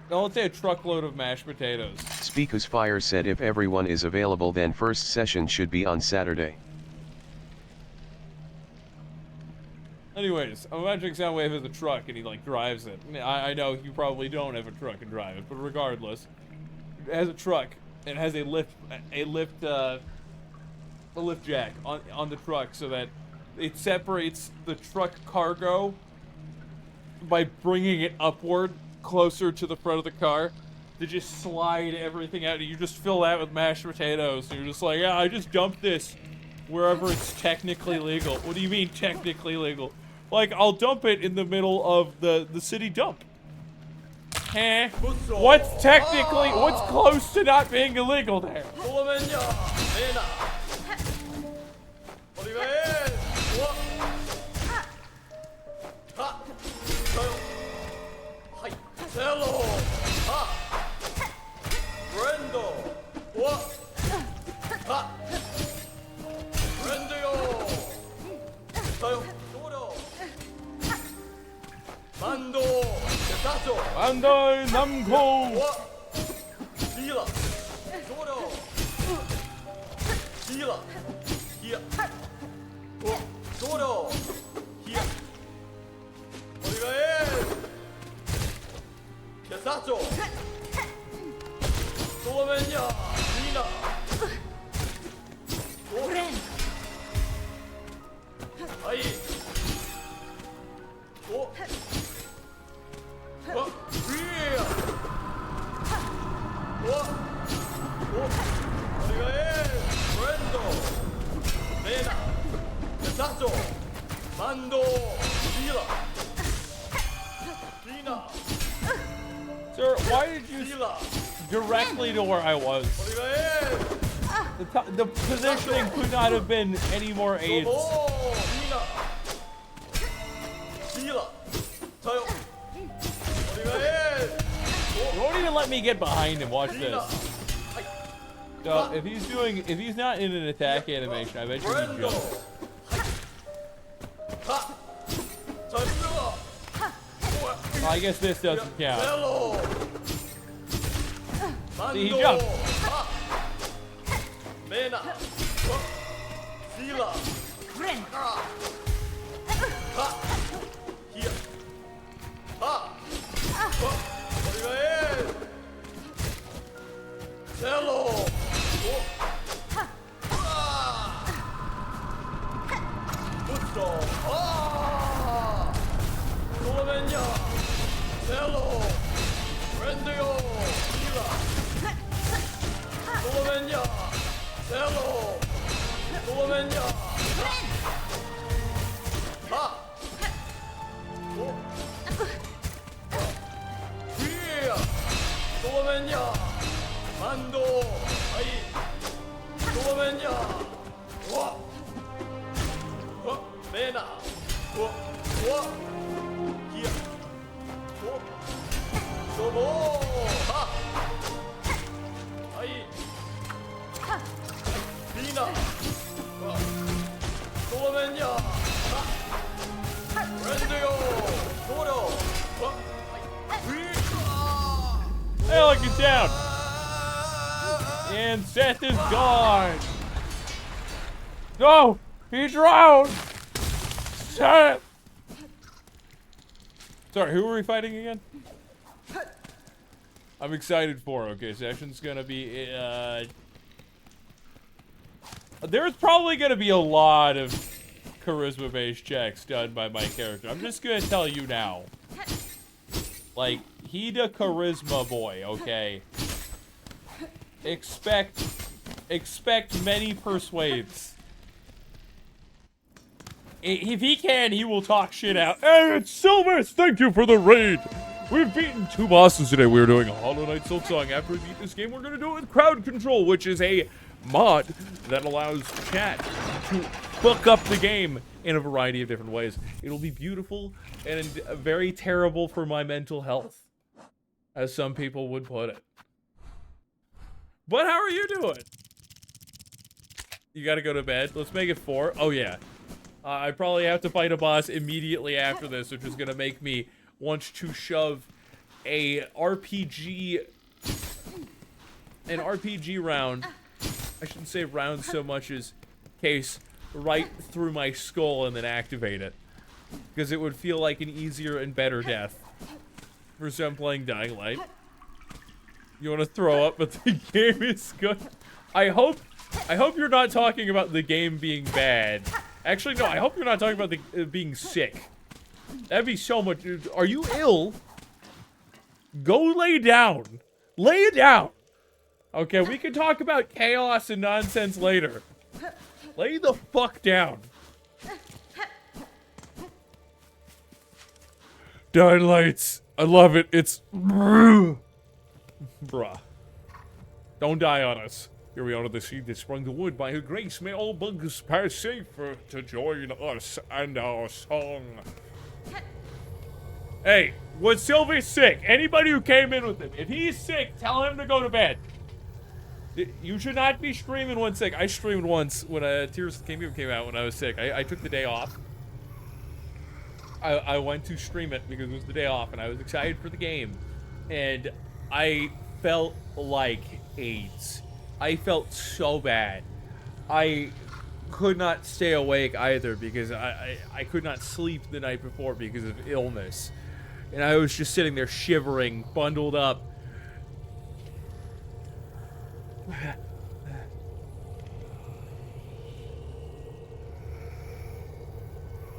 No, let's say a truckload of mashed potatoes. Speakus Fire said if everyone is available then first session should be on Saturday. Anyways, I'm imagining Soundwave has a truck and he, like, drives it. I know you probably don't have a truck and drive it, but regardless, it has a truck. It has a lift jack on the truck so that it separates the truck cargo by bringing it upward closer to the front of the car to just slide everything out. You just fill that with mashed potatoes. And you're just like, yeah, I just dumped this wherever it's technically legal. What do you mean technically legal? Like, I'll dump it in the middle of the city dump. Eh? What's close to not being illegal there? Mando Namco! Sir, why did you directly to where I was? The positioning could not have been any more aids. You won't even let me get behind him. Watch this. So if he's not in an attack animation, I bet you he jumps. Well, I guess this doesn't count. See, he jumped. Hey, look, he's down. And Seth is gone. No, he drowned. Seth. Sorry, who are we fighting again? I'm excited for. Okay, session's gonna be There's probably gonna be a lot of charisma-based checks done by my character. I'm just gonna tell you now. Like, he the charisma boy, okay? Expect many persuades. If he can, he will talk shit out. Hey, it's Silvers! Thank you for the raid! We've beaten 2 bosses today. We're doing a Hollow Knight Silksong. After we beat this game, we're gonna do it with crowd control, which is a mod that allows chat to fuck up the game in a variety of different ways. It'll be beautiful and very terrible for my mental health, as some people would put it. But how are you doing? You gotta go to bed. Let's make it 4. Oh, yeah. I probably have to fight a boss immediately after this, which is gonna make me want to shove an RPG round. I shouldn't say round so much as case right through my skull and then activate it. Because it would feel like an easier and better death. For some playing Dying Light. You want to throw up, but the game is good. I hope you're not talking about the game being bad. Actually, no, I hope you're not talking about the being sick. That'd be so much. Are you ill? Go lay down. Lay down. Okay, we can talk about chaos and nonsense later. Lay the fuck down. Dying Lights. I love it. It's... Bruh. Don't die on us. Here we honor the seed that sprung the wood. By her grace, may all bugs pass safer to join us and our song. Hey, was Sylvie sick? Anybody who came in with him, if he's sick, tell him to go to bed. You should not be streaming when sick. I streamed once when Tears of the Kingdom came out when I was sick. I took the day off. I went to stream it because it was the day off, and I was excited for the game. And I felt like AIDS. I felt so bad. I could not stay awake either because I could not sleep the night before because of illness. And I was just sitting there shivering, bundled up.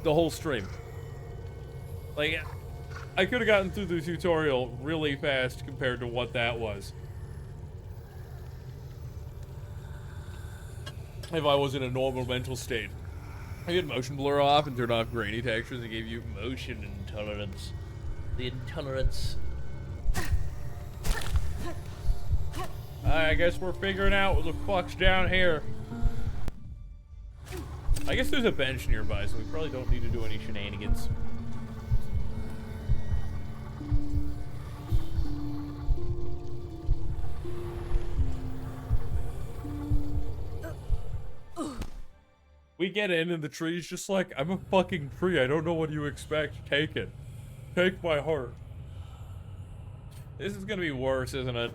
The whole stream. Like, I could have gotten through the tutorial really fast compared to what that was. If I was in a normal mental state. I had motion blur off and turned off grainy textures and gave you motion intolerance. The intolerance. I guess we're figuring out what the fuck's down here. I guess there's a bench nearby, so we probably don't need to do any shenanigans. We get in and the tree's just like, I'm a fucking tree. I don't know what you expect. Take it. Take my heart. This is gonna be worse, isn't it?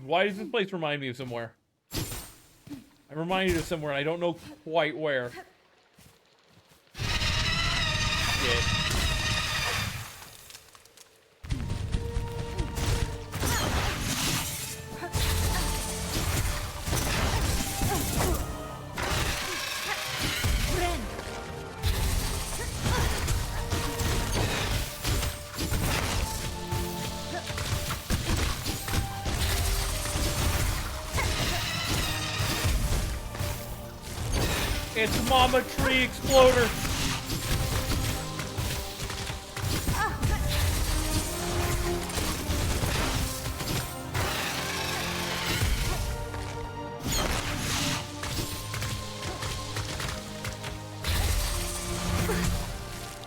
Why does this place remind me of somewhere? I'm reminded of somewhere and I don't know quite where. Shit. It's Mama Tree Exploder.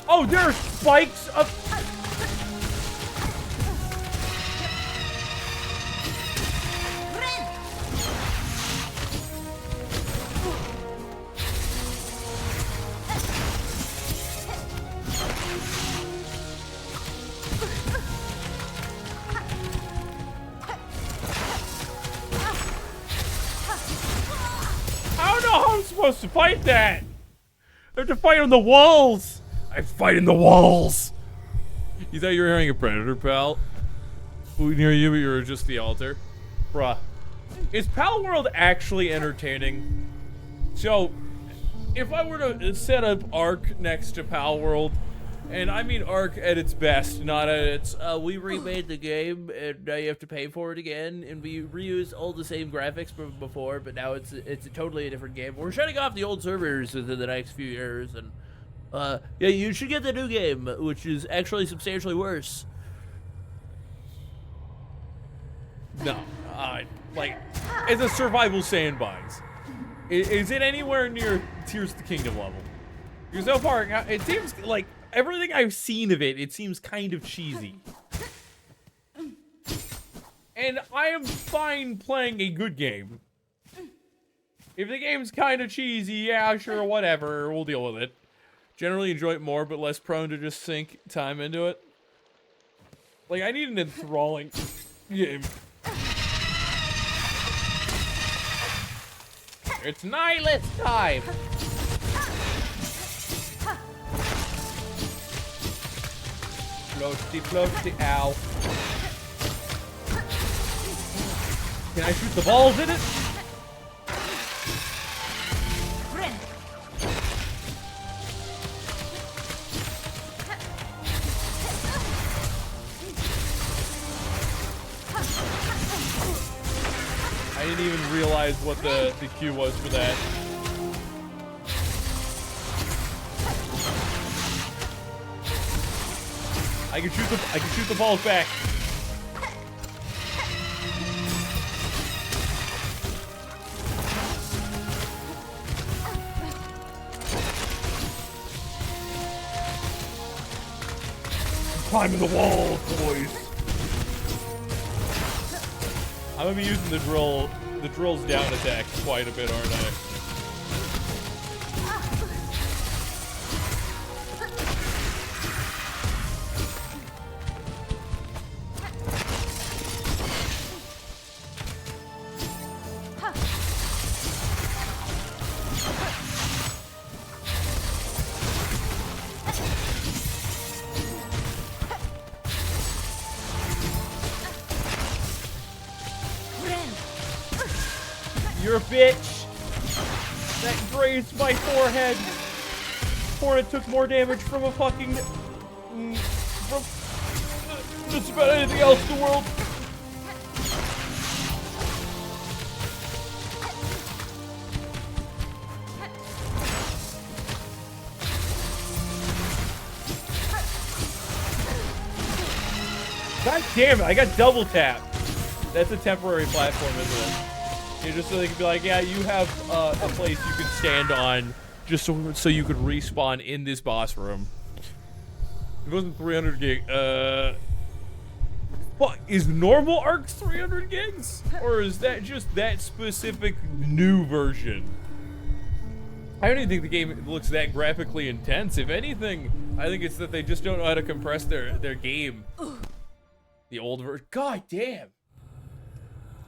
Oh, there's spikes up. Supposed to fight that. I have to fight on the walls. I fight in the walls. You thought you were hearing a predator, pal? Near you, but you were just the altar? Bruh. Is Pal World actually entertaining? So, if I were to set up Ark next to Pal World, and I mean Ark at its best, not at its, we remade the game, and now you have to pay for it again, and we reused all the same graphics from before, but now it's a totally different game. We're shutting off the old servers within the next few years, and, yeah, you should get the new game, which is actually substantially worse. No, like, it's a survival sandbox. Is it anywhere near Tears of the Kingdom level? Because so far, it seems like everything I've seen of it, it seems kind of cheesy. And I am fine playing a good game. If the game's kind of cheesy, yeah, sure, whatever, we'll deal with it. Generally enjoy it more, but less prone to just sink time into it. Like, I need an enthralling game. It's nihilist time! Floaty, floaty, ow. Can I shoot the balls in it? I didn't even realize what the cue was for that. I can shoot the balls back. Climbing the walls, boys. I'm gonna be using the drill's down attack quite a bit, aren't I? You're a bitch! That grazed my forehead before it took more damage from a fucking... from just about anything else in the world. God damn it, I got double tapped. That's a temporary platform, isn't it? Just so they can be like, yeah, you have a place you can stand on, just so you could respawn in this boss room. It wasn't 300 gig. What is normal Arc's 300 gigs, or is that just that specific new version? I don't even think the game looks that graphically intense. If anything, I think it's that they just don't know how to compress their game. The old version. God damn.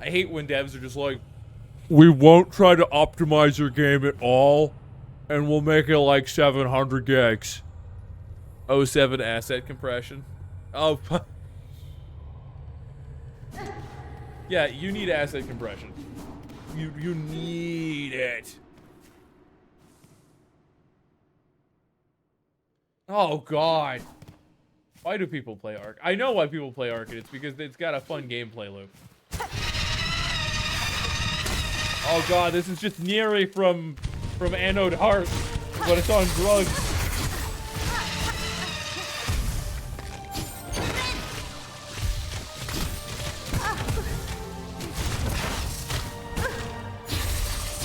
I hate when devs are just like, we won't try to optimize your game at all, and we'll make it like 700 gigs. 07 asset compression. Oh, yeah, you need asset compression. You need it. Oh God. Why do people play Ark? I know why people play Ark, and it's because it's got a fun gameplay loop. Oh God, this is just Neri from Anode Heart, but it's on drugs.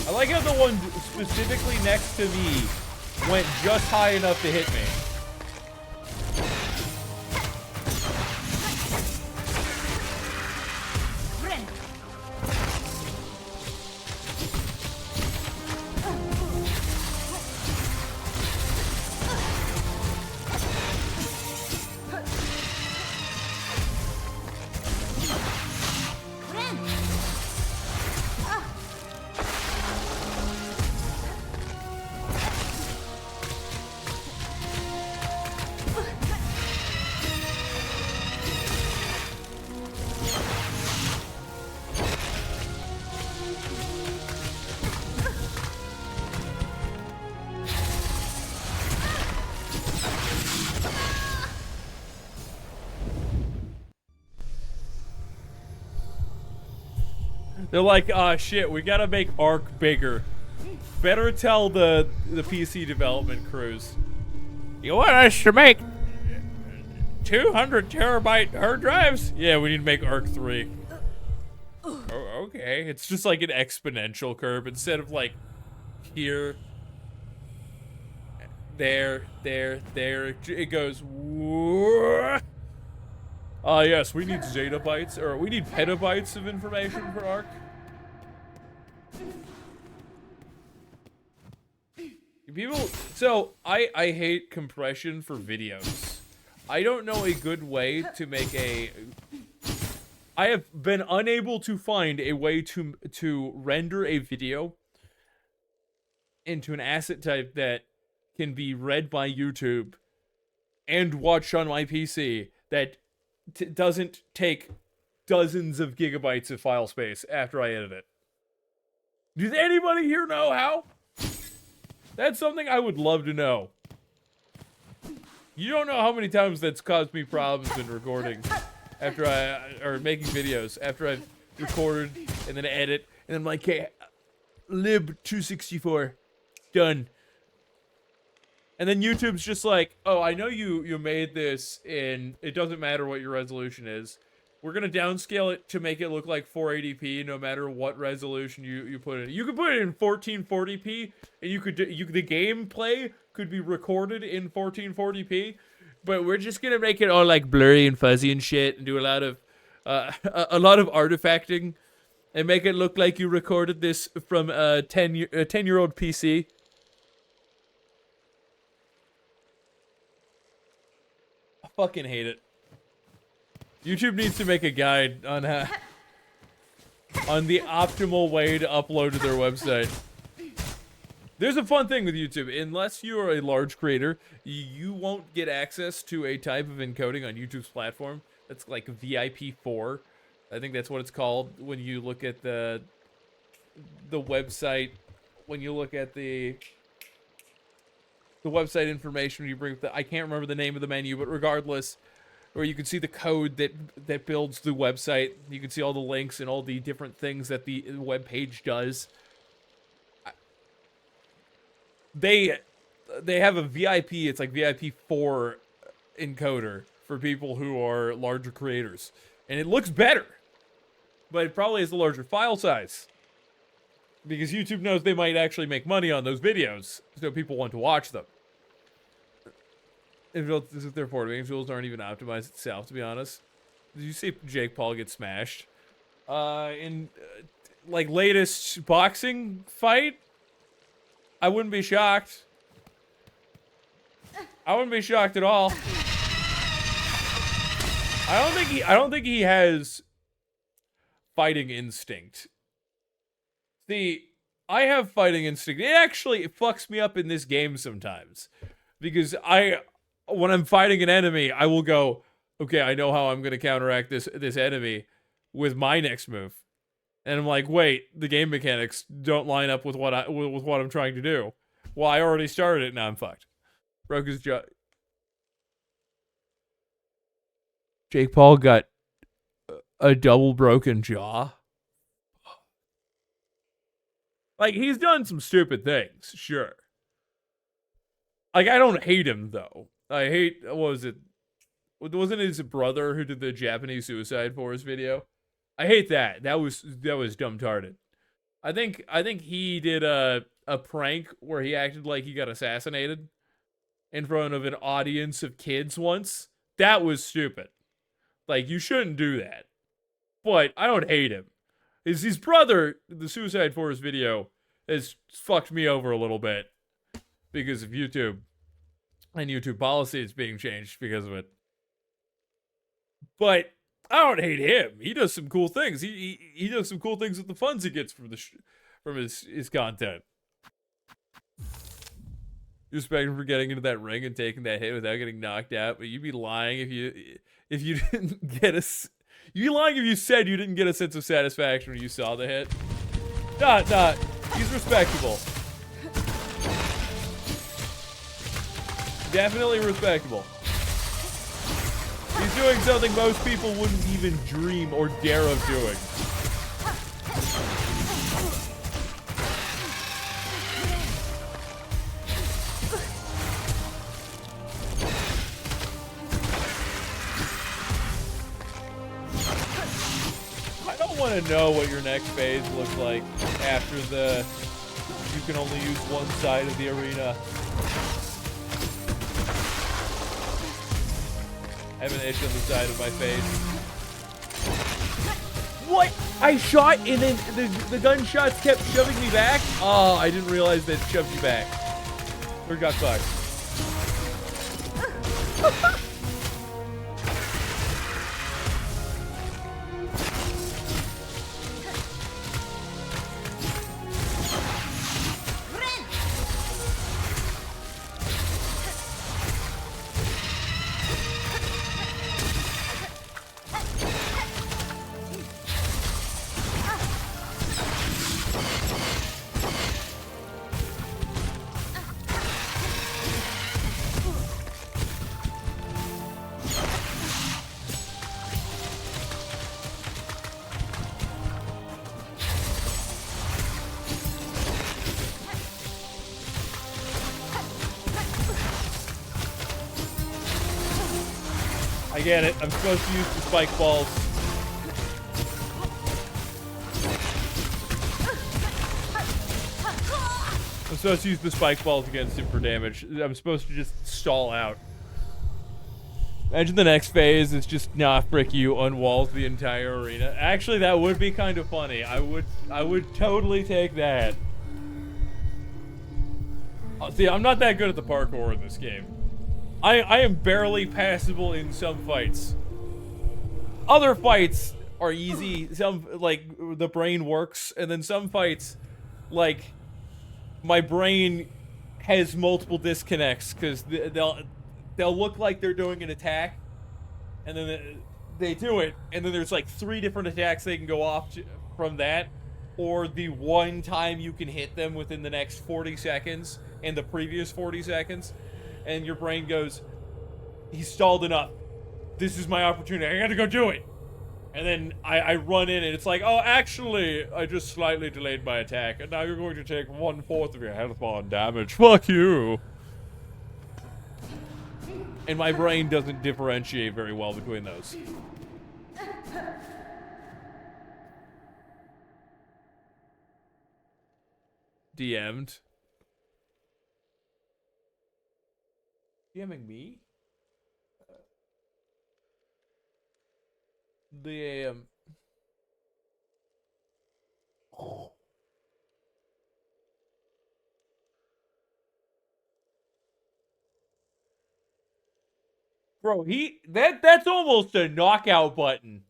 I like how the one specifically next to me went just high enough to hit me. They're like, ah, shit, we gotta make Arc bigger. Better tell the PC development crews. You want us to make 200 terabyte hard drives? Yeah, we need to make Arc 3. Oh, okay. It's just like an exponential curve instead of like here, there. It goes. Yes, we need zettabytes, or we need petabytes of information for Arc. People, so I hate compression for videos. I don't know a good way to make a. I have been unable to find a way to render a video into an asset type that can be read by YouTube and watched on my PC that doesn't take dozens of gigabytes of file space after I edit it. Does anybody here know how? That's something I would love to know. You don't know how many times that's caused me problems in recording after or making videos after I've recorded and then edit and then I'm like, hey, lib 264, done. And then YouTube's just like, oh, I know you made this in, it doesn't matter what your resolution is. We're gonna downscale it to make it look like 480p no matter what resolution you put in. You could put it in 1440p and the gameplay could be recorded in 1440p, but we're just gonna make it all like blurry and fuzzy and shit and do a lot of artifacting and make it look like you recorded this from a 10-year-old PC. I fucking hate it. YouTube needs to make a guide on the optimal way to upload to their website. There's a fun thing with YouTube. Unless you are a large creator, you won't get access to a type of encoding on YouTube's platform that's like VIP4. I think that's what it's called when you look at the website. When you look at the website information, when you bring I can't remember the name of the menu, but regardless. Or you can see the code that builds the website. You can see all the links and all the different things that the web page does. They have a VIP, it's like VIP4 encoder for people who are larger creators. And it looks better. But it probably has a larger file size. Because YouTube knows they might actually make money on those videos. So people want to watch them. Their forwarding tools aren't even optimized itself, to be honest. Did you see Jake Paul get smashed? In like latest boxing fight? I wouldn't be shocked. I wouldn't be shocked at all. I don't think he has fighting instinct. See, I have fighting instinct. It actually fucks me up in this game sometimes. Because when I'm fighting an enemy, I will go, okay, I know how I'm going to counteract this enemy with my next move. And I'm like, wait, the game mechanics don't line up with what I'm trying to do. Well, I already started it, now I'm fucked. Broke his jaw. Jake Paul got a double broken jaw. Like, he's done some stupid things, sure. Like, I don't hate him, though. I hate, what was it? Wasn't it his brother who did the Japanese suicide forest video? I hate that. That was dumb-tarded. I think he did a prank where he acted like he got assassinated in front of an audience of kids once. That was stupid. Like, you shouldn't do that. But I don't hate him. His brother, the suicide forest video, has fucked me over a little bit because of YouTube. And YouTube policy is being changed because of it. But I don't hate him. He does some cool things. He does some cool things with the funds he gets from his content. You respect him for getting into that ring and taking that hit without getting knocked out, but you'd be lying if you didn't get you'd be lying if you said you didn't get a sense of satisfaction when you saw the hit. Nah, he's respectable. Definitely respectable. He's doing something most people wouldn't even dream or dare of doing. want to know what your next phase looks like after the you can only use one side of the arena. I have an itch on the side of my face. What? I shot and then the gunshots kept shoving me back? Oh, I didn't realize that it shoved you back. Or got fucked. I get it. I'm supposed to use the spike balls. I'm supposed to use the spike balls against him for damage. I'm supposed to just stall out. Imagine the next phase is just, nah, frick you, unwalls the entire arena. Actually, that would be kind of funny. I would totally take that. See, I'm not that good at the parkour in this game. I am barely passable in some fights. Other fights are easy. Some, like, the brain works. And then some fights, like, my brain has multiple disconnects. Because they'll look like they're doing an attack. And then they do it. And then there's, like, 3 different attacks they can go off from that. Or the one time you can hit them within the next 40 seconds. And the previous 40 seconds. And your brain goes, he's stalled enough. This is my opportunity. I gotta go do it. And then I run in and it's like, oh, actually, I just slightly delayed my attack. And now you're going to take 1/4 of your health bar damage. Fuck you. And my brain doesn't differentiate very well between those. DM'd. DMing me? Bro, that's almost a knockout button.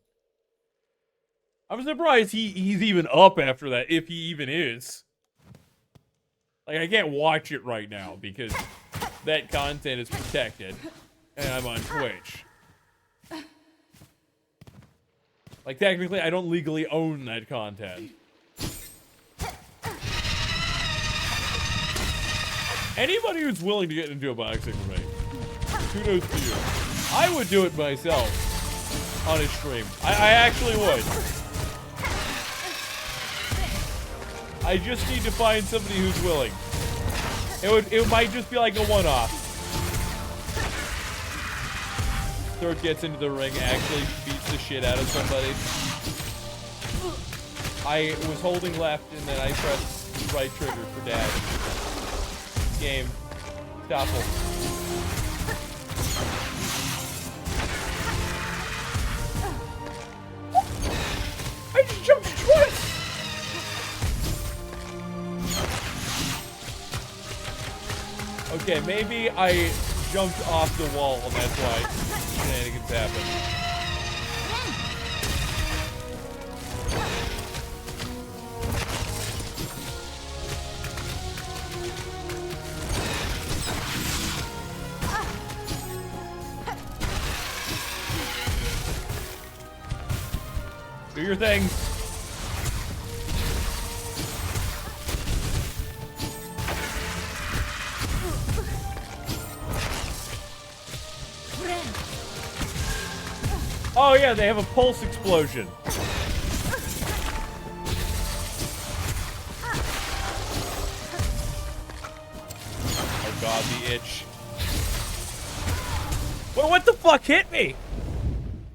I'm surprised he's even up after that, if he even is. Like, I can't watch it right now because that content is protected, and I'm on Twitch. Like, technically, I don't legally own that content. Anybody who's willing to get into a boxing ring, kudos to you. I would do it myself on a stream. I actually would. I just need to find somebody who's willing. It might just be like a one-off. Third gets into the ring, actually beats the shit out of somebody. I was holding left and then I pressed right trigger for dash. Game. Stopple. I just jumped twice! Okay, maybe I jumped off the wall and that's why shenanigans happen. Do your thing. Oh yeah, they have a pulse explosion. Oh god, the itch. What the fuck hit me?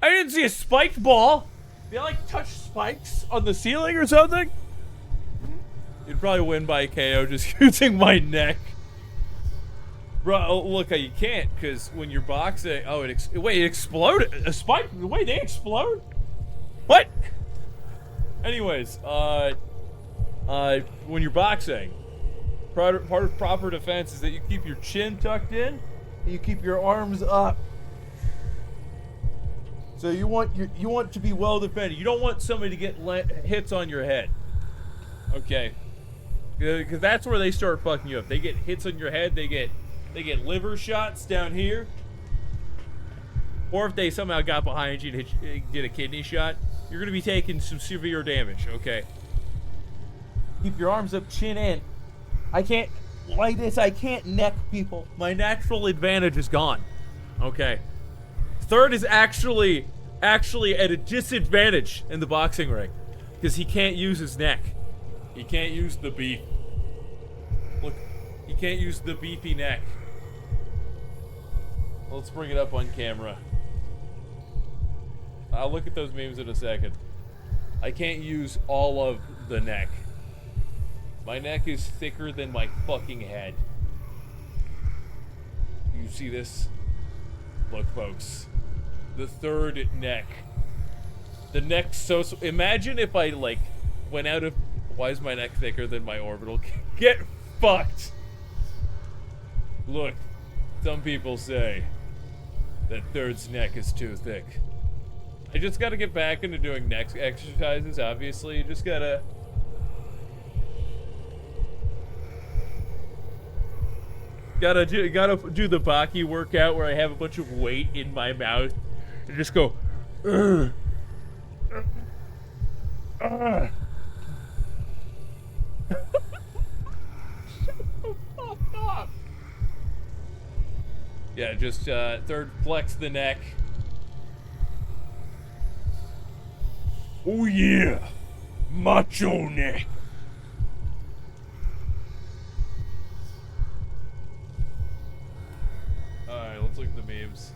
I didn't see a spiked ball. they like touch spikes on the ceiling or something. You'd probably win by KO just using my neck. Bro, look, you can't, because when you're boxing... Oh, wait, it exploded? A spike? Wait, they explode? What? Anyways, when you're boxing, part of proper defense is that you keep your chin tucked in, and you keep your arms up. So you want to be well defended. You don't want somebody to get hits on your head. Okay. Because that's where they start fucking you up. They get hits on your head, they get liver shots down here. Or if they somehow got behind you and did a kidney shot, you're going to be taking some severe damage, okay? Keep your arms up, chin in. I can't, like this, I can't neck people. My natural advantage is gone, okay? Third is actually at a disadvantage in the boxing ring because he can't use his neck. He can't use the beef. Look, he can't use the beefy neck. Let's bring it up on camera. I'll look at those memes in a second. I can't use all of the neck. My neck is thicker than my fucking head. You see this? Look, folks. The third neck. The neck so imagine if I, like, went out of... Why is my neck thicker than my orbital? Get fucked! Look, some people say that third's neck is too thick. I just gotta get back into doing neck exercises, obviously. You just gotta... Gotta do the Baki workout where I have a bunch of weight in my mouth and just go... Yeah, just third flex the neck. Oh yeah, macho neck. Alright, let's look at the memes.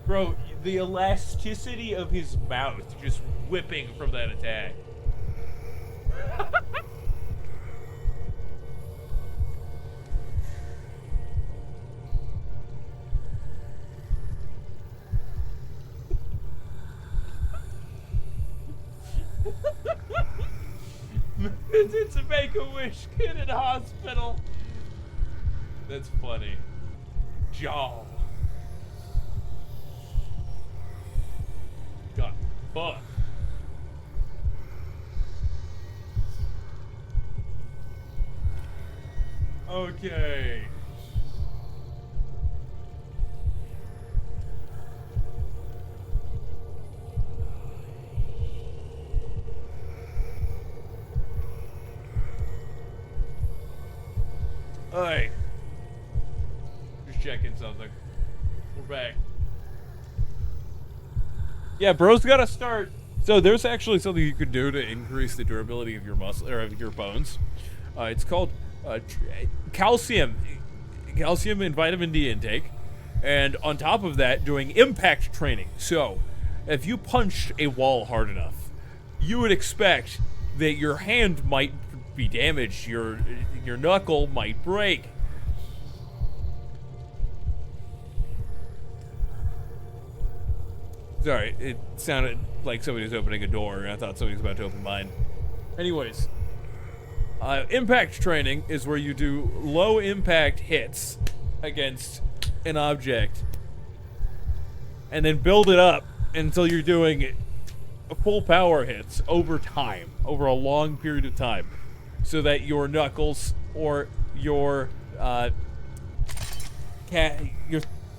Bro, the elasticity of his mouth just whipping from that attack. It's a Make-A-Wish kid in hospital. That's funny. Jaw. God, fuck. Okay. Alright. Just checking something. We're back. Yeah, bro's gotta start. So there's actually something you could do to increase the durability of your muscle or of your bones. It's called calcium and vitamin D intake, and on top of that, doing impact training. So, if you punched a wall hard enough, you would expect that your hand might be damaged, your knuckle might break. Sorry, it sounded like somebody was opening a door, and I thought somebody was about to open mine. Anyways, impact training is where you do low impact hits against an object, and then build it up until you're doing full power hits over time, over a long period of time, so that your knuckles or your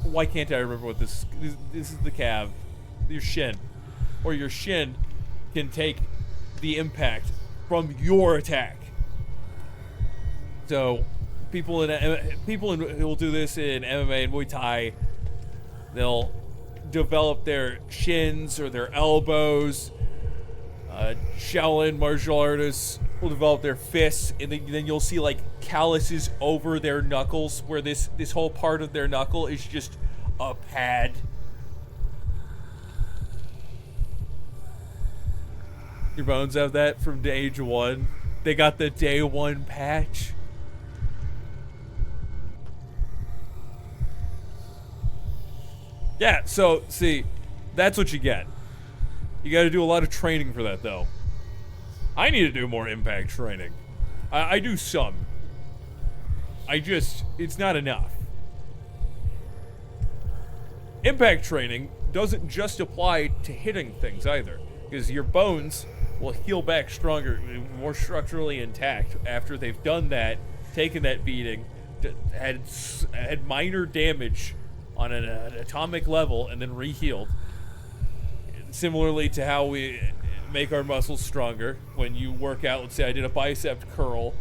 why can't I remember what this is the calf, your shin, or your shin can take the impact from your attack. So people will do this in MMA and Muay Thai. They'll develop their shins or their elbows. Shaolin martial artists will develop their fists, and then you'll see like calluses over their knuckles, where this whole part of their knuckle is just a pad. Your bones have that from age 1. They got the day 1 patch. Yeah, so, see, that's what you get. You gotta do a lot of training for that, though. I need to do more impact training. I do some. It's not enough. Impact training doesn't just apply to hitting things either, because your bones will heal back stronger, more structurally intact after they've done that, taken that beating, had minor damage on an atomic level, and then re-healed. Similarly to how we make our muscles stronger. When you work out, let's say I did a bicep curl,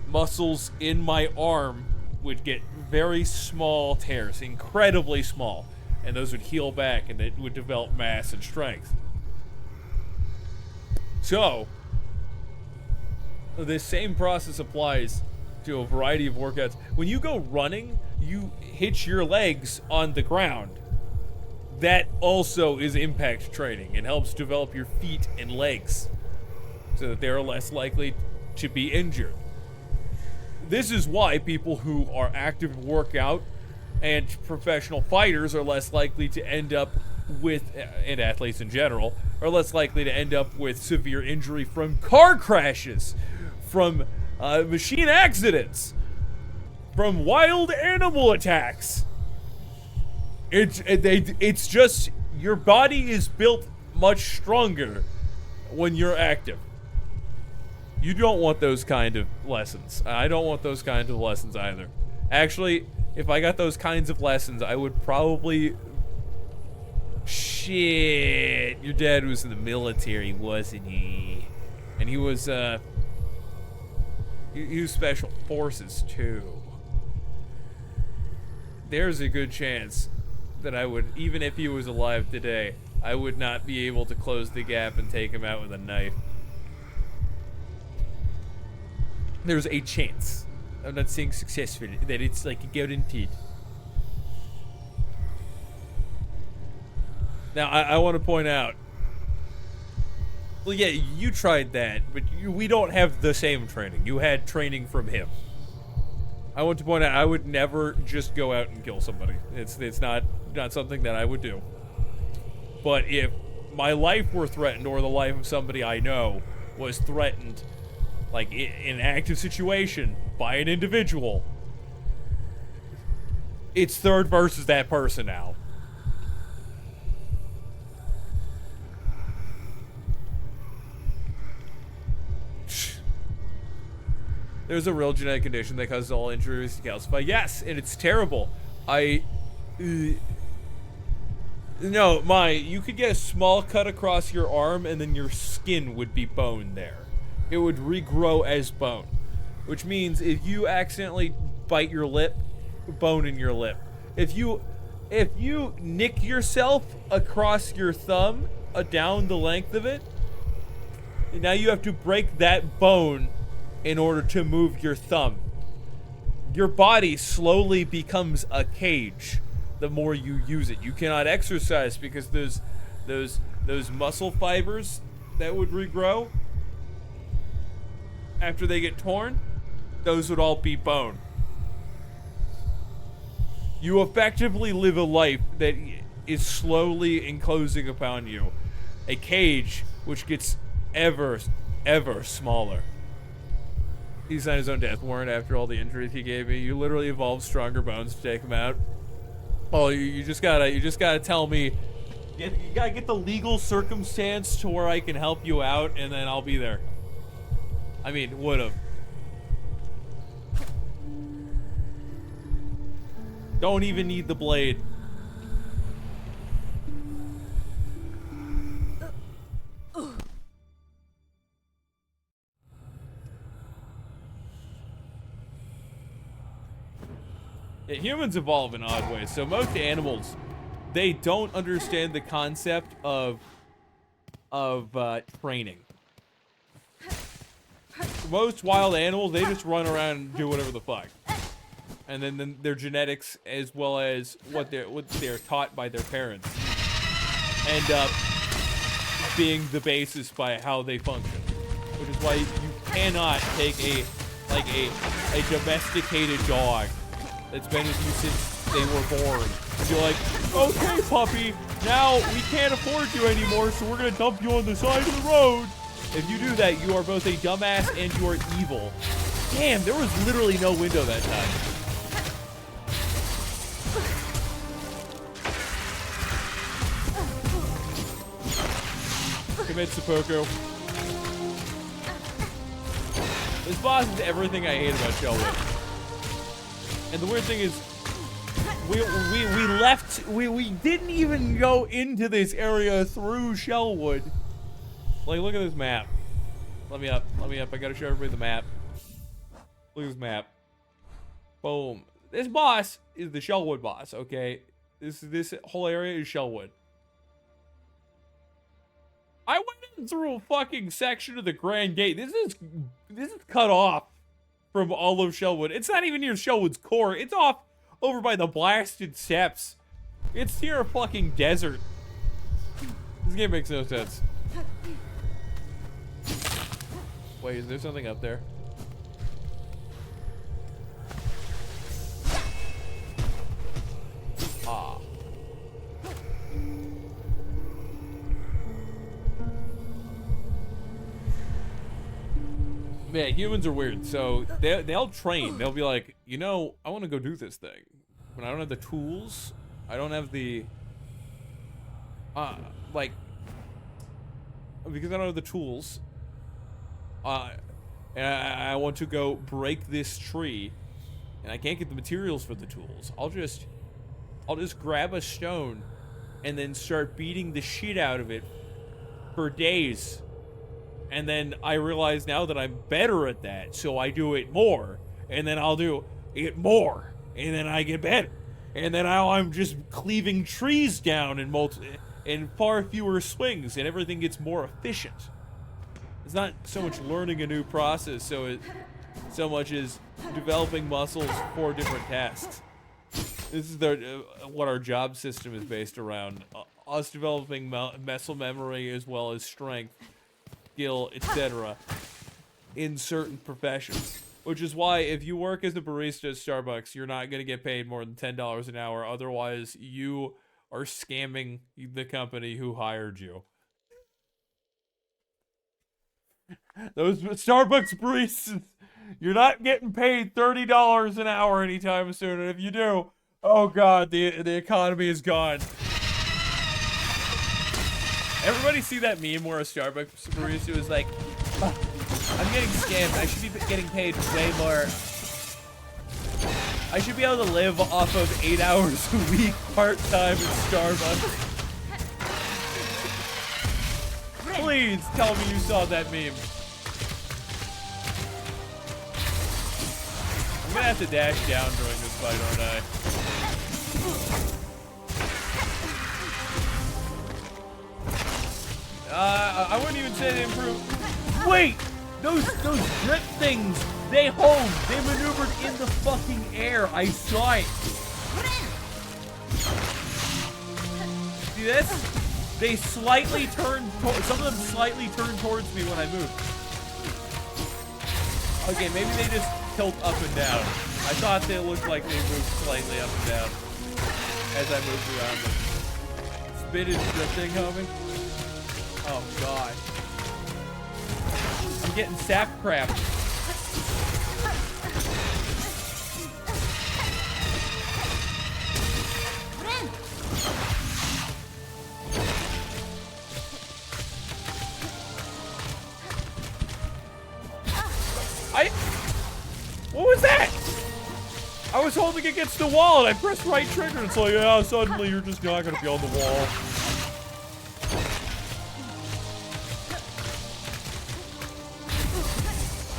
muscles in my arm would get very small tears, incredibly small, and those would heal back and it would develop mass and strength. So, this same process applies to a variety of workouts. When you go running, you hitch your legs on the ground. That also is impact training. It helps develop your feet and legs so that they are less likely to be injured. This is why people who are active in workout and professional fighters are less likely to end up with, and athletes in general, are less likely to end up with severe injury from car crashes, from machine accidents, from wild animal attacks. It's just, your body is built much stronger when you're active. You don't want those kind of lessons. I don't want those kinds of lessons either. Actually, if I got those kinds of lessons, I would probably... Shit, your dad was in the military, wasn't he? And he was, he was special forces, too. There's a good chance that I would, even if he was alive today, I would not be able to close the gap and take him out with a knife. There's a chance. I'm not saying successfully, that it's like guaranteed. Now, I want to point out, well, yeah, you tried that, but we don't have the same training. You had training from him. I want to point out, I would never just go out and kill somebody. It's not something that I would do. But if my life were threatened, or the life of somebody I know was threatened, like in an active situation by an individual, it's third versus that person now. There's a real genetic condition that causes all injuries to calcify. Yes, and it's terrible. No, you could get a small cut across your arm and then your skin would be bone there. It would regrow as bone. Which means if you accidentally bite your lip, bone in your lip. If you nick yourself across your thumb, down the length of it, now you have to break that bone in order to move your thumb. Your body slowly becomes a cage the more you use it. You cannot exercise because those muscle fibers that would regrow after they get torn, those would all be bone. You effectively live a life that is slowly enclosing upon you. A cage which gets ever smaller. He signed his own death warrant after all the injuries he gave me. You literally evolved stronger bones to take him out. Oh, you just gotta tell me. You gotta get the legal circumstance to where I can help you out, and then I'll be there. I mean, would've. Don't even need the blade. Yeah, humans evolve in odd ways. So most animals, they don't understand the concept of training. Most wild animals, they just run around and do whatever the fuck. And then their genetics, as well as what they're taught by their parents, end up being the basis by how they function. Which is why you cannot take a domesticated dog that's been with you since they were born and be like, okay, puppy, now we can't afford you anymore, so we're gonna dump you on the side of the road. If you do that, you are both a dumbass and you are evil. Damn, there was literally no window that time. Commit seppuku. This boss is everything I hate about Shellwood. And the weird thing is, we didn't even go into this area through Shellwood. Like, look at this map. Let me up. I gotta show everybody the map. Look at this map. Boom. This boss is the Shellwood boss, okay? This whole area is Shellwood. I went in through a fucking section of the Grand Gate. This is cut off from all of Shellwood. It's not even near Shellwood's core. It's off over by the blasted steps. It's near a fucking desert. This game makes no sense. Wait, is there something up there? Ah. Man, humans are weird. So they'll train. They'll be like, you know, I want to go do this thing, but I don't have the tools. I don't have the like, because I don't have the tools. And I want to go break this tree, and I can't get the materials for the tools. I'll just grab a stone, and then start beating the shit out of it for days. And then I realize now that I'm better at that, so I do it more. And then I'll do it more. And then I get better. And then now I'm just cleaving trees down in far fewer swings, and everything gets more efficient. It's not so much learning a new process, so much as developing muscles for different tasks. This is what our job system is based around. Us developing muscle memory as well as strength, skill, etc. in certain professions. Which is why if you work as a barista at Starbucks, you're not going to get paid more than $10 an hour. Otherwise, you are scamming the company who hired you. Those Starbucks baristas, you're not getting paid $30 an hour anytime soon. And if you do, oh god, the economy is gone. Everybody see that meme where a Starbucks barista was like, I'm getting scammed. I should be getting paid way more. I should be able to live off of 8 hours a week part-time at Starbucks. Please tell me you saw that meme. I'm gonna have to dash down during this fight, aren't I? I wouldn't even say they improved. Wait! Those drip things, they maneuvered in the fucking air. I saw it. See this? They slightly turned, some of them slightly turned towards me when I moved. Okay, maybe they just tilt up and down. I thought they looked like they moved slightly up and down as I moved around them. Spit is drifting, homie. Oh god. I'm getting sap crap. What was that? I was holding against the wall and I pressed right trigger and it's like, yeah, suddenly you're just not gonna be on the wall.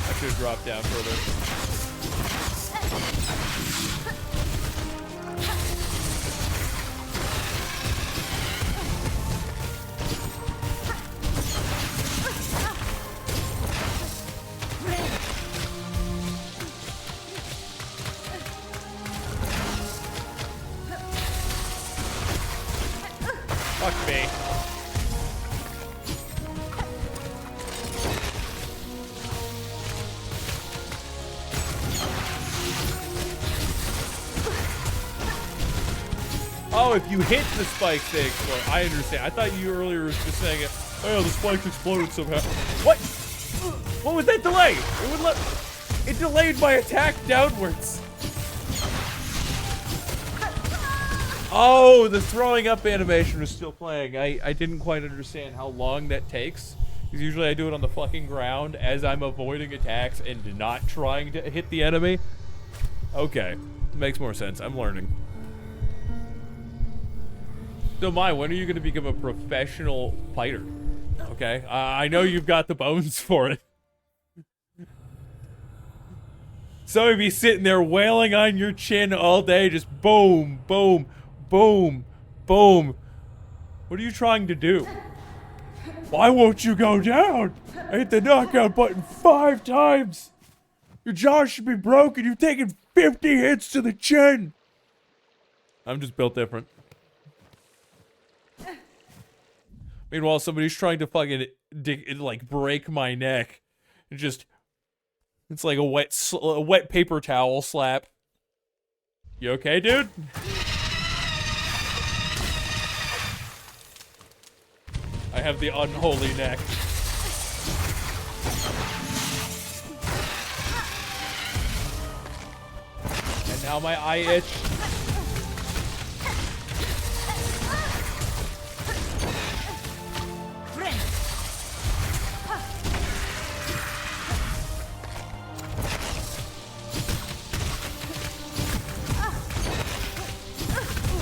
I should have dropped down further. Fuck me. Oh, if you hit the spikes, they explode. I understand. I thought you earlier was just saying it. Oh, the spikes exploded somehow. What? What was that delay? It would let. It delayed my attack downwards. Oh, the throwing up animation was still playing. I didn't quite understand how long that takes. Because usually I do it on the fucking ground as I'm avoiding attacks and not trying to hit the enemy. Okay. Makes more sense. I'm learning. So, Mai, when are you going to become a professional fighter? Okay. I know you've got the bones for it. Some of you sitting there wailing on your chin all day, just boom, boom, boom, boom. What are you trying to do? Why won't you go down? I hit the knockout button 5 times. Your jaw should be broken. You've taken 50 hits to the chin. I'm just built different. Meanwhile, somebody's trying to fucking like break my neck. And just, it's like a wet paper towel slap. You okay, dude? I have the unholy neck. And now my eye itch.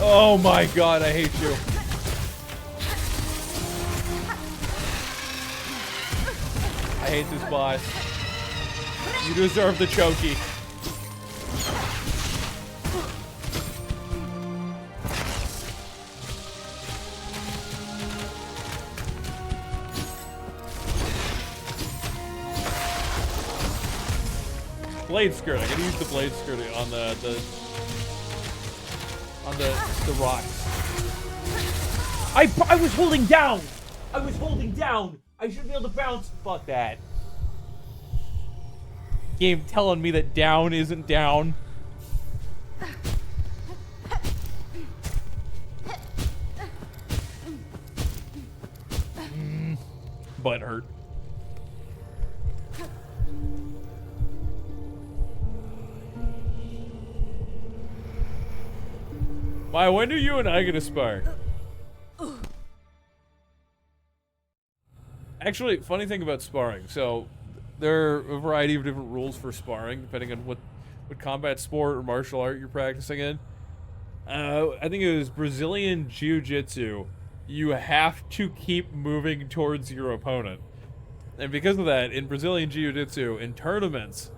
Oh my god, I hate you. I hate this boss. You deserve the chokey. Blade skirt. I gotta use the blade skirt on the rocks. I was holding down. I was holding down. I should be able to bounce. Fuck that. Game telling me that down isn't down. Butt hurt. Why, when are you and I gonna spar? Actually, funny thing about sparring. So, there are a variety of different rules for sparring, depending on what combat sport or martial art you're practicing in. I think it was Brazilian Jiu-Jitsu. You have to keep moving towards your opponent. And because of that, in Brazilian Jiu-Jitsu, in tournaments,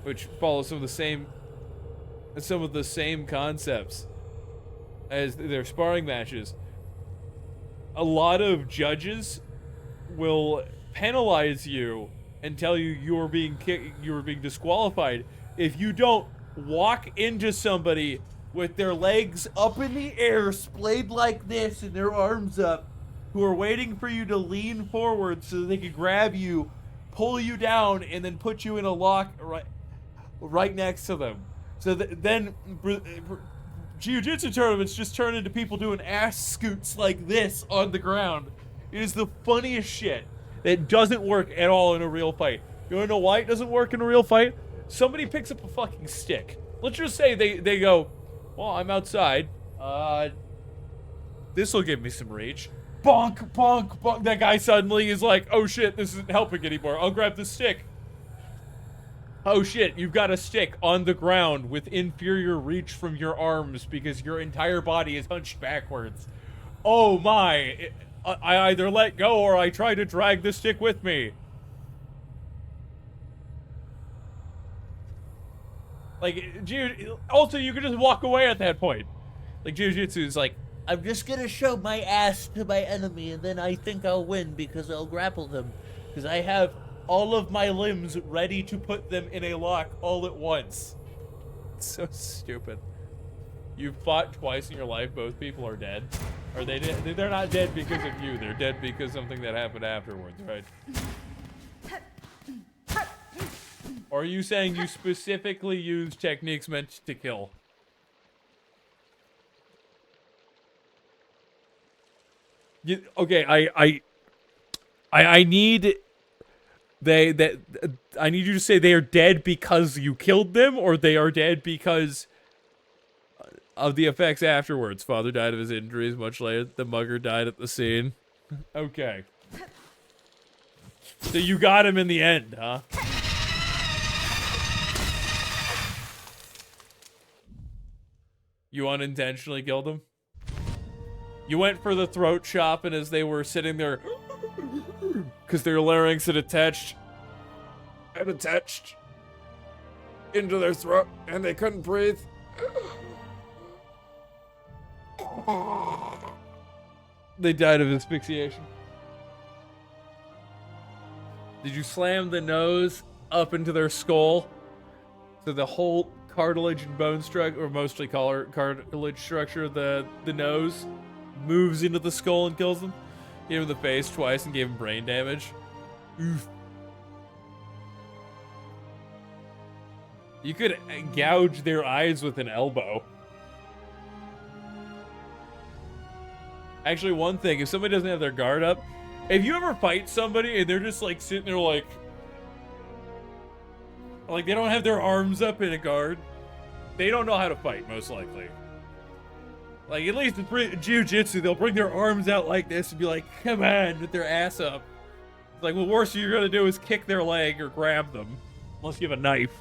which follow some of the same concepts as their sparring matches, a lot of judges will penalize you and tell you you're being disqualified if you don't walk into somebody with their legs up in the air, splayed like this, and their arms up, who are waiting for you to lean forward so that they can grab you, pull you down, and then put you in a lock right next to them. So then Jiu-Jitsu tournaments just turn into people doing ass scoots like this on the ground. It is the funniest shit. That doesn't work at all in a real fight. You wanna know why it doesn't work in a real fight? Somebody picks up a fucking stick. Let's just say they go, well, I'm outside. This'll give me some reach. Bonk, bonk, bonk. That guy suddenly is like, oh shit, this isn't helping anymore. I'll grab the stick. Oh shit, you've got a stick on the ground with inferior reach from your arms because your entire body is hunched backwards. Oh my. I either let go or I try to drag the stick with me. Like, also you can just walk away at that point. Like, Jiu-Jitsu is like, I'm just gonna show my ass to my enemy and then I think I'll win because I'll grapple them. because I have all of my limbs ready to put them in a lock all at once. It's so stupid. You fought twice in your life, both people are dead. Are they dead? They're not dead because of you, they're dead because something that happened afterwards, right? Or are you saying you specifically use techniques meant to kill? Okay, I need I need you to say they are dead because you killed them, or they are dead because of the effects afterwards. Father died of his injuries much later. The mugger died at the scene. Okay. So you got him in the end, huh? You unintentionally killed him? You went for the throat chop, and as they were sitting there, because their larynx had attached into their throat, and they couldn't breathe. They died of asphyxiation. Did you slam the nose up into their skull so the whole cartilage and bone structure, or mostly cartilage structure of the nose, moves into the skull and kills them? Hit him in the face twice and gave him brain damage. Oof. You could gouge their eyes with an elbow. Actually, one thing, if somebody doesn't have their guard up, if you ever fight somebody and they're just like sitting there like they don't have their arms up in a guard, they don't know how to fight, most likely. Like, at least in jiu-jitsu, they'll bring their arms out like this and be like, come on, with their ass up. It's like, well, the worst you're gonna do is kick their leg or grab them, unless you have a knife.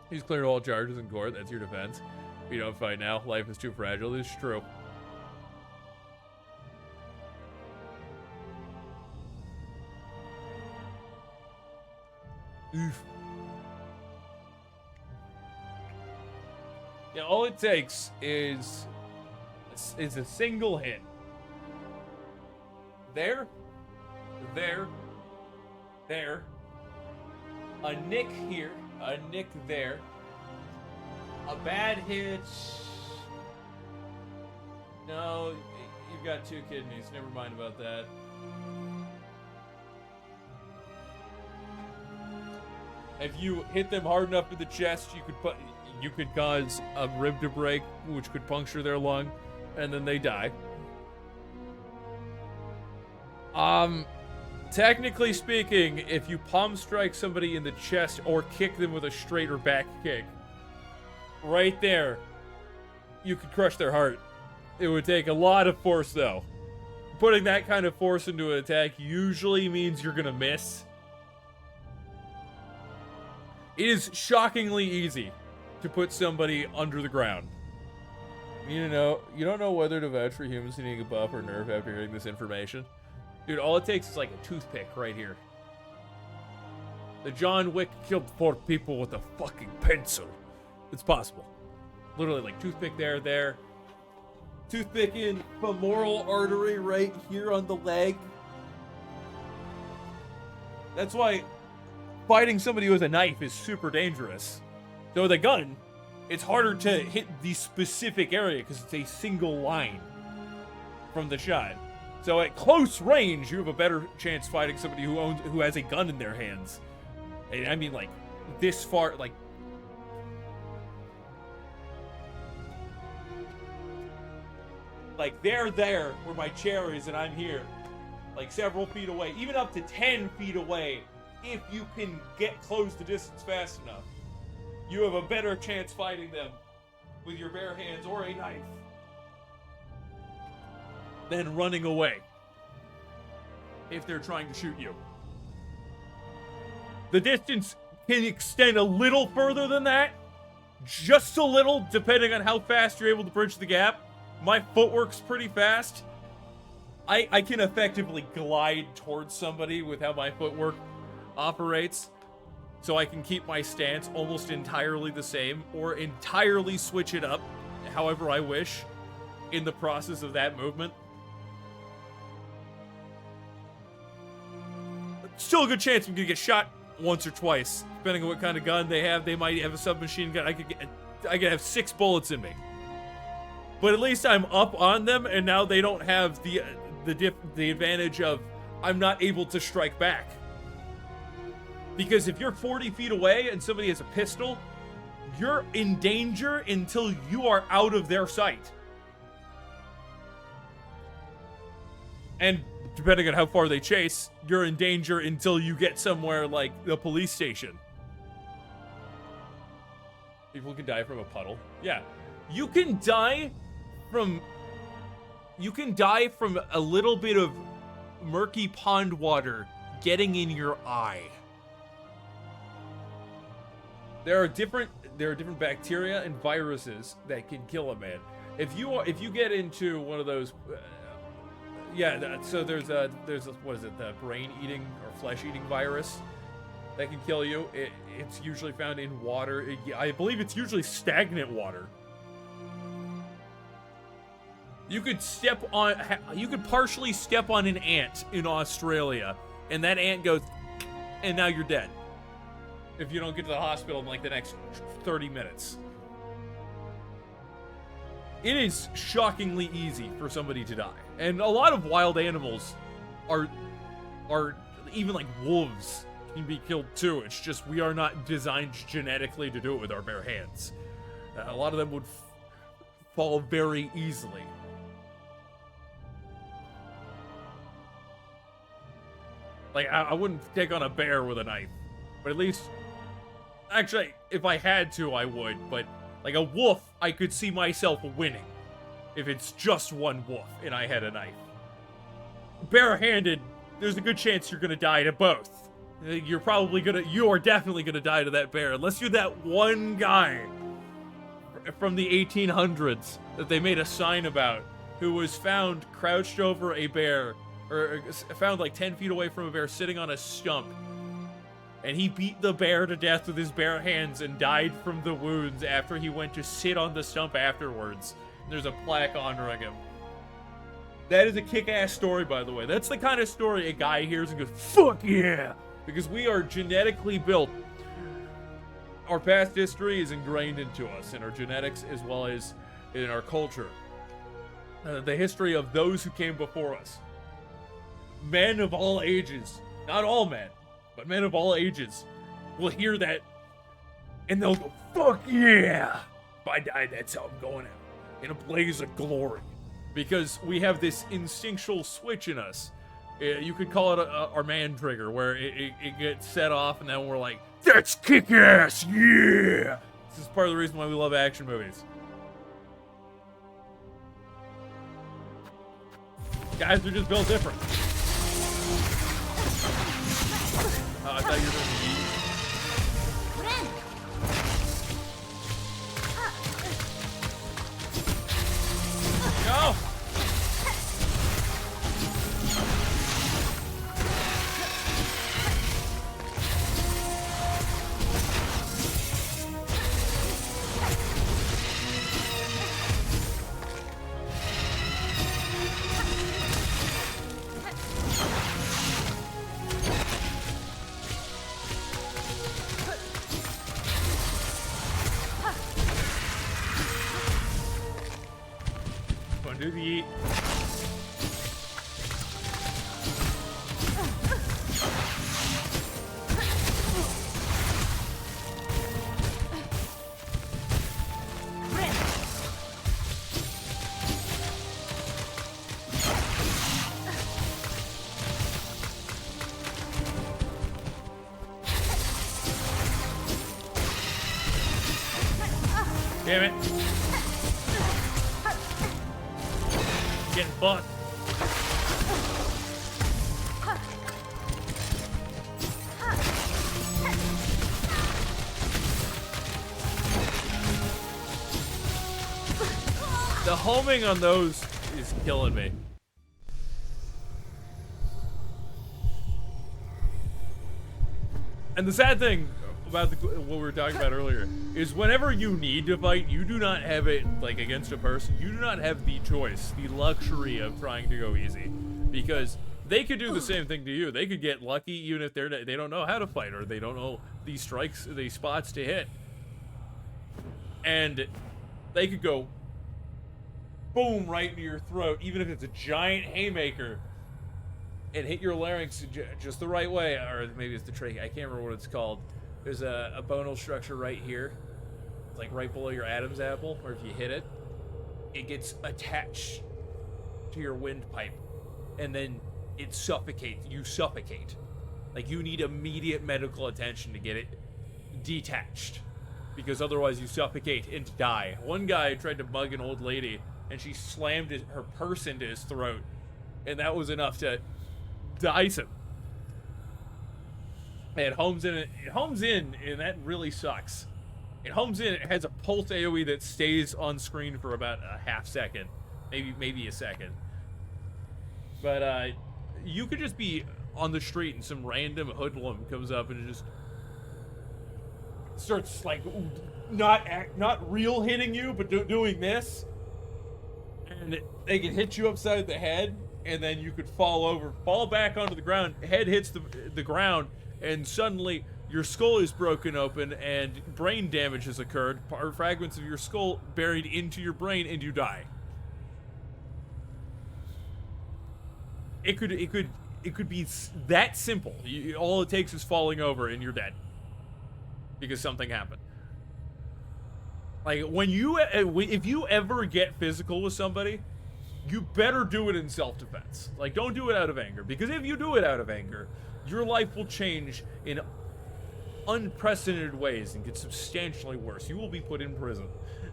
He's cleared all charges in court, that's your defense. If you don't fight now, life is too fragile. This is true. Oof. Yeah, all it takes is a single hit. There. A nick here, a nick there. A bad hit. No, you've got 2 kidneys. Never mind about that. If you hit them hard enough in the chest, you could cause a rib to break, which could puncture their lung, and then they die. Technically speaking, if you palm strike somebody in the chest or kick them with a straight or back kick, right there, you could crush their heart. It would take a lot of force, though. Putting that kind of force into an attack usually means you're gonna miss. It is shockingly easy to put somebody under the ground. You don't know whether to vouch for humans needing a buff or nerf after hearing this information. Dude, all it takes is like a toothpick right here. The John Wick killed 4 people with a fucking pencil. It's possible. Literally, like, toothpick there. Toothpick in femoral artery right here on the leg. That's why fighting somebody with a knife is super dangerous. So with a gun, it's harder to hit the specific area because it's a single line from the shot. So at close range, you have a better chance fighting somebody who has a gun in their hands. And I mean, like, this far, like they're there where my chair is and I'm here, like several feet away, even up to 10 feet away. If you can get close the distance fast enough, you have a better chance fighting them with your bare hands or a knife than running away if they're trying to shoot you. The distance can extend a little further than that, just a little, depending on how fast you're able to bridge the gap. My footwork's pretty fast. I can effectively glide towards somebody with how my footwork operates, so I can keep my stance almost entirely the same or entirely switch it up however I wish in the process of that movement. Still a good chance I'm gonna get shot once or twice, depending on what kind of gun they have. They might have a submachine gun. I could have 6 bullets in me, but at least I'm up on them, and now they don't have the advantage of I'm not able to strike back. Because if you're 40 feet away and somebody has a pistol, you're in danger until you are out of their sight. And depending on how far they chase, you're in danger until you get somewhere like the police station. People can die from a puddle. Yeah. You can die from a little bit of murky pond water getting in your eye. There are different bacteria and viruses that can kill a man. If you get into one of those so there's what is it, the brain eating or flesh eating virus that can kill you. It's usually found in water. I believe it's usually stagnant water. You could partially step on an ant in Australia, and that ant goes, and now you're dead. If you don't get to the hospital in like the next 30 minutes. It is shockingly easy for somebody to die. And a lot of wild animals are even like wolves can be killed too. It's just we are not designed genetically to do it with our bare hands. A lot of them would fall very easily. Like, I wouldn't take on a bear with a knife. But at least... Actually, if I had to, I would. But, like, a wolf, I could see myself winning. If it's just one wolf and I had a knife. Barehanded, there's a good chance you're gonna die to both. You are definitely gonna die to that bear. Unless you're that one guy from the 1800s that they made a sign about, who was found crouched over a bear, or found like 10 feet away from a bear sitting on a stump. And he beat the bear to death with his bare hands and died from the wounds after he went to sit on the stump afterwards. And there's a plaque honoring him. That is a kick-ass story, by the way. That's the kind of story a guy hears and goes, fuck yeah! Because we are genetically built. Our past history is ingrained into us, in our genetics as well as in our culture. The history of those who came before us. Men of all ages, not all men, but men of all ages will hear that and they'll go, fuck yeah! If I die, that's how I'm going out. In a blaze of glory. Because we have this instinctual switch in us. You could call it our man trigger, where it gets set off and then we're like, that's kick-ass, yeah! This is part of the reason why we love action movies. Guys are just built different. I thought you were going to eat. No! Do the eat. Damn it. Getting fucked. The homing on those is killing me. And the sad thing about what we were talking about earlier is whenever you need to fight, you do not have it like against a person. You do not have the choice, the luxury of trying to go easy, because they could do the same thing to you. They could get lucky even if they don't know how to fight, or they don't know the strikes, the spots to hit, and they could go boom right into your throat, even if it's a giant haymaker, and hit your larynx just the right way, or maybe it's the trachea. I can't remember what it's called. There's a bonal structure right here. It's like right below your Adam's apple, where if you hit it, it gets attached to your windpipe. and then it suffocates. You suffocate. Like, you need immediate medical attention to get it detached, because otherwise you suffocate and die. One guy tried to mug an old lady, and she slammed her purse into his throat, and that was enough to ice him. And it homes in, and that really sucks. It homes in, it has a pulse AoE that stays on screen for about a half second, maybe a second. But you could just be on the street and some random hoodlum comes up and just starts like not real hitting you, but doing this, and they can hit you upside the head, and then you could fall back onto the ground. Head hits the ground, and suddenly your skull is broken open, and brain damage has occurred. Fragments of your skull buried into your brain, and you die. It could be that simple. All it takes is falling over, and you're dead because something happened. Like, if you ever get physical with somebody, you better do it in self-defense. Like, don't do it out of anger, because if you do it out of anger, your life will change in unprecedented ways and get substantially worse. You will be put in prison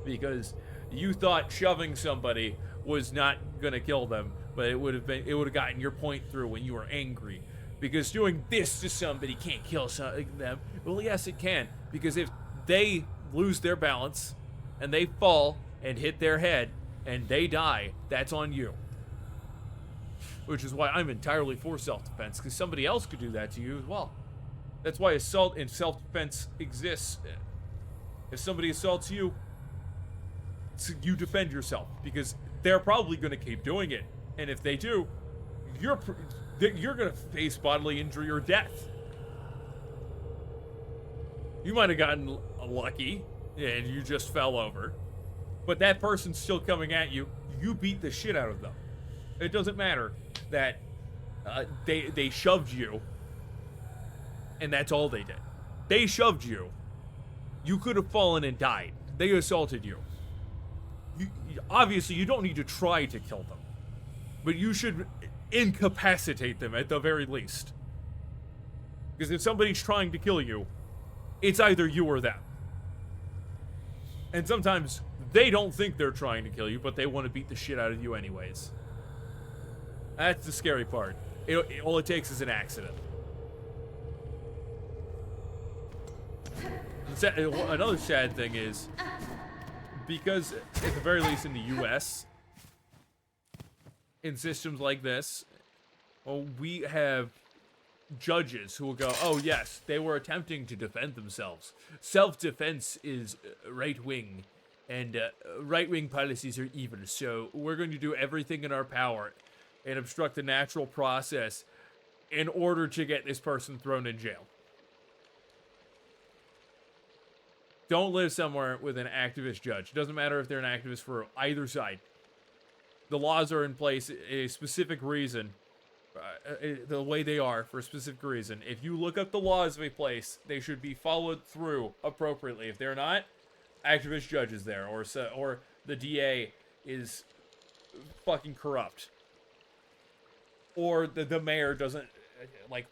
because you thought shoving somebody was not gonna kill them, but it would have gotten your point through when you were angry. Because doing this to somebody can't kill them. Well, yes, it can, because if they lose their balance and they fall and hit their head and they die, that's on you. Which is why I'm entirely for self-defense, because somebody else could do that to you as well. That's why assault and self-defense exists. If somebody assaults you, you defend yourself, because they're probably going to keep doing it. And if they do, you're going to face bodily injury or death. You might have gotten lucky and you just fell over, but that person's still coming at you. You beat the shit out of them. It doesn't matter that they shoved you, and that's all they did. They shoved you. You could have fallen and died. They assaulted you. Obviously, you don't need to try to kill them, but you should incapacitate them at the very least. Because if somebody's trying to kill you, it's either you or them. And sometimes they don't think they're trying to kill you, but they want to beat the shit out of you anyways. That's the scary part. All it takes is an accident. Another sad thing is, because at the very least in the US, in systems like this, well, we have judges who will go, oh yes, they were attempting to defend themselves. Self-defense is right-wing, and right-wing policies are evil, so we're going to do everything in our power and obstruct the natural process in order to get this person thrown in jail. Don't live somewhere with an activist judge. It doesn't matter if they're an activist for either side. The laws are in place a specific reason, the way they are for a specific reason. If you look up the laws of a place, they should be followed through appropriately. If they're not, activist judge is there, or the DA is fucking corrupt, or the mayor doesn't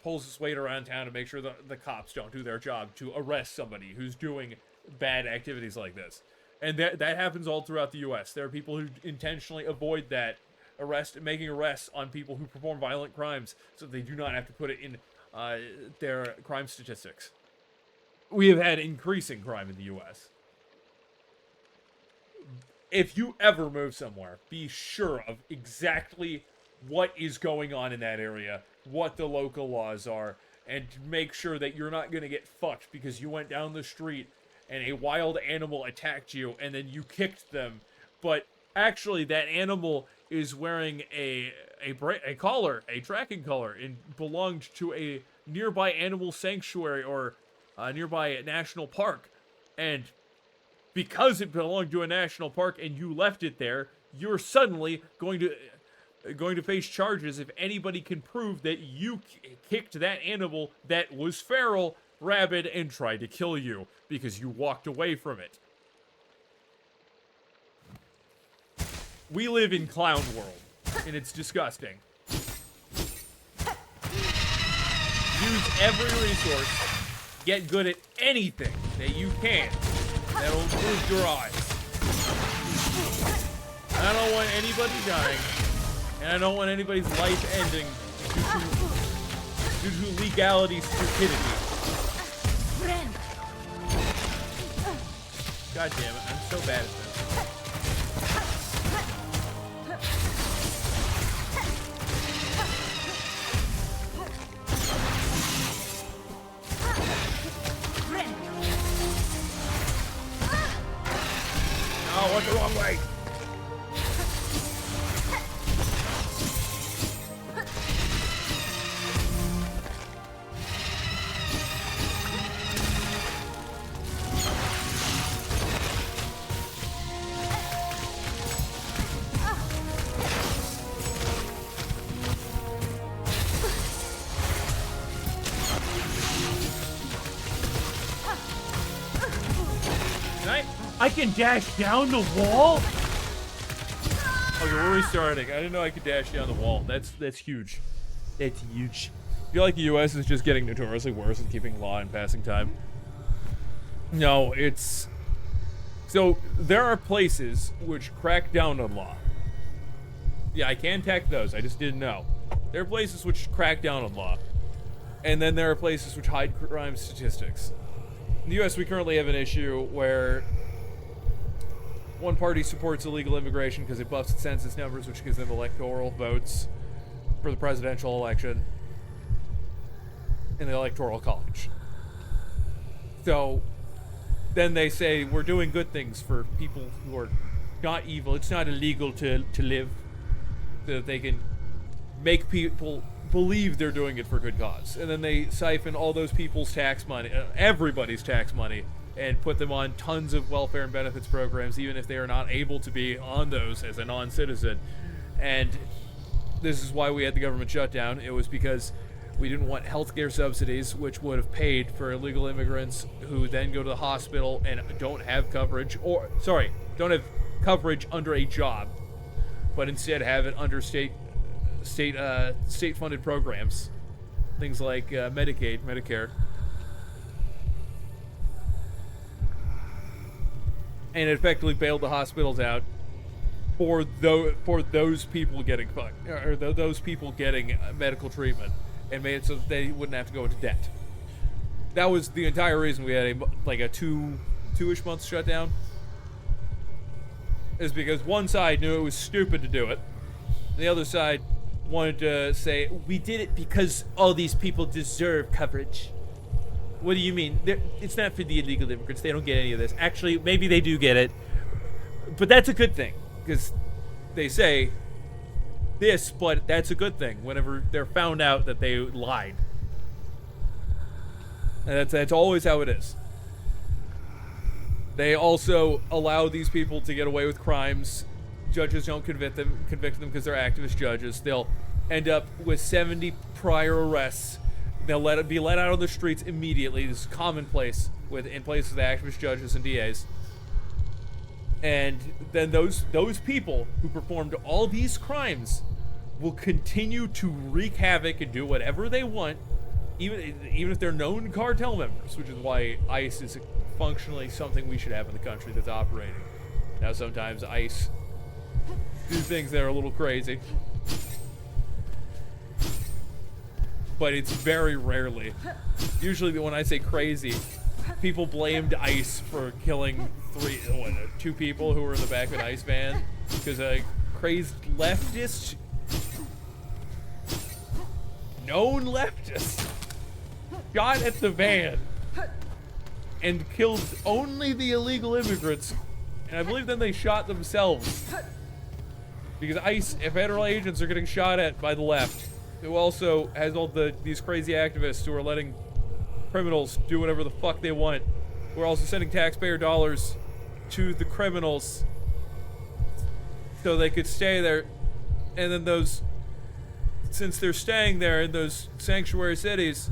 pulls his weight around town to make sure the cops don't do their job to arrest somebody who's doing bad activities like this. And that happens all throughout the US. There are people who intentionally avoid that, making arrests on people who perform violent crimes so they do not have to put it in their crime statistics. We have had increasing crime in the US. If you ever move somewhere, be sure of exactly what is going on in that area, what the local laws are, and make sure that you're not going to get fucked because you went down the street and a wild animal attacked you and then you kicked them, but actually that animal is wearing a collar, a tracking collar, and belonged to a nearby animal sanctuary or a nearby national park. And because it belonged to a national park and you left it there, you're suddenly going to face charges if anybody can prove that you kicked that animal that was feral, rabid, and tried to kill you because you walked away from it. We live in clown world, and it's disgusting. use every resource, get good at anything that you can that'll improve your odds. I don't want anybody dying, and I don't want anybody's life ending due to legality stupidity. God damn it, I'm so bad at this. Oh, what's the wrong way? I can dash down the wall? Okay, we're restarting. I didn't know I could dash down the wall. That's huge. That's huge. I feel like the U.S. is just getting notoriously worse at keeping law and passing time. No, it's... So, there are places which crack down on law. Yeah, I can tech those. I just didn't know. There are places which crack down on law. And then there are places which hide crime statistics. In the U.S., we currently have an issue where one party supports illegal immigration because it buffs census numbers, which gives them electoral votes for the presidential election in the electoral college. So then they say we're doing good things for people who are not evil. It's not illegal to live, so that they can make people believe they're doing it for good cause. And then they siphon all those people's tax money, everybody's tax money, and put them on tons of welfare and benefits programs, even if they are not able to be on those as a non-citizen. And this is why we had the government shutdown. It was because we didn't want healthcare subsidies, which would have paid for illegal immigrants who then go to the hospital and don't have coverage, don't have coverage under a job, but instead have it under state-funded programs, things like Medicaid, Medicare. And it effectively bailed the hospitals out for those people getting fucked, or those people getting medical treatment, and made it so that they wouldn't have to go into debt. That was the entire reason we had a two-ish month shutdown. Is because one side knew it was stupid to do it, and the other side wanted to say, we did it because all these people deserve coverage. What do you mean? It's not for the illegal immigrants. They don't get any of this. Actually, maybe they do get it. But that's a good thing. Because they say this, but that's a good thing whenever they're found out that they lied. And that's always how it is. They also allow these people to get away with crimes. Judges don't convict them because they're activist judges. They'll end up with 70 prior arrests. They'll be let out on the streets immediately. This is commonplace in places with activist judges and DAs. And then those people who performed all these crimes will continue to wreak havoc and do whatever they want, even if they're known cartel members, which is why ICE is functionally something we should have in the country that's operating. Now, sometimes ICE do things that are a little crazy, but it's very rarely. Usually when I say crazy, people blamed ICE for killing two people who were in the back of an ICE van because a crazed leftist, known leftist, shot at the van and killed only the illegal immigrants, and I believe then they shot themselves because ICE, federal agents, are getting shot at by the left, who also has all these crazy activists who are letting criminals do whatever the fuck they want. We're also sending taxpayer dollars to the criminals so they could stay there, and then since they're staying there in those sanctuary cities,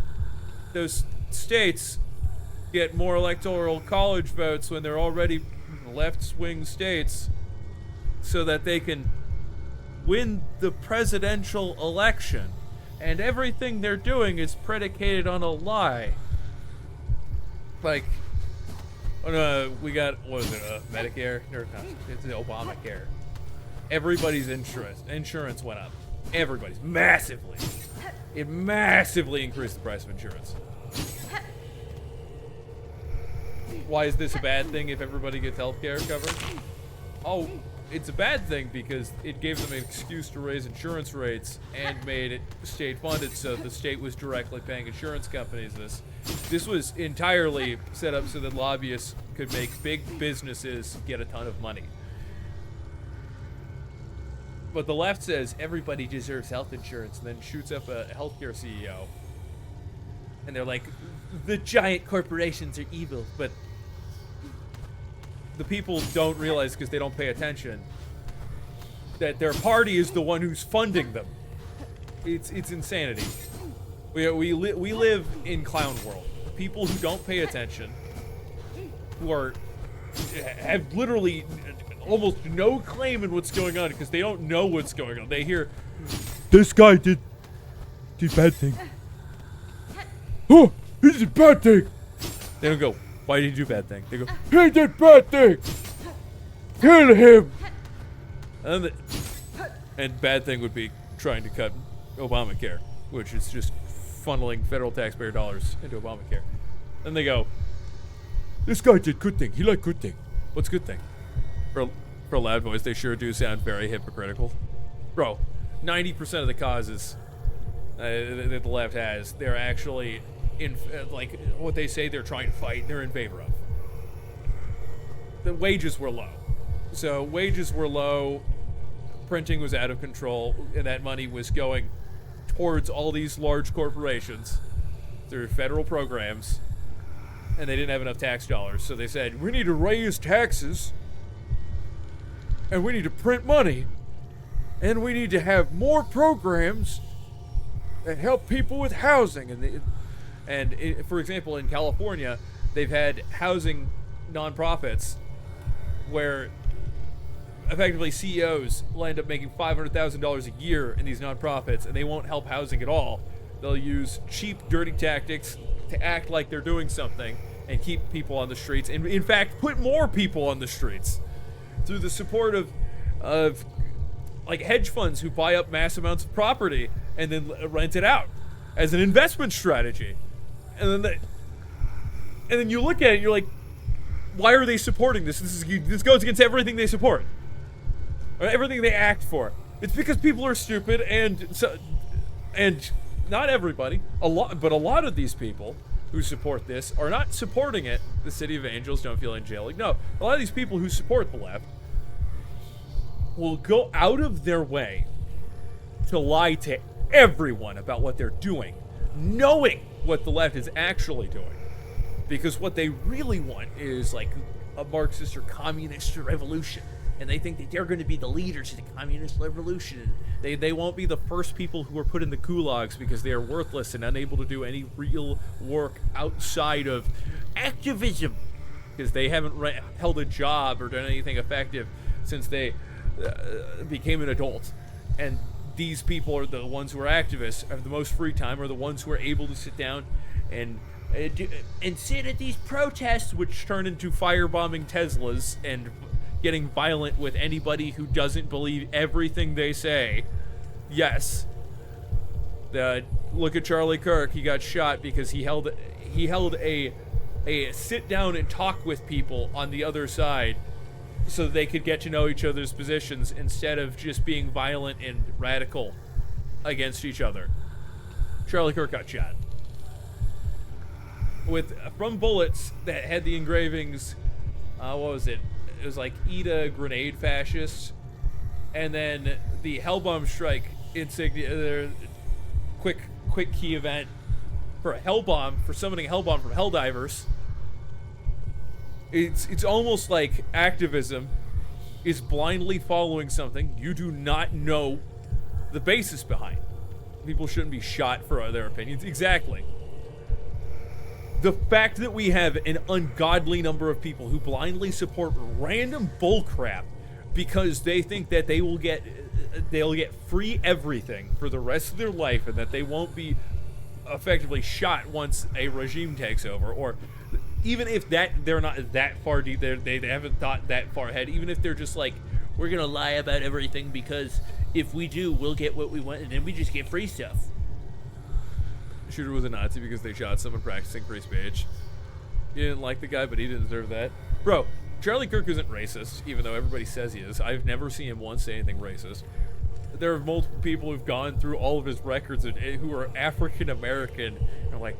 those states get more electoral college votes when they're already left-wing states, so that they can win the presidential election. and everything they're doing is predicated on a lie. Like, we got, what was it, Medicare? No, it's Obamacare. Everybody's insurance went up. Everybody's massively. It massively increased the price of insurance. Why is this a bad thing if everybody gets healthcare covered? Oh, it's a bad thing because it gave them an excuse to raise insurance rates and made it state funded, so the state was directly paying insurance companies this. This was entirely set up so that lobbyists could make big businesses get a ton of money. But the left says everybody deserves health insurance and then shoots up a healthcare CEO. And they're like, the giant corporations are evil, but the people don't realize, because they don't pay attention, that their party is the one who's funding them. It's insanity. We live in clown world. People who don't pay attention, who have literally almost no claim in what's going on because they don't know what's going on. They hear, This guy did bad thing. Oh, he did bad thing. they don't go, why did he do bad thing? They go, He did bad thing. Kill him. and bad thing would be trying to cut Obamacare, which is just funneling federal taxpayer dollars into Obamacare. Then they go, This guy did good thing. He liked good thing. what's good thing? For a loud voice, they sure do sound very hypocritical. Bro, 90% of the causes that the left has, they're actually in, like, what they say they're trying to fight, they're in favor of. The wages were low. So wages were low, printing was out of control, and that money was going towards all these large corporations through federal programs, and they didn't have enough tax dollars. So they said, we need to raise taxes, and we need to print money, and we need to have more programs that help people with housing. For example, in California, they've had housing nonprofits where effectively CEOs will end up making $500,000 a year in these nonprofits, and they won't help housing at all. They'll use cheap, dirty tactics to act like they're doing something and keep people on the streets, and in fact, put more people on the streets through the support of like hedge funds who buy up mass amounts of property and then rent it out as an investment strategy. And then you look at it and you're like, why are they supporting this? This goes against everything they support, or everything they act for. It's because people are stupid, and not everybody, but a lot of these people who support this are not supporting it. The City of Angels, don't feel in jail. Like, no, a lot of these people who support the left will go out of their way to lie to everyone about what they're doing, knowing what the left is actually doing. Because what they really want is like a Marxist or communist revolution. And they think that they're going to be the leaders of the communist revolution. They won't be the first people who are put in the gulags because they are worthless and unable to do any real work outside of activism. Because they haven't held a job or done anything effective since they became an adult. And these people are the ones who are activists, have the most free time, are the ones who are able to sit down and sit at these protests, which turn into firebombing Teslas and getting violent with anybody who doesn't believe everything they say. Yes. Look at Charlie Kirk. He got shot because he held a sit down and talk with people on the other side so they could get to know each other's positions instead of just being violent and radical against each other. Charlie Kirk got shot from bullets that had the engravings. What was it? It was like "Eat a grenade, fascist," and then the Hellbomb strike insignia. Quick key event for summoning Hellbomb from Helldivers. It's almost like activism is blindly following something you do not know the basis behind. People shouldn't be shot for their opinions. Exactly. The fact that we have an ungodly number of people who blindly support random bullcrap because they think that they'll get free everything for the rest of their life, and that they won't be effectively shot once a regime takes over, or even if they're not that far deep, they haven't thought that far ahead. Even if they're just like, we're gonna lie about everything because if we do, we'll get what we want, and then we just get free stuff. Shooter was a Nazi because they shot someone practicing free speech. You didn't like the guy, but he didn't deserve that. Bro, Charlie Kirk isn't racist, even though everybody says he is. I've never seen him once say anything racist. There are multiple people who've gone through all of his records who are African American, and are like,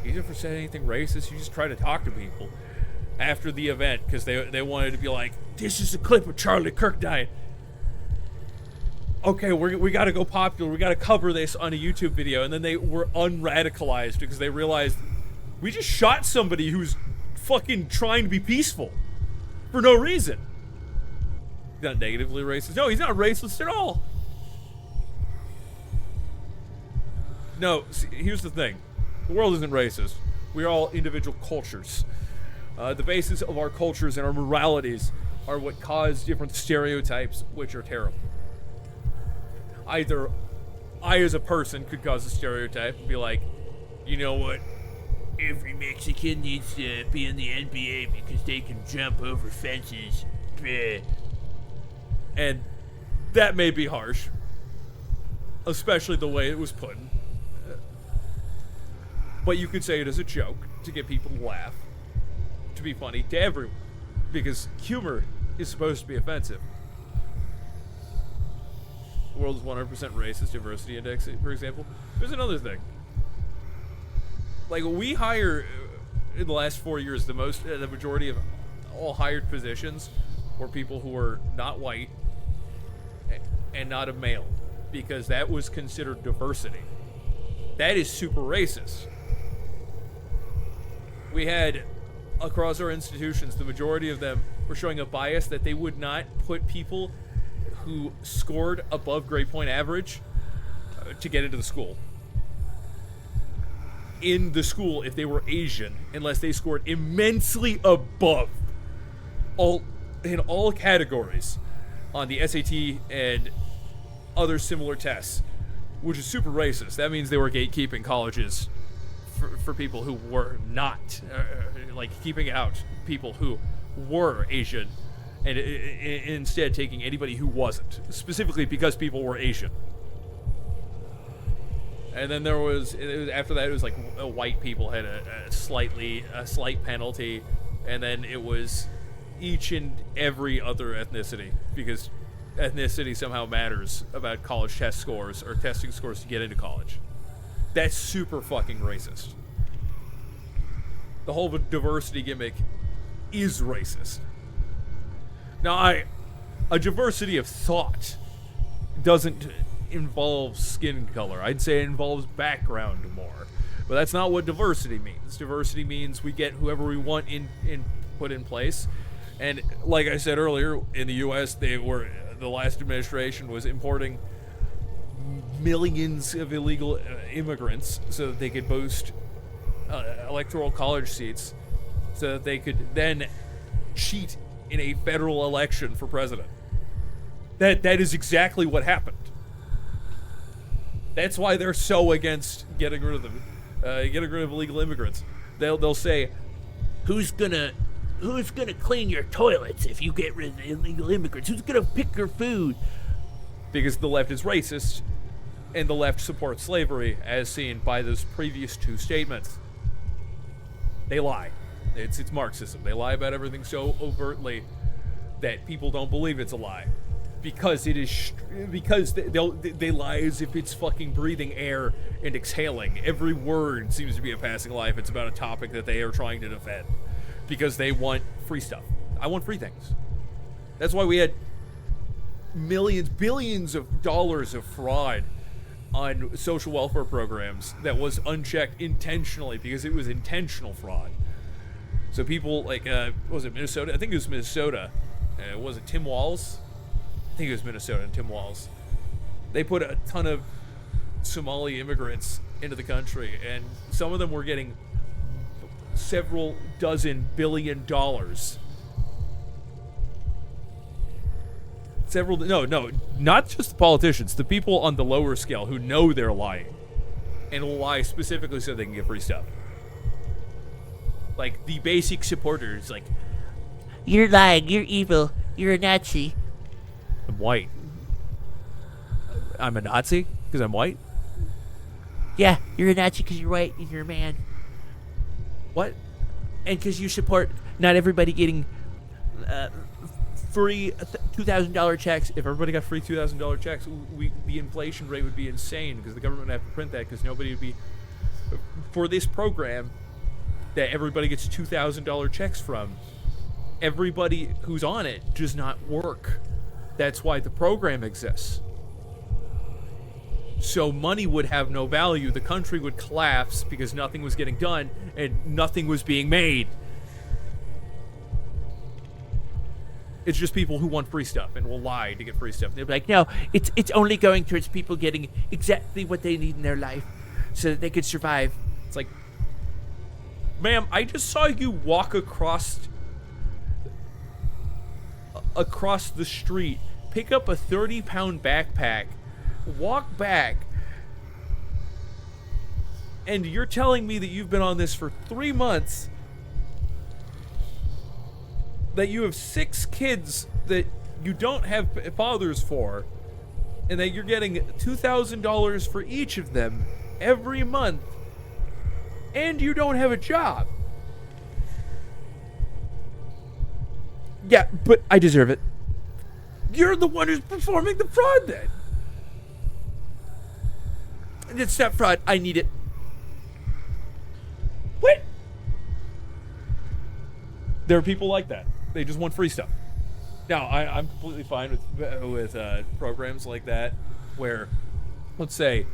he never said anything racist. You just try to talk to people after the event because they wanted to be like, this is a clip of Charlie Kirk dying. Okay, we got to go popular. We got to cover this on a YouTube video. And then they were unradicalized because they realized we just shot somebody who's fucking trying to be peaceful for no reason. He's not negatively racist. No, he's not racist at all. No, see, here's the thing. The world isn't racist. We are all individual cultures. The basis of our cultures and our moralities are what cause different stereotypes, which are terrible. Either I, as a person, could cause a stereotype and be like, you know what? Every Mexican needs to be in the NBA because they can jump over fences. Bleh. And that may be harsh, especially the way it was put. But you could say it as a joke to get people to laugh, to be funny to everyone, because humor is supposed to be offensive. The world's 100% racist diversity index, for example. There's another thing. Like, we hire, in the last 4 years, the majority of all hired positions were people who were not white and not a male, because that was considered diversity. That is super racist. We had, across our institutions, the majority of them were showing a bias that they would not put people who scored above grade point average to get into the school. In the school, if they were Asian, unless they scored immensely above in all categories on the SAT and other similar tests, which is super racist. That means they were gatekeeping colleges for people who were not, like keeping out people who were Asian, and instead taking anybody who wasn't, specifically because people were Asian. And then there was after that, it was like white people had a slight penalty, and then it was each and every other ethnicity, because ethnicity somehow matters about college test scores or testing scores to get into college. That's super fucking racist. The whole diversity gimmick is racist. Now, a diversity of thought doesn't involve skin color. I'd say it involves background more. But that's not what diversity means. Diversity means we get whoever we want put in place. And like I said earlier, in the U.S., the last administration was importing millions of illegal immigrants so that they could boost electoral college seats, so that they could then cheat in a federal election for president. That is exactly what happened. That's why they're so against getting rid of them, getting rid of illegal immigrants. They'll say, who's gonna clean your toilets if you get rid of the illegal immigrants? Who's gonna pick your food? Because the left is racist, and the left supports slavery, as seen by those previous two statements. They lie. It's Marxism. They lie about everything so overtly that people don't believe it's a lie. Because it is, because they lie as if it's fucking breathing air and exhaling. Every word seems to be a passing lie if it's about a topic that they are trying to defend. Because they want free stuff. I want free things. That's why we had millions, billions of dollars of fraud on social welfare programs that was unchecked intentionally, because it was intentional fraud. So people like, was it Minnesota? I think it was Minnesota. Was it Tim Walz? I think it was Minnesota and Tim Walz. They put a ton of Somali immigrants into the country, and some of them were getting several dozen $billion several. No, not just the politicians. The people on the lower scale who know they're lying, and will lie specifically so they can get free stuff. Like the basic supporters, like You're lying. You're evil. You're a Nazi. I'm white. I'm a Nazi because I'm white. Yeah, you're a Nazi because you're white and you're a man. What? And because you support not everybody getting free $2,000 checks. If everybody got free $2,000 checks, the inflation rate would be insane because the government would have to print that because nobody would be for this program that everybody gets $2,000 checks from. Everybody who's on it does not work. That's why the program exists. So money would have no value. The country would collapse because nothing was getting done and nothing was being made. It's just people who want free stuff and will lie to get free stuff. They'll be like, no, it's only going towards people getting exactly what they need in their life so that they could survive. It's like, ma'am, I just saw you walk across the street, pick up a 30-pound backpack, walk back, and you're telling me that you've been on this for 3 months, that you have 6 kids that you don't have fathers for, and that you're getting $2,000 for each of them every month, and you don't have a job. Yeah, but I deserve it. You're the one who's performing the fraud then. It's not fraud. I need it. What? There are people like that. They just want free stuff. Now, I'm completely fine with programs like that where, let's say,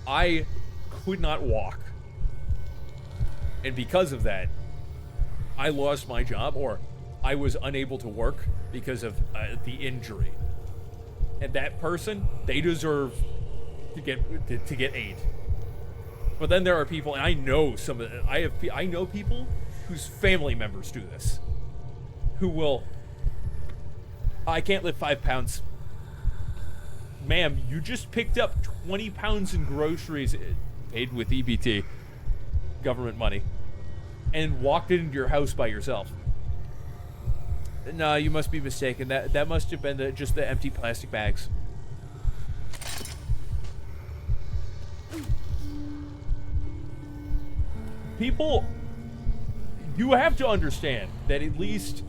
I could not walk. And because of that, I lost my job or I was unable to work because of the injury. And that person, they deserve to get aid. But then there are people, and I know I know people whose family members do this, who will, I can't lift 5 pounds. Ma'am, you just picked up 20 pounds in groceries, paid with EBT, government money, and walked into your house by yourself. No, you must be mistaken. That must have been just the empty plastic bags. People, you have to understand that at least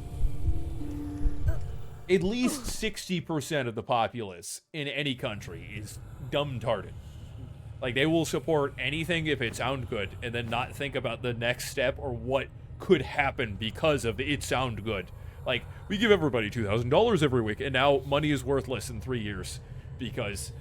60% of the populace in any country is dumb-tarded. Like, they will support anything if it sounds good and then not think about the next step or what could happen because of it sound good. Like, we give everybody $2,000 every week, and now money is worthless in 3 years because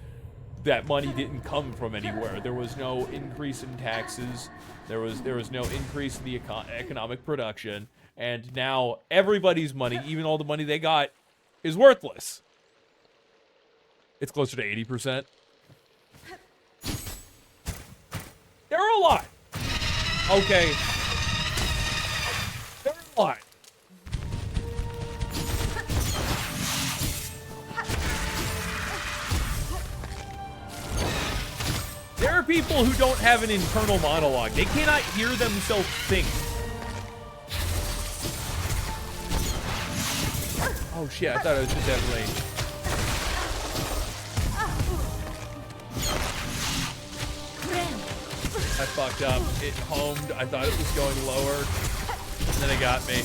that money didn't come from anywhere. There was no increase in taxes. There was no increase in the economic production, and now everybody's money, even all the money they got, is worthless. It's closer to 80%. There are a lot. Okay. There are a lot. There are people who don't have an internal monologue. They cannot hear themselves think. Oh shit, I thought it was just at range. I fucked up. It homed. I thought it was going lower. And then it got me.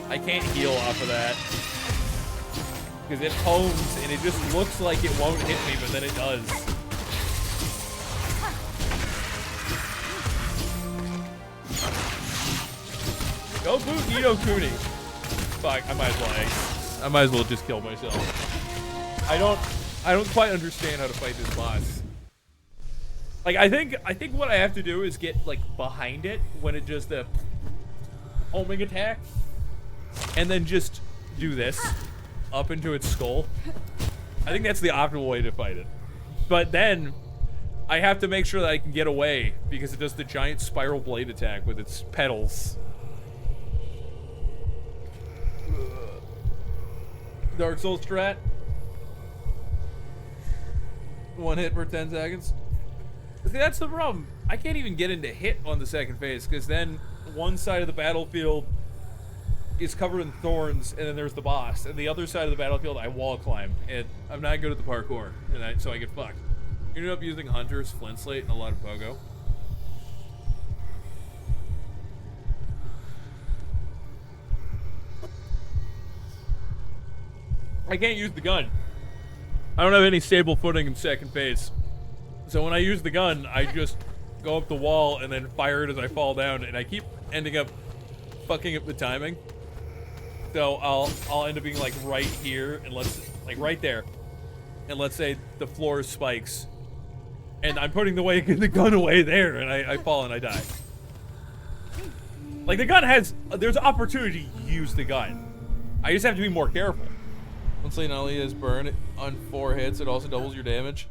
I can't heal off of that. Because it homes and it just looks like it won't hit me, but then it does. Go boot Nino Cooney. Fuck, I might as well just kill myself. I don't quite understand how to fight this boss. Like, I think what I have to do is get, like, behind it when it does the homing attack. And then just do this up into its skull. I think that's the optimal way to fight it. But then I have to make sure that I can get away because it does the giant spiral blade attack with its pedals. Dark Souls strat. 1 hit per 10 seconds. See, that's the problem. I can't even get into hit on the second phase, because then one side of the battlefield is covered in thorns, and then there's the boss. And the other side of the battlefield, I wall climb, and I'm not good at the parkour, and so I get fucked. You end up using Hunters, Flint Slate, and a lot of Pogo. I can't use the gun. I don't have any stable footing in second phase. So when I use the gun, I just go up the wall and then fire it as I fall down, and I keep ending up fucking up the timing. So I'll end up being like right here, and right there. And let's say the floor spikes. And I'm putting the gun away there, and I fall and I die. Like, the gun there's opportunity to use the gun. I just have to be more careful. Let's say not only is burn on 4 hits, it also doubles your damage.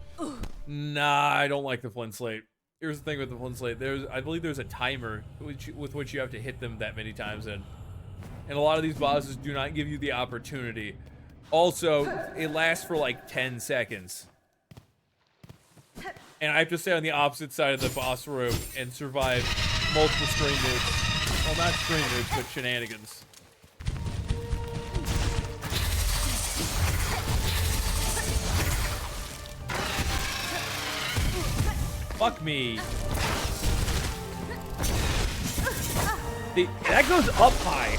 Nah, I don't like the Flint Slate. Here's the thing with the Flint Slate. I believe there's a timer with which you have to hit them that many times in. And a lot of these bosses do not give you the opportunity. Also, it lasts for like 10 seconds. And I have to stay on the opposite side of the boss room and survive multiple screen nukes. Well, not screen nukes, but shenanigans. Fuck me. That goes up high.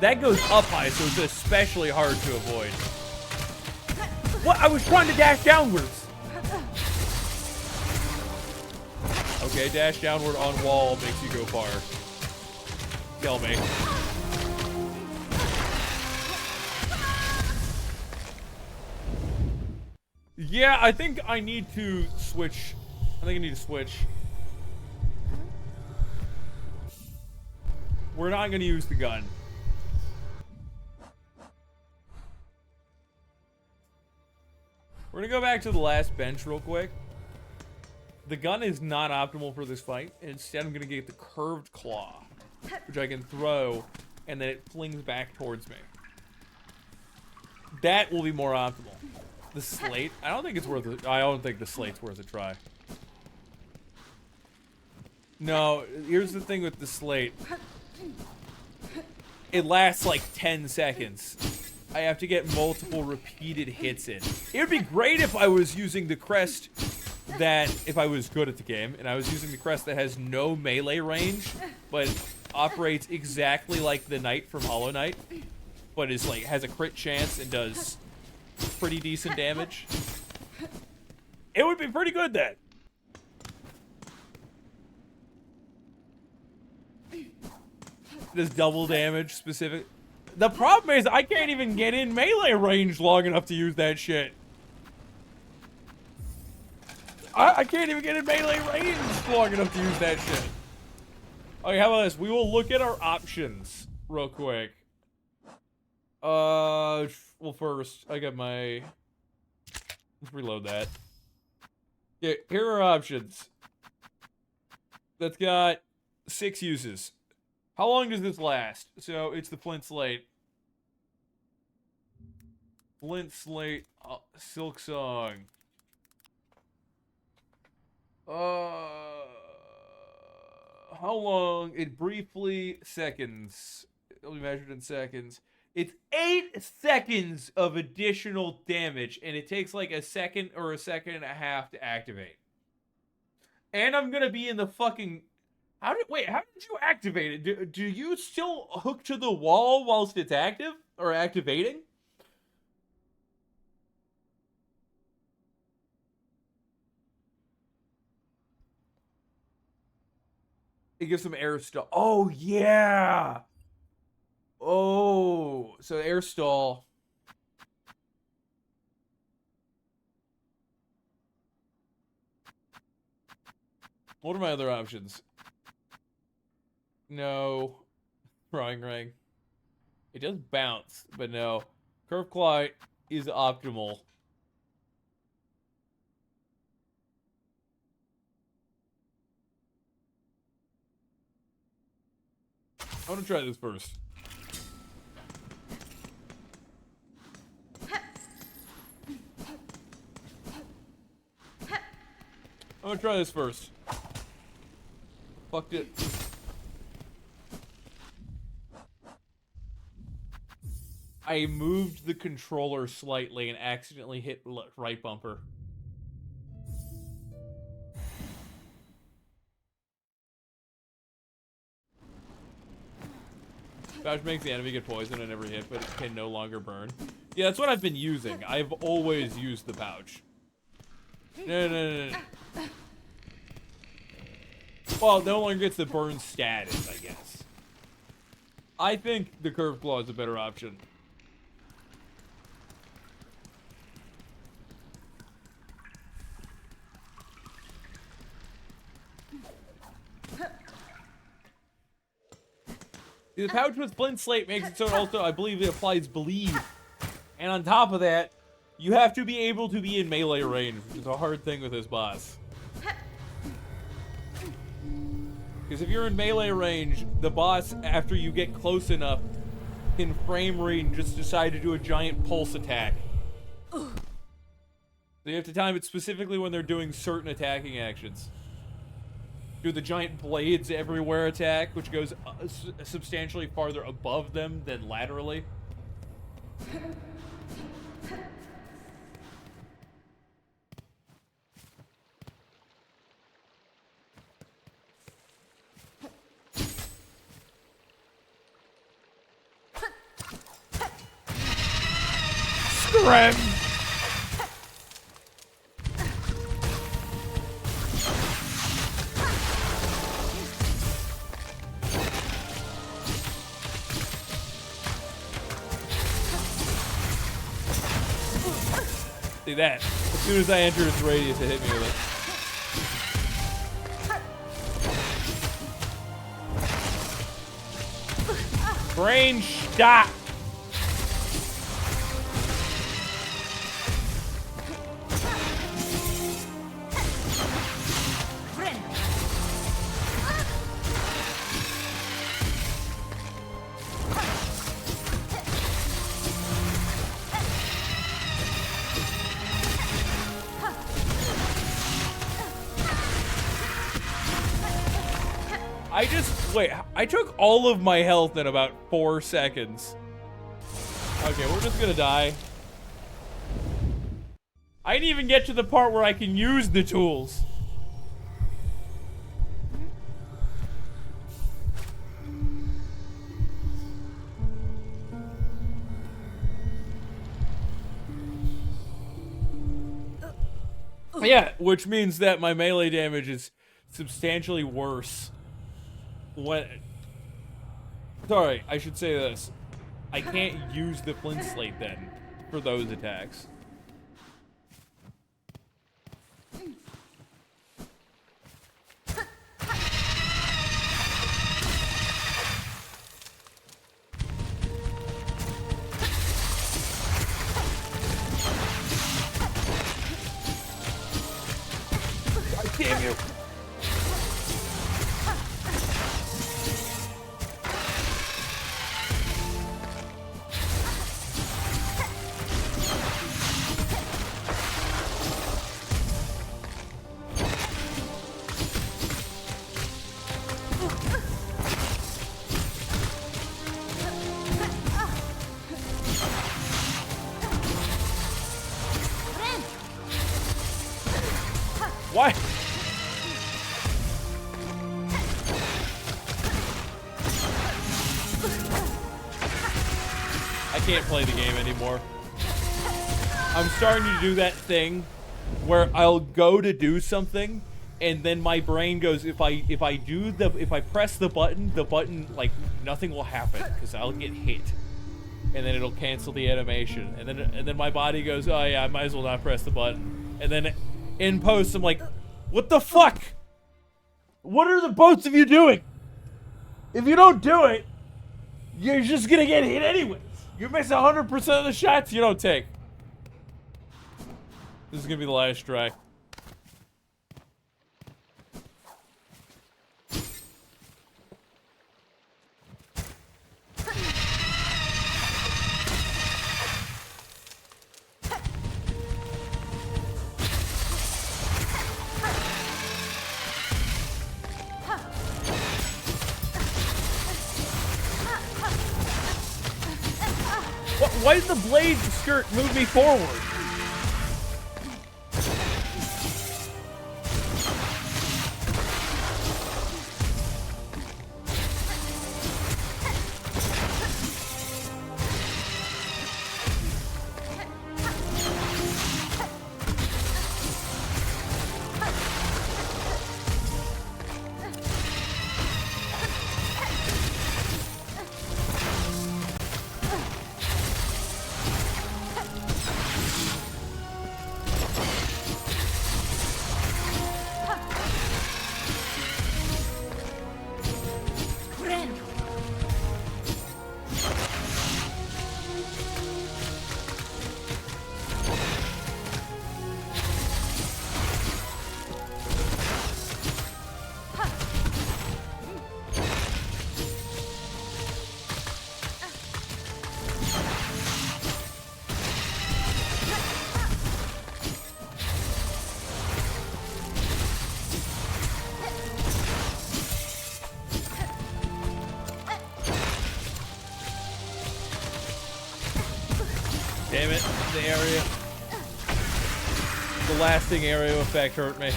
That goes up high, so it's especially hard to avoid. What? I was trying to dash downwards. Okay, dash downward on wall makes you go far. Kill me. Yeah, I think I need to switch. We're not going to use the gun. We're going to go back to the last bench real quick. The gun is not optimal for this fight. Instead, I'm going to get the curved claw, which I can throw, and then it flings back towards me. That will be more optimal. The slate? I don't think it's worth it. I don't think the slate's worth a try. No, here's the thing with the slate. It lasts like 10 seconds. I have to get multiple repeated hits in. It would be great if I was using the crest if I was good at the game, and I was using the crest that has no melee range, but operates exactly like the Knight from Hollow Knight, but is like, has a crit chance and does pretty decent damage. It would be pretty good then. Does double damage specific. The problem is I can't even get in melee range long enough to use that shit. I can't even get in melee range long enough to use that shit. Okay, how about this? We will look at our options real quick. Well, first, I got my... Let's reload that. Yeah, here are options. That's got 6 uses. How long does this last? So, it's the Flint Slate. Flint Slate, Silksong. How long? It briefly seconds. It'll be measured in seconds. It's 8 seconds of additional damage, and it takes like a second or a second and a half to activate. And I'm gonna be in the fucking... How did you activate it? Do you still hook to the wall whilst it's active? Or activating? It gives some air stall. Oh, yeah! Oh, so air stall. What are my other options? No. Throwing ring. It does bounce, but no. Curve claw is optimal. I want to try this first. gonna try this first. Fucked it. I moved the controller slightly and accidentally hit right bumper. Pouch makes the enemy get poisoned at every hit, but it can no longer burn. Yeah, that's what I've been using. I've always used the pouch. No. Well, it no longer gets the burn status, I guess. I think the curved claw is a better option. The pouch with flint slate makes it so it also, I believe, it applies bleed. And on top of that, you have to be able to be in melee range, which is a hard thing with this boss. Because if you're in melee range, the boss, after you get close enough, can frame read and just decide to do a giant pulse attack. So you have to time it specifically when they're doing certain attacking actions. Do the giant blades everywhere attack, which goes substantially farther above them than laterally. Scram! See that? As soon as I enter its radius, it hit me with it. Brain stop! Wait, I took all of my health in about 4 seconds. Okay, we're just gonna die. I didn't even get to the part where I can use the tools. Yeah, which means that my melee damage is substantially worse. Sorry, I should say this. I can't use the flint slate then for those attacks. God damn you! Why? I can't play the game anymore. I'm starting to do that thing where I'll go to do something and then my brain goes, if I press the button like nothing will happen because I'll get hit. And then it'll cancel the animation. And then my body goes, oh yeah, I might as well not press the button. And then in post, I'm like, what the fuck? What are the both of you doing? If you don't do it, you're just gonna get hit anyways. You miss 100% of the shots you don't take. This is gonna be the last try. Why did the blade skirt move me forward? Damn it, the area. The lasting area effect hurt me.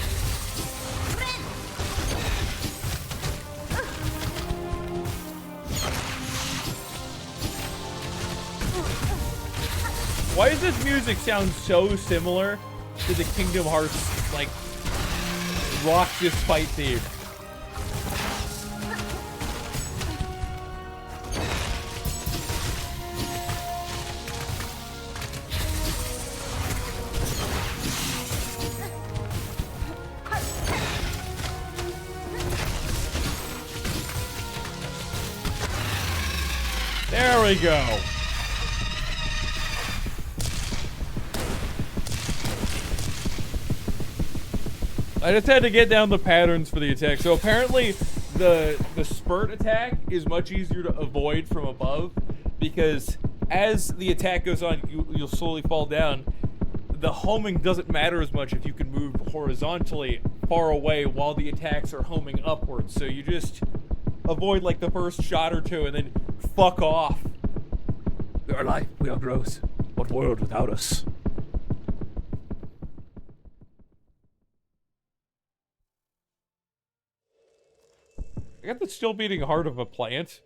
Why does this music sound so similar to the Kingdom Hearts, like, rock this fight theme? There we go. I just had to get down the patterns for the attack. So apparently the spurt attack is much easier to avoid from above because as the attack goes on, you'll slowly fall down. The homing doesn't matter as much if you can move horizontally far away while the attacks are homing upwards. So you just avoid like the first shot or two and then fuck off. We are life, we are growth. What world without us? I got the still beating heart of a plant.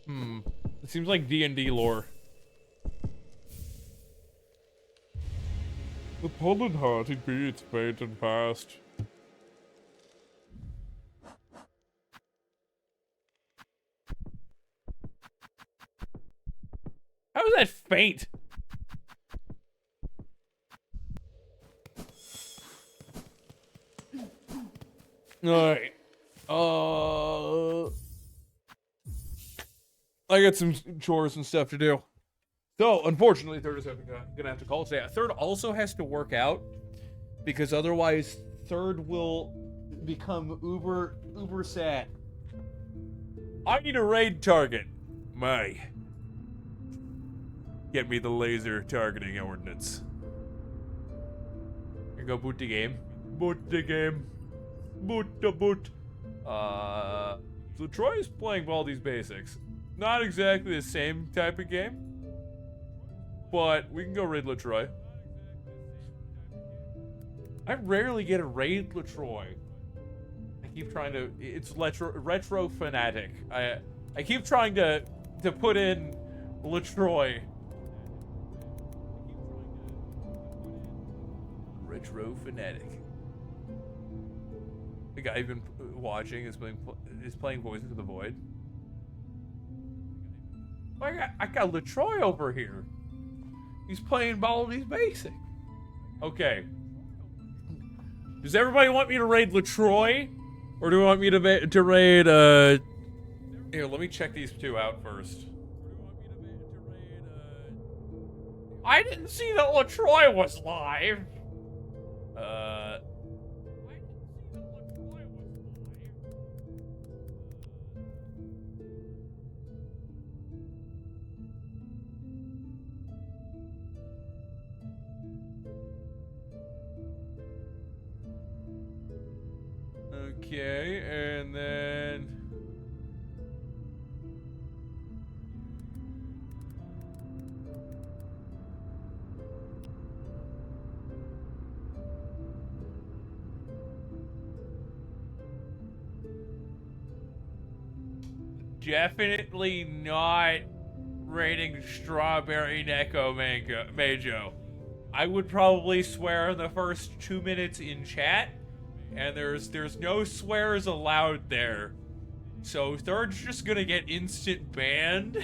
It seems like D&D lore. The pollen heart, it beats, faint and fast. How is that faint? Alright. I got some chores and stuff to do. So, unfortunately, Third is gonna have to call it today. Third also has to work out, because otherwise, Third will become uber sad. I need a raid target. Get me the laser targeting ordnance. Here, go boot the game. Boot the game. Boot the boot. So Troy's playing Baldi's Basics. Not exactly the same type of game, but we can go raid LaTroy. I rarely get a raid LaTroy. I keep trying to. It's retro fanatic. I keep trying to put in LaTroy. Retro fanatic. The guy you've been watching is playing Voices of the Void. I got LaTroy over here. He's playing Baldi's Basic. Okay. Does everybody want me to raid LaTroy? Or do you want me to raid, Here, let me check these two out first. I didn't see that LaTroy was live. Okay, and then definitely not rating Strawberry Neko Majo. I would probably swear in the first 2 minutes in chat, and there's no swears allowed there. So Third's just gonna get instant banned.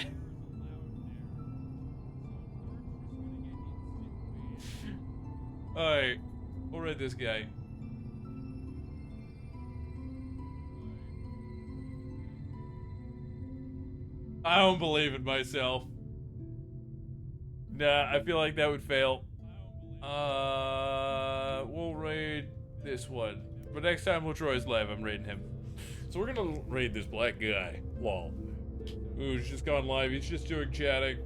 Alright, we'll read this guy. I don't believe in myself. Nah, I feel like that would fail. We'll raid this one. But next time Latroy's live, I'm raiding him. So we're gonna raid this black guy. Lol. Who's just gone live. He's just doing chatting.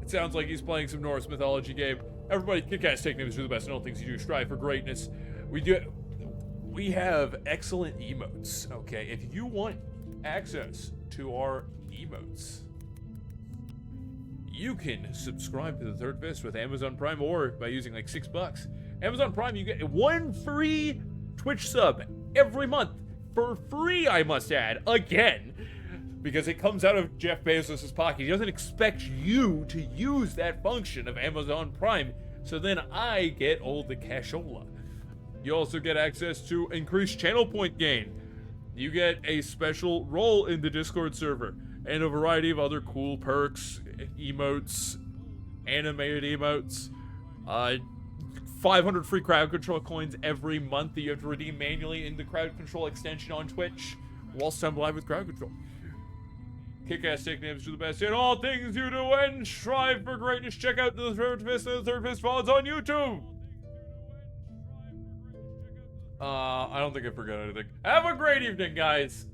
It sounds like he's playing some Norse mythology game. Everybody, kick-ass take names, do the best in all things you do. Strive for greatness. We have excellent emotes, okay? If you want access to our emotes, you can subscribe to the Third Fist with Amazon Prime or by using like $6. Amazon Prime, you get 1 free Twitch sub every month for free, I must add, again, because it comes out of Jeff Bezos' pocket. He doesn't expect you to use that function of Amazon Prime, so then I get all the cashola. You also get access to increased channel point gain. You get a special role in the Discord server, and a variety of other cool perks, emotes, animated emotes, 500 free crowd control coins every month that you have to redeem manually in the crowd control extension on Twitch, whilst I'm live with crowd control. Kick-ass take names, do the best in all things you do and strive for greatness. Check out the Third Fist and the Third Fist VODs on YouTube. I don't think I forgot anything. Have a great evening, guys.